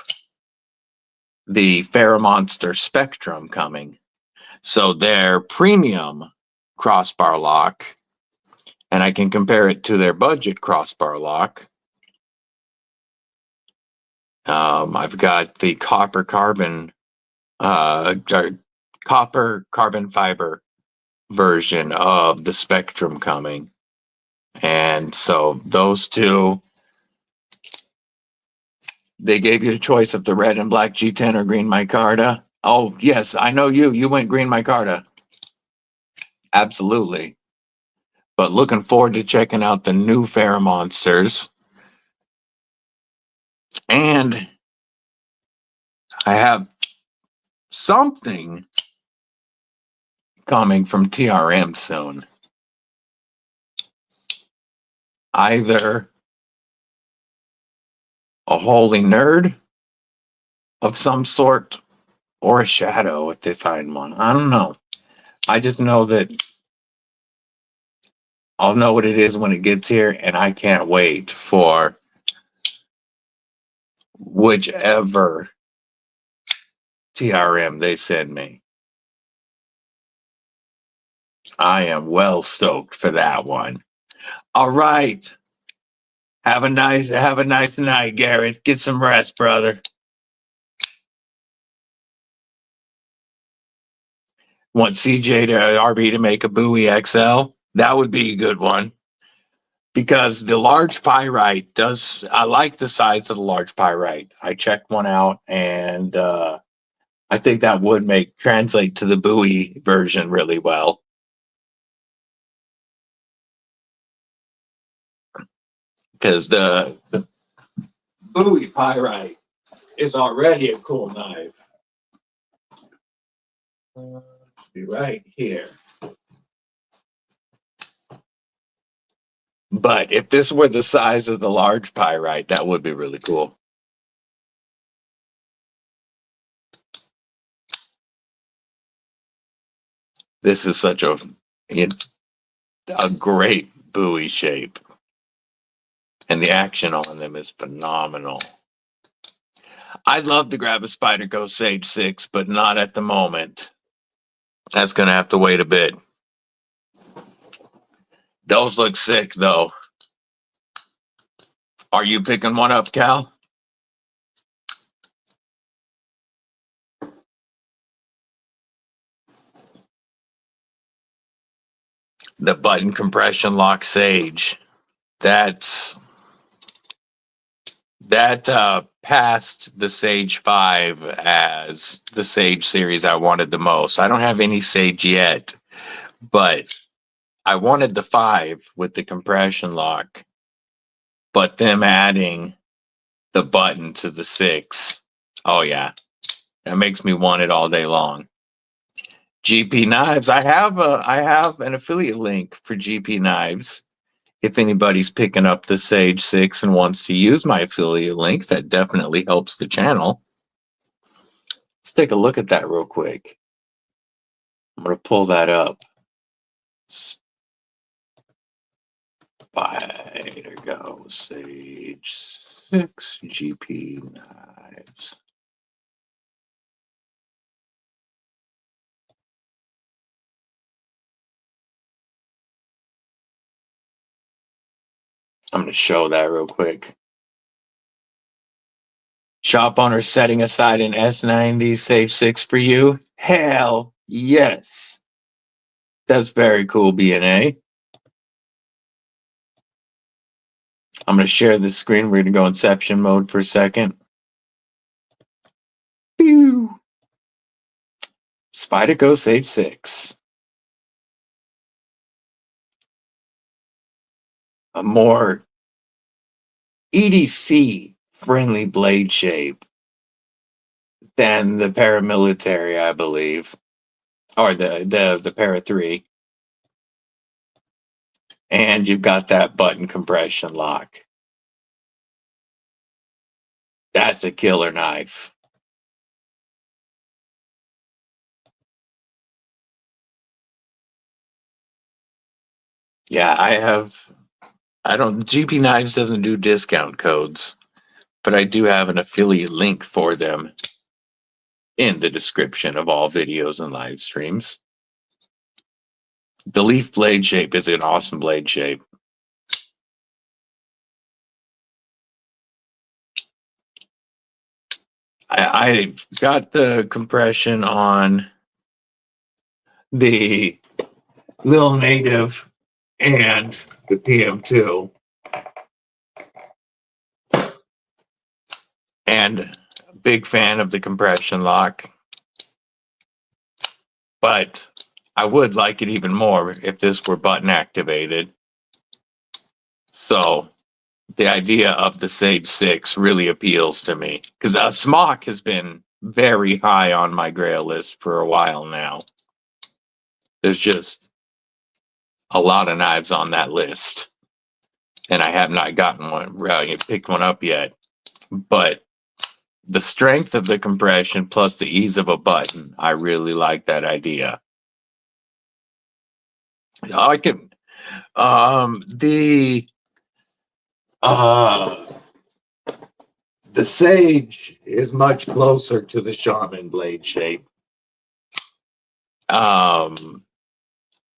the FerraMonster Spectrum coming. So their premium crossbar lock, and I can compare it to their budget crossbar lock. I've got the copper carbon fiber version of the Spectrum coming. And so those two, they gave you a choice of the red and black G10 or green micarta. Oh, yes, I know you. You went green micarta. Absolutely. But looking forward to checking out the new FerraMonsters. And I have something coming from TRM soon. Either a holy nerd of some sort or a shadow if they find one. I don't know. I just know that I'll know what it is when it gets here, and I can't wait for whichever TRM they send me. I am well stoked for that one. All right. Have a nice night, Garrett. Get some rest, brother. Want CJRB to make a Bowie XL? That would be a good one. Because the large pyrite does, I like the size of the large pyrite. I checked one out, and I think that would translate to the Bowie version really well. Because the Bowie pyrite is already a cool knife. Be right here. But if this were the size of the large pyrite, that would be really cool. This is such a great Bowie shape. And the action on them is phenomenal. I'd love to grab a Spyderco Sage 6, but not at the moment. That's gonna have to wait a bit. Those look sick though. Are you picking one up, Cal? The button compression lock Sage. That passed the Sage 5 as the Sage series I wanted the most. I don't have any Sage yet, but I wanted the 5 with the compression lock. But them adding the button to the 6, oh yeah, that makes me want it all day long. GP Knives, I have an affiliate link for GP Knives. If anybody's picking up the Sage 6 and wants to use my affiliate link, that definitely helps the channel. Let's take a look at that real quick. I'm going to pull that up. Spider go Sage 6 GP Knives. I'm going to show that real quick. Shop owner setting aside an S90 Sage 6 for you? Hell yes. That's very cool, BNA. I'm going to share the screen. We're going to go Inception mode for a second. Pew! Spyderco Sage 6. A more EDC friendly blade shape than the paramilitary, I believe. Or the Para 3. And you've got that button compression lock. That's a killer knife. Yeah, GP Knives doesn't do discount codes, but I do have an affiliate link for them in the description of all videos and live streams. The leaf blade shape is an awesome blade shape. I got the compression on the Lil Native and the PM2. And big fan of the compression lock. But I would like it even more if this were button activated. So the idea of the Sage 6 really appeals to me, because Smock has been very high on my grail list for a while now. There's just a lot of knives on that list, and I have not gotten one, picked one up yet. But the strength of the compression plus the ease of a button, I really like that idea. I can the Sage is much closer to the Shaman blade shape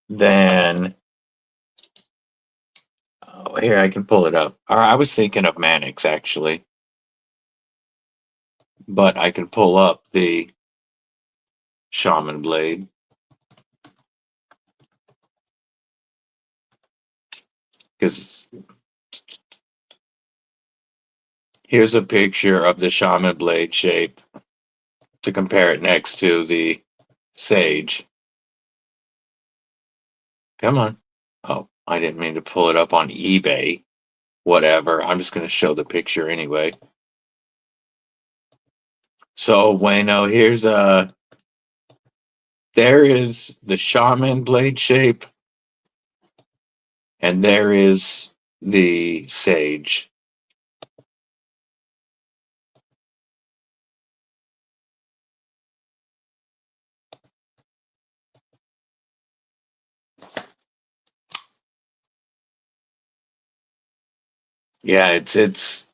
than here, I can pull it up. Or I was thinking of Mannix actually, but I can pull up the Shaman blade. Because here's a picture of the Shaman blade shape to compare it next to the Sage. Come on. Oh, I didn't mean to pull it up on eBay. Whatever. I'm just going to show the picture anyway. So, Wayno, there is the Shaman blade shape, and there is the Sage. Yeah, it's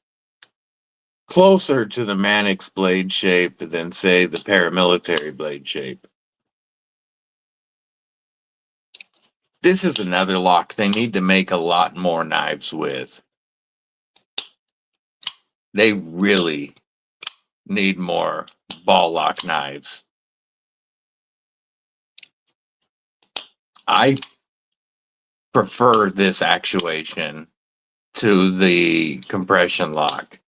closer to the Mannix blade shape than, say, the paramilitary blade shape. This is another lock they need to make a lot more knives with. They really need more ball lock knives. I prefer this actuation to the compression lock.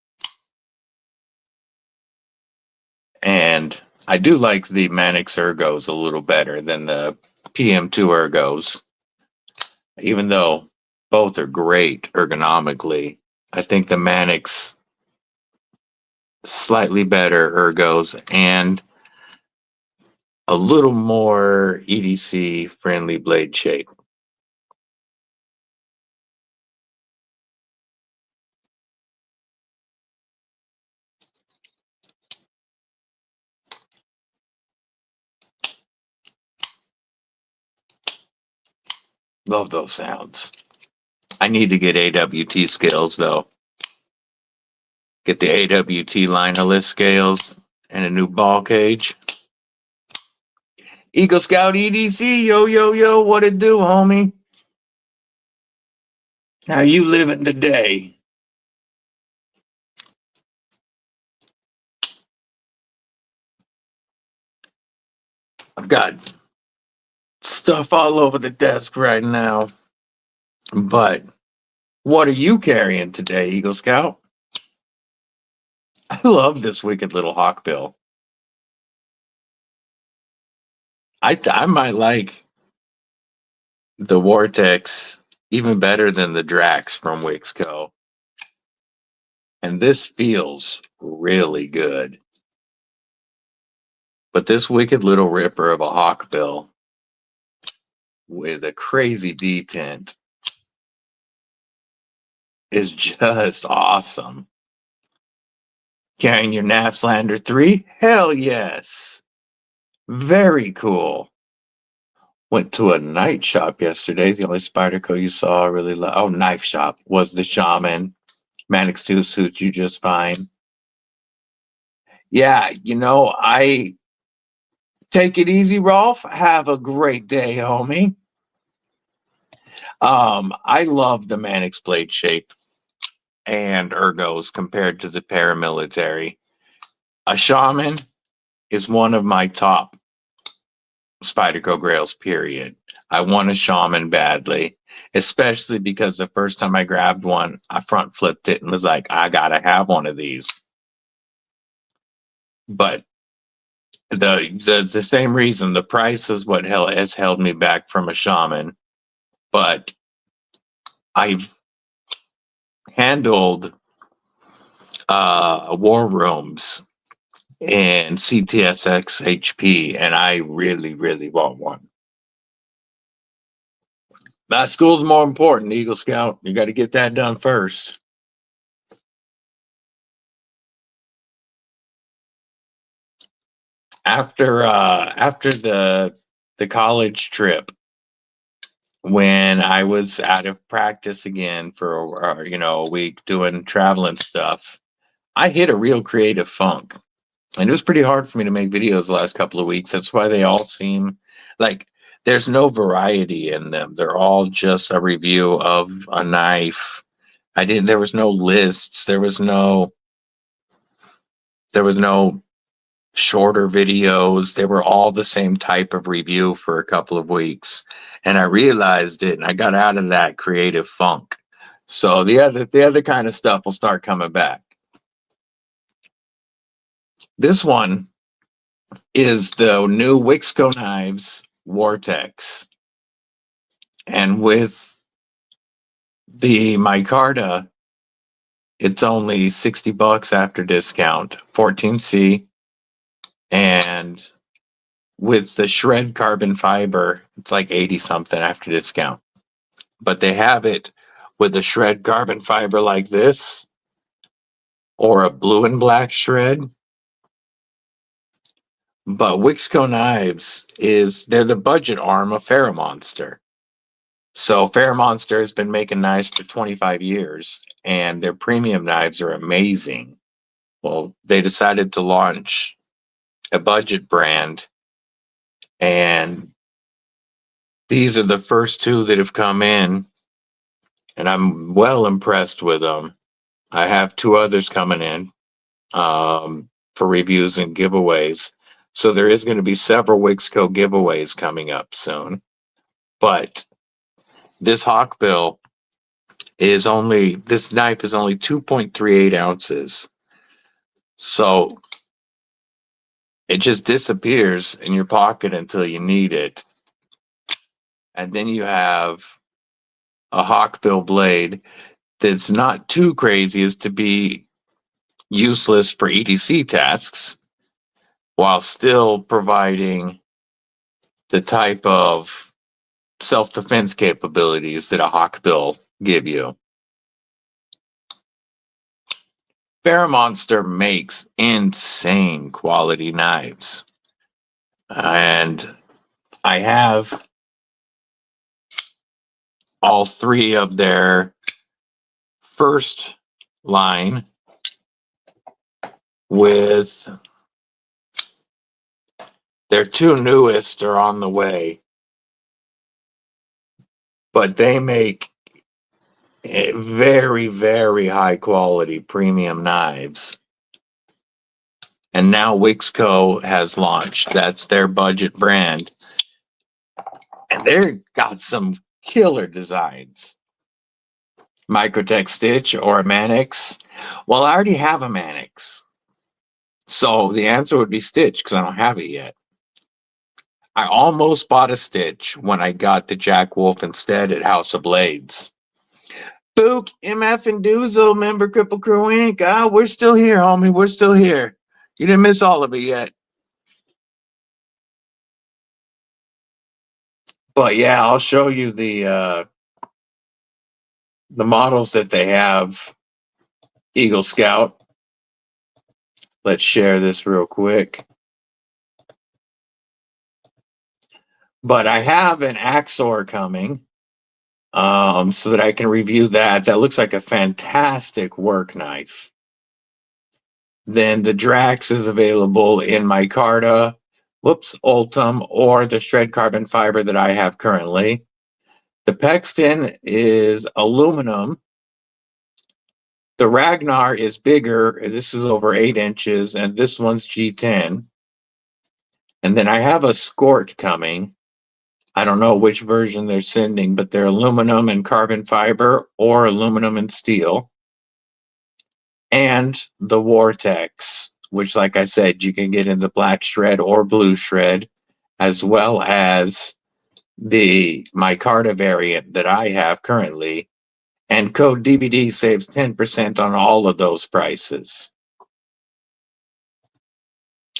And I do like the Manix ergos a little better than the PM2 ergos. Even though both are great ergonomically, I think the Manix slightly better ergos and a little more EDC friendly blade shape. Love those sounds. I need to get AWT scales though. Get the AWT linerless scales and a new ball cage. Eagle Scout EDC, yo, yo, yo, what it do, homie? How you living today? I've got stuff all over the desk right now. But what are you carrying today, Eagle Scout? I love this wicked little hawkbill. I might like the Vortex even better than the Drax from Wixco. And this feels really good. But this wicked little ripper of a hawkbill with a crazy detent is just awesome. Carrying your Nafslander 3? Hell yes. Very cool. Went to a night shop yesterday. The only Spyderco you saw really knife shop was the Shaman. Manix 2 suits you just fine. Yeah, I take it easy, Rolf. Have a great day, homie. I love the Manix blade shape and ergos compared to the paramilitary. A Shaman is one of my top Spyderco Grails, period. I want a Shaman badly, especially because the first time I grabbed one, I front flipped it and was like, I gotta have one of these. But the same reason, the price is what has held me back from a Shaman. But I've handled war rooms and CTSX HP, and I really, really want one. That school's more important, Eagle Scout. You got to get that done first. After the college trip, when I was out of practice again for a week doing traveling stuff, I hit a real creative funk. And it was pretty hard for me to make videos the last couple of weeks. That's why they all seem like there's no variety in them. They're all just a review of a knife. There was no lists. There was no shorter videos. They were all the same type of review for a couple of weeks. And I realized it and I got out of that creative funk. So the other kind of stuff will start coming back. This one is the new Wixco Knives Vortex. And with the micarta, it's only $60 after discount, 14C. And with the shred carbon fiber, it's like 80 something after discount. But they have it with a shred carbon fiber like this, or a blue and black shred. But Wixco Knives they're the budget arm of FerraMonster. So FerraMonster has been making knives for 25 years, and their premium knives are amazing. Well, they decided to launch a budget brand, and These are the first two that have come in, and I'm well impressed with them. I have two others coming in for reviews and giveaways. So there is going to be several Wixco giveaways coming up soon. But this hawkbill is only, this knife is only 2.38 ounces. So it just disappears in your pocket until you need it. And then you have a hawkbill blade that's not too crazy as to be useless for EDC tasks, while still providing the type of self-defense capabilities that a hawkbill give you. FerraMonster makes insane quality knives. And I have all three of their first line with their two newest are on the way. But they make very, very high quality premium knives. And now Wixco has launched. That's their budget brand. And they've got some killer designs. Microtech Stitch or a Manix. Well, I already have a Manix. So the answer would be Stitch because I don't have it yet. I almost bought a Stitch when I got the Jack Wolf instead at House of Blades. Book, MF and Doozle, member Kripple Krew Inc. Ah, we're still here, homie. We're still here. You didn't miss all of it yet. But yeah, I'll show you the models that they have. Eagle Scout. Let's share this real quick. But I have an Axor coming, so that I can review that. That looks like a fantastic work knife. Then the Drax is available in micarta, ultem, or the shred carbon fiber that I have currently. The Pexton is aluminum. The Ragnar is bigger. This is over 8 inches, and this one's G10. And then I have a Skort coming. I don't know which version they're sending, but they're aluminum and carbon fiber or aluminum and steel. And the Vortex, which, like I said, you can get in the black shred or blue shred, as well as the micarta variant that I have currently. And code DBD saves 10% on all of those prices.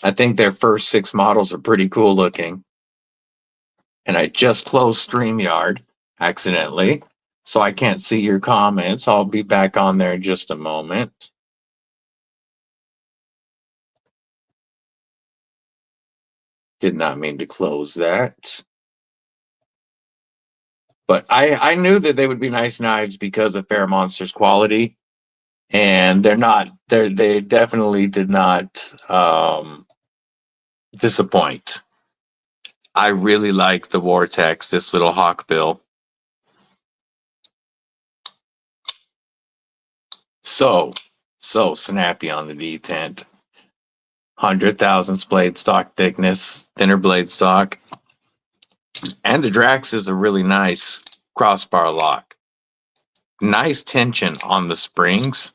I think their first 6 models are pretty cool looking. And I just closed StreamYard accidentally, so I can't see your comments. I'll be back on there in just a moment. Did not mean to close that. But I knew that they would be nice knives because of FerraMonster's quality. And they definitely did not disappoint. I really like the Vortex, this little hawkbill. So snappy on the detent. 100 thousandths blade stock thickness, thinner blade stock. And the Drax is a really nice crossbar lock. Nice tension on the springs.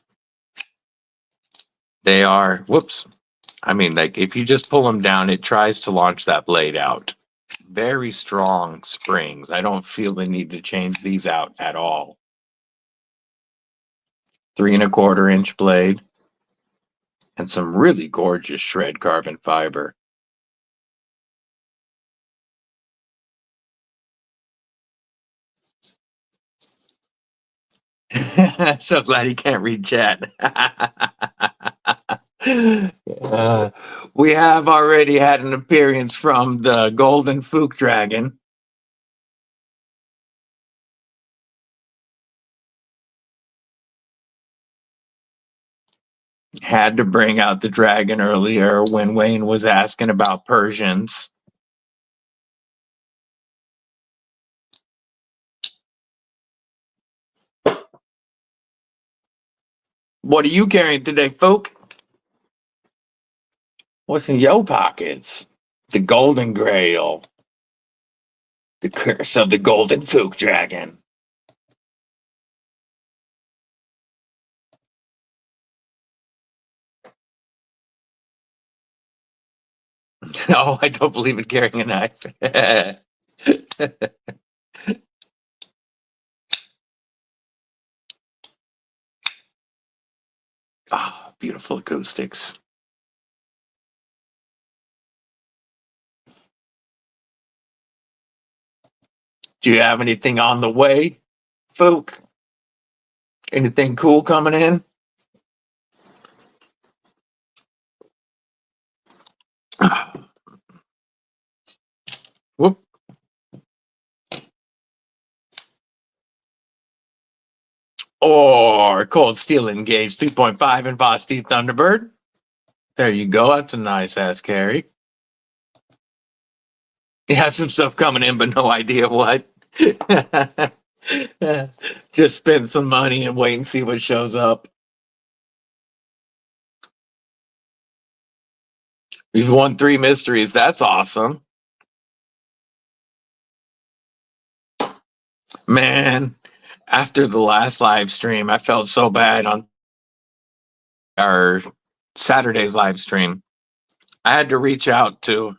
They are, I mean, like if you just pull them down, it tries to launch that blade out. Very strong springs. I don't feel the need to change these out at all. 3 1/4 inch blade. And some really gorgeous shred carbon fiber. So glad he can't read chat. We have already had an appearance from the Golden Fook Dragon. Had to bring out the dragon earlier when Wayne was asking about Persians. What are you carrying today, folk? What's in your pockets? The Golden Grail. The curse of the Golden Fook Dragon. No, I don't believe in carrying a knife. Ah, beautiful acoustics. Do you have anything on the way, folk? Anything cool coming in? Whoop. Or Cold Steel Engage 3.5 in Vosteed Thunderbird. There you go. That's a nice ass carry. You have some stuff coming in, but no idea what. Just spend some money and wait and see what shows up. You've won 3 mysteries. That's awesome. Man, after the last live stream, I felt so bad on our Saturday's live stream. I had to reach out to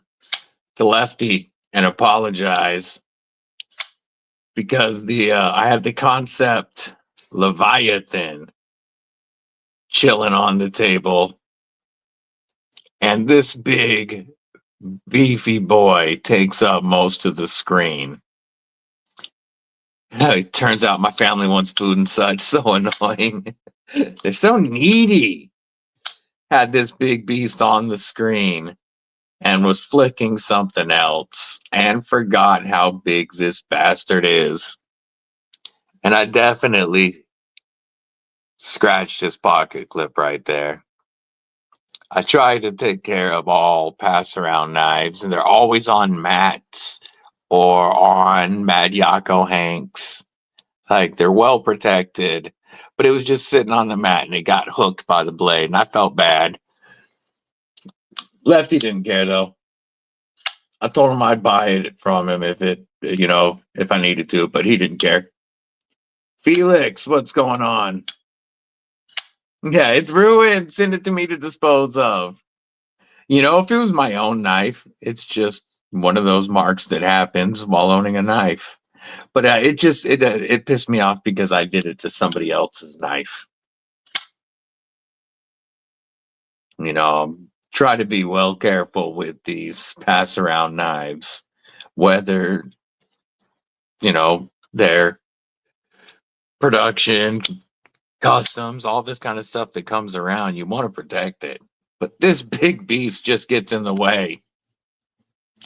Lefty and apologize because I had the Kansept Leviathan chilling on the table, and this big beefy boy takes up most of the screen. It turns out my family wants food and such. So annoying. They're so needy. Had this big beast on the screen and was flicking something else and forgot how big this bastard is. And I definitely scratched his pocket clip right there. I try to take care of all pass around knives, and they're always on mats or on Mad Yako hanks. Like, they're well protected, but it was just sitting on the mat and it got hooked by the blade, and I felt bad. Lefty didn't care though. I told him I'd buy it from him if I needed to, but he didn't care. Felix, what's going on? Yeah, it's ruined. Send it to me to dispose of. If it was my own knife, it's just one of those marks that happens while owning a knife. But it pissed me off because I did it to somebody else's knife. Try to be well careful with these pass around knives, whether their production, customs, all this kind of stuff that comes around. You want to protect it, but this big beast just gets in the way.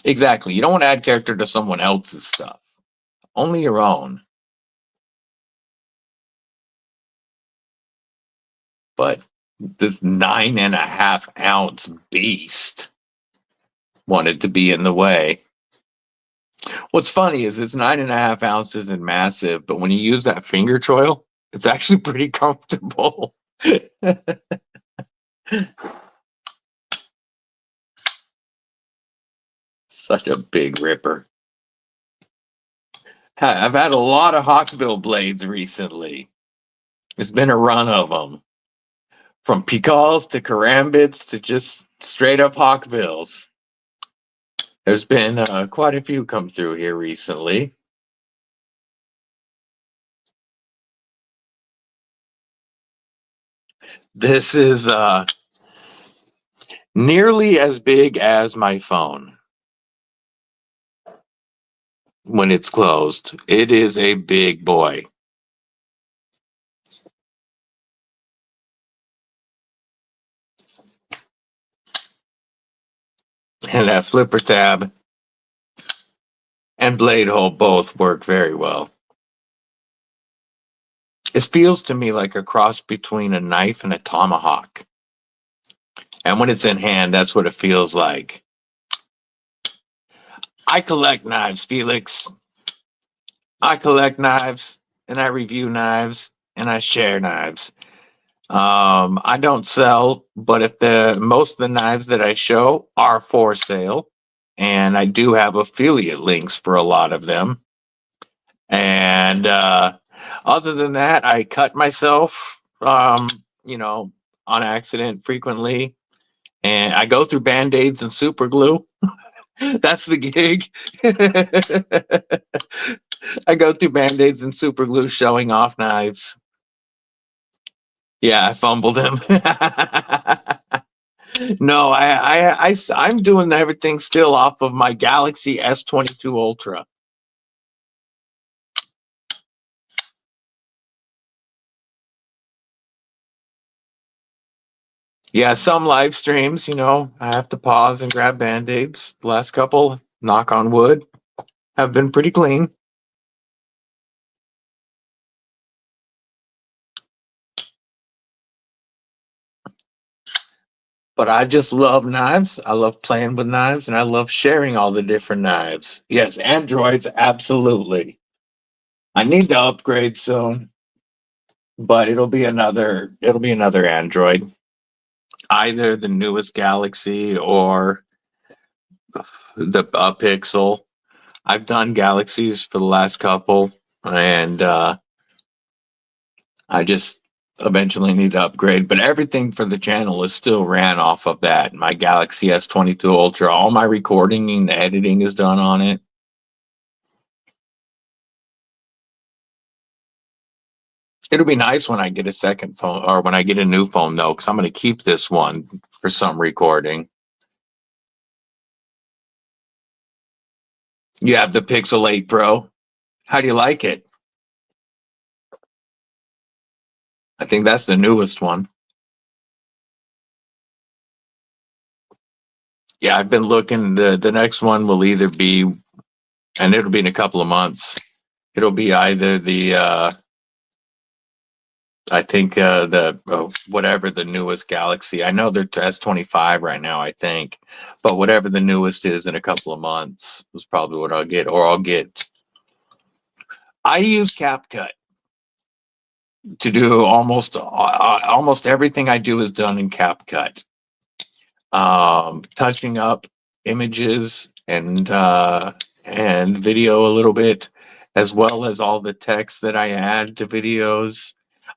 Exactly. You don't want to add character to someone else's stuff, only your own. But this 9.5 ounce beast wanted to be in the way. What's funny is it's 9.5 ounces and massive, but when you use that finger choil, it's actually pretty comfortable. Such a big ripper. I've had a lot of hawkbill blades recently. It's been a run of them. From picals to karambits to just straight up hawkbills. There's been quite a few come through here recently. This is nearly as big as my phone. When it's closed, it is a big boy. And that flipper tab and blade hole both work very well. It feels to me like a cross between a knife and a tomahawk. And when it's in hand, that's what it feels like. I collect knives, Felix. I collect knives, and I review knives, and I share knives. I don't sell, but if most of the knives that I show are for sale, and I do have affiliate links for a lot of them. And other than that, I cut myself, you know, on accident frequently, and I go through band-aids and super glue. That's the gig. I go through band-aids and super glue showing off knives. Yeah, I fumbled him. No, I'm doing everything still off of my Galaxy S22 Ultra. Yeah, some live streams, you know, I have to pause and grab band-aids. The last couple, knock on wood, have been pretty clean. But I just love knives. I love playing with knives, and I love sharing all the different knives. Yes, Androids, absolutely. I need to upgrade soon, but it'll be another Android. Either the newest Galaxy or the Pixel. I've done Galaxies for the last couple, and I just eventually need to upgrade. But everything for the channel is still ran off of that. My Galaxy S22 Ultra, all my recording and editing is done on it. It'll be nice when I get a second phone or when I get a new phone, though, because I'm going to keep this one for some recording. You have the Pixel 8 Pro. How do you like it? I think that's the newest one. Yeah, I've been looking. The next one will either be, and it'll be in a couple of months. It'll be either the I think the whatever the newest Galaxy. I know they're S25 right now, I think, but whatever the newest is in a couple of months is probably what I'll get, or I'll get. I use CapCut to do almost everything I do is done in CapCut. Touching up images and video a little bit, as well as all the text that I add to videos.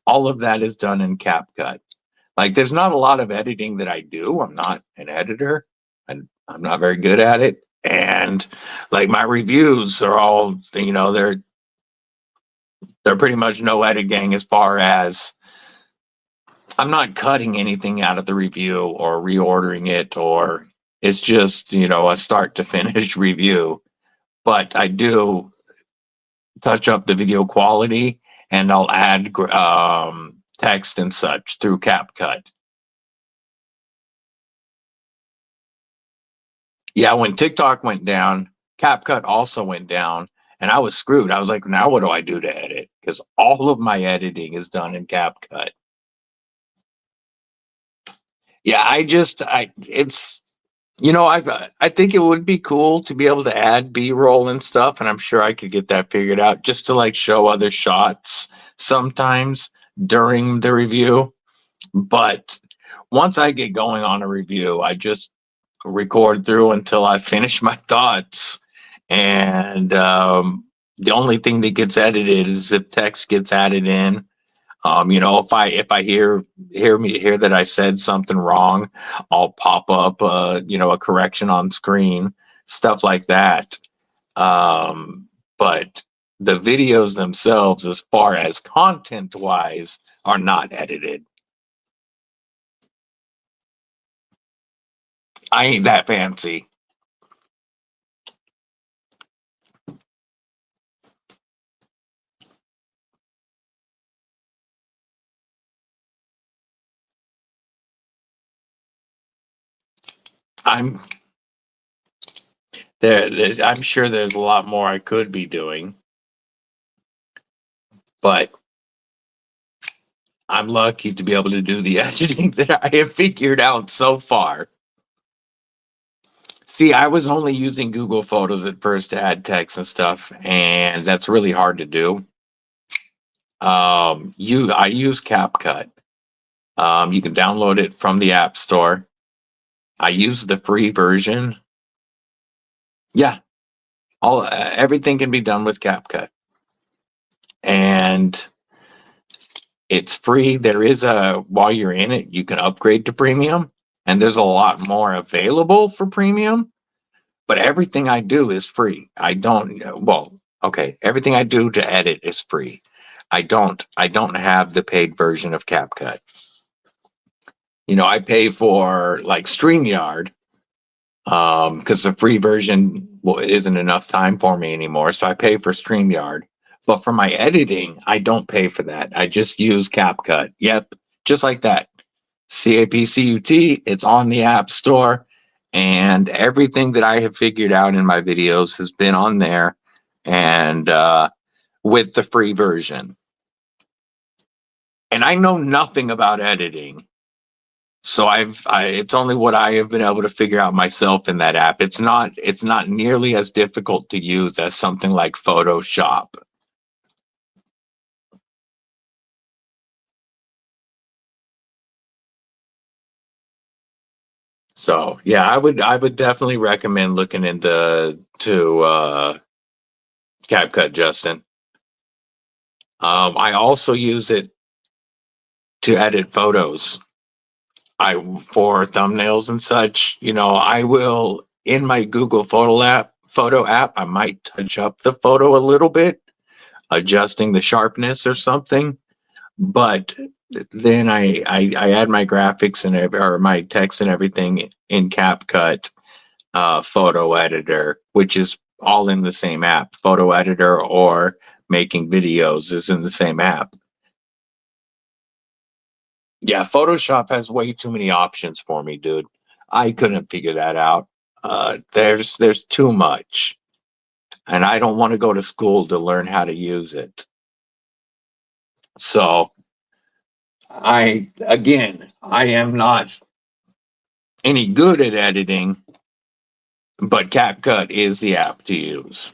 All of that is done in CapCut. Like, there's not a lot of editing that I do. I'm not an editor, and I'm not very good at it. And like my reviews are all, you know, they're pretty much no editing as far as I'm not cutting anything out of the review or reordering it, or it's just, you know, a start to finish review. But I do touch up the video quality, and I'll add text and such through CapCut. Yeah, when TikTok went down, CapCut also went down, and I was screwed. I was like, now what do I do to edit? Because all of my editing is done in CapCut. Yeah, it's, you know, I think it would be cool to be able to add B-roll and stuff, and I'm sure I could get that figured out just to like show other shots sometimes during the review. But once I get going on a review, I just record through until I finish my thoughts. And the only thing that gets edited is if text gets added in. You know, if I hear that I said something wrong, I'll pop up you know, a correction on screen, stuff like that. But the videos themselves, as far as content wise, are not edited. I ain't that fancy. I'm I'm sure there's a lot more I could be doing, but I'm lucky to be able to do the editing that I have figured out so far. See, I was only using Google Photos at first to add text and stuff, and that's really hard to do. I use CapCut, You can download it from the App Store. I use the free version. Yeah, everything can be done with CapCut, and it's free. There is while you're in it, you can upgrade to premium, and there's a lot more available for premium. But everything I do is free. I don't. Well, okay, everything I do to edit is free. I don't have the paid version of CapCut. I pay for like StreamYard, because the free version isn't enough time for me anymore. So I pay for StreamYard. But for my editing, I don't pay for that. I just use CapCut. Yep, just like that. CAPCUT, it's on the App Store. And everything that I have figured out in my videos has been on there, and with the free version. And I know nothing about editing. So it's only what I have been able to figure out myself in that app. It's not nearly as difficult to use as something like Photoshop. So yeah, I would definitely recommend looking into CapCut, Justin. I also use it to edit photos. For thumbnails and such. I will, in my Google photo app, I might touch up the photo a little bit, adjusting the sharpness or something. But then I add my graphics or my text and everything in CapCut photo editor, which is all in the same app. Photo editor or making videos is in the same app. Yeah, Photoshop has way too many options for me, dude. I couldn't figure that out. There's too much, and I don't want to go to school to learn how to use it. So I am not any good at editing, but CapCut is the app to use.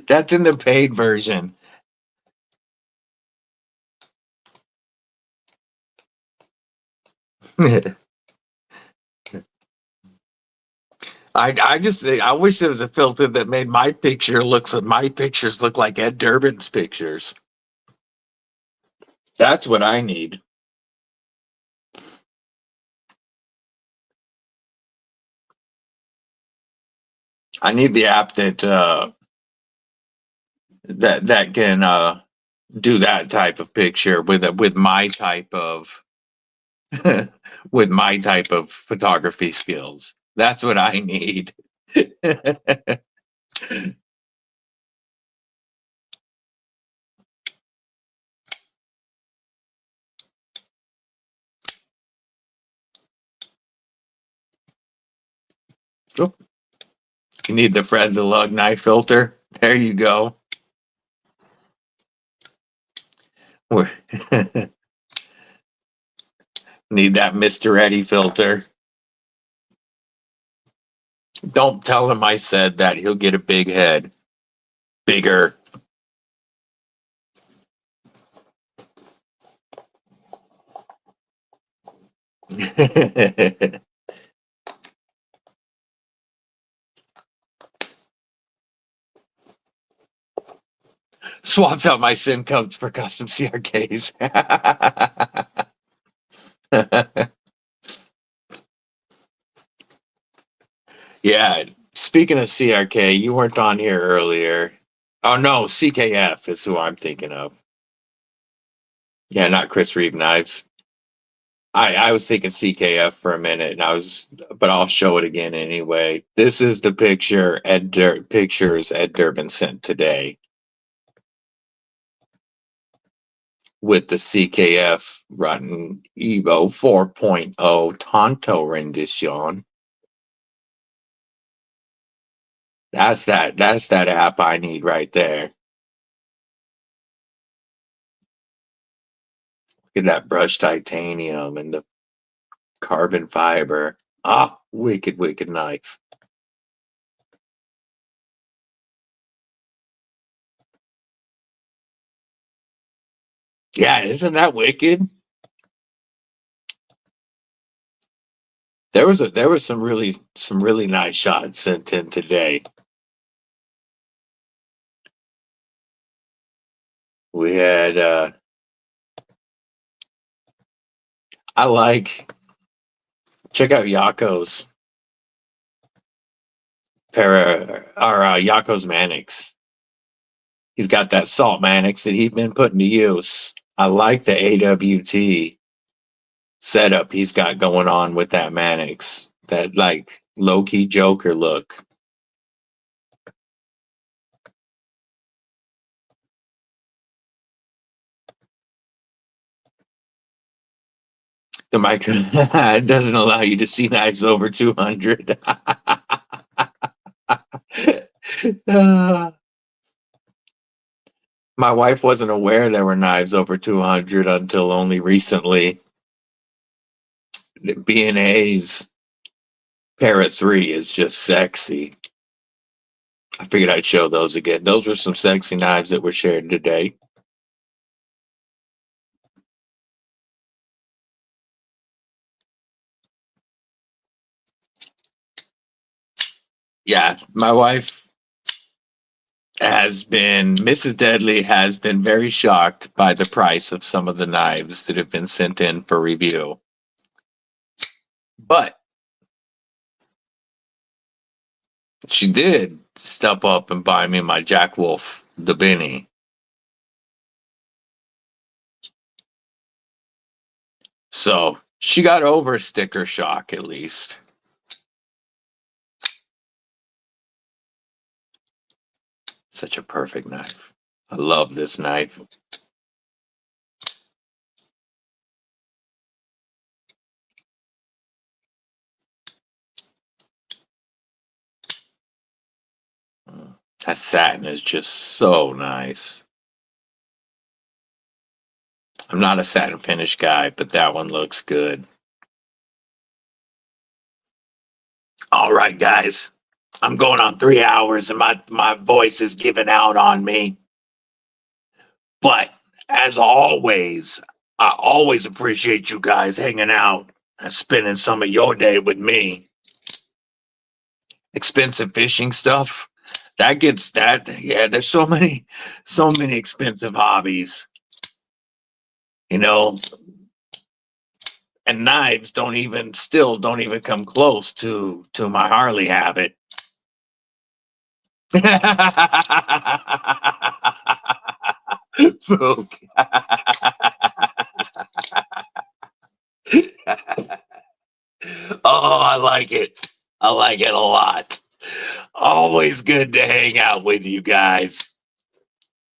That's in the paid version. I wish there was a filter that made my pictures look like Ed Durbin's pictures. That's what I need. I need the app that can do that type of picture with my type of with my type of photography skills. That's what I need. You need the Fred the Lug knife filter. There you go. Need that Mr. Eddie filter. Don't tell him I said that. He'll get a big head. Bigger. Swapped out my sim codes for custom CRKs. Yeah, speaking of CRK, you weren't on here earlier. Oh no, CKF is who I'm thinking of. Yeah, not Chris Reeve Knives. I was thinking CKF for a minute, but I'll show it again anyway. This is the pictures Ed Durbin sent today with the CKF Rotten Evo 4.0 Tonto rendition. That's that app I need right there. Look at that brushed titanium and the carbon fiber. Ah, wicked, wicked knife. Yeah, isn't that wicked? There was some really nice shots sent in today. We had I like, check out Yako's Yako's Mannix. He's got that salt Mannix that he's been putting to use. I like the AWT setup he's got going on with that Mannix. That like low-key Joker look. The micro it doesn't allow you to see knives over 200. My wife wasn't aware there were knives over 200 until only recently. The B&A's Para 3 is just sexy. I figured I'd show those again. Those were some sexy knives that were shared today. Yeah, my wife Mrs. Deadly has been very shocked by the price of some of the knives that have been sent in for review. But she did step up and buy me my Jack Wolf, the Benny. So she got over sticker shock at least. Such a perfect knife. I love this knife. That satin is just so nice. I'm not a satin finish guy, but that one looks good. All right, guys. I'm going on 3 hours and my voice is giving out on me. But as always, I always appreciate you guys hanging out and spending some of your day with me. Expensive fishing stuff. Yeah, there's so many expensive hobbies. You know, and knives don't even come close to my Harley habit. Folk. Oh, I like it. I like it a lot. Always good to hang out with you guys.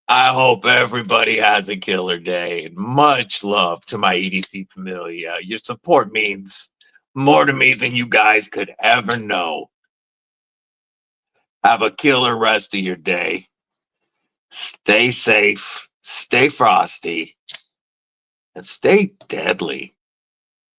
I hope everybody has a killer day. And much love to my EDC familia. Your support means more to me than you guys could ever know. Have a killer rest of your day. Stay safe, stay frosty, and stay deadly.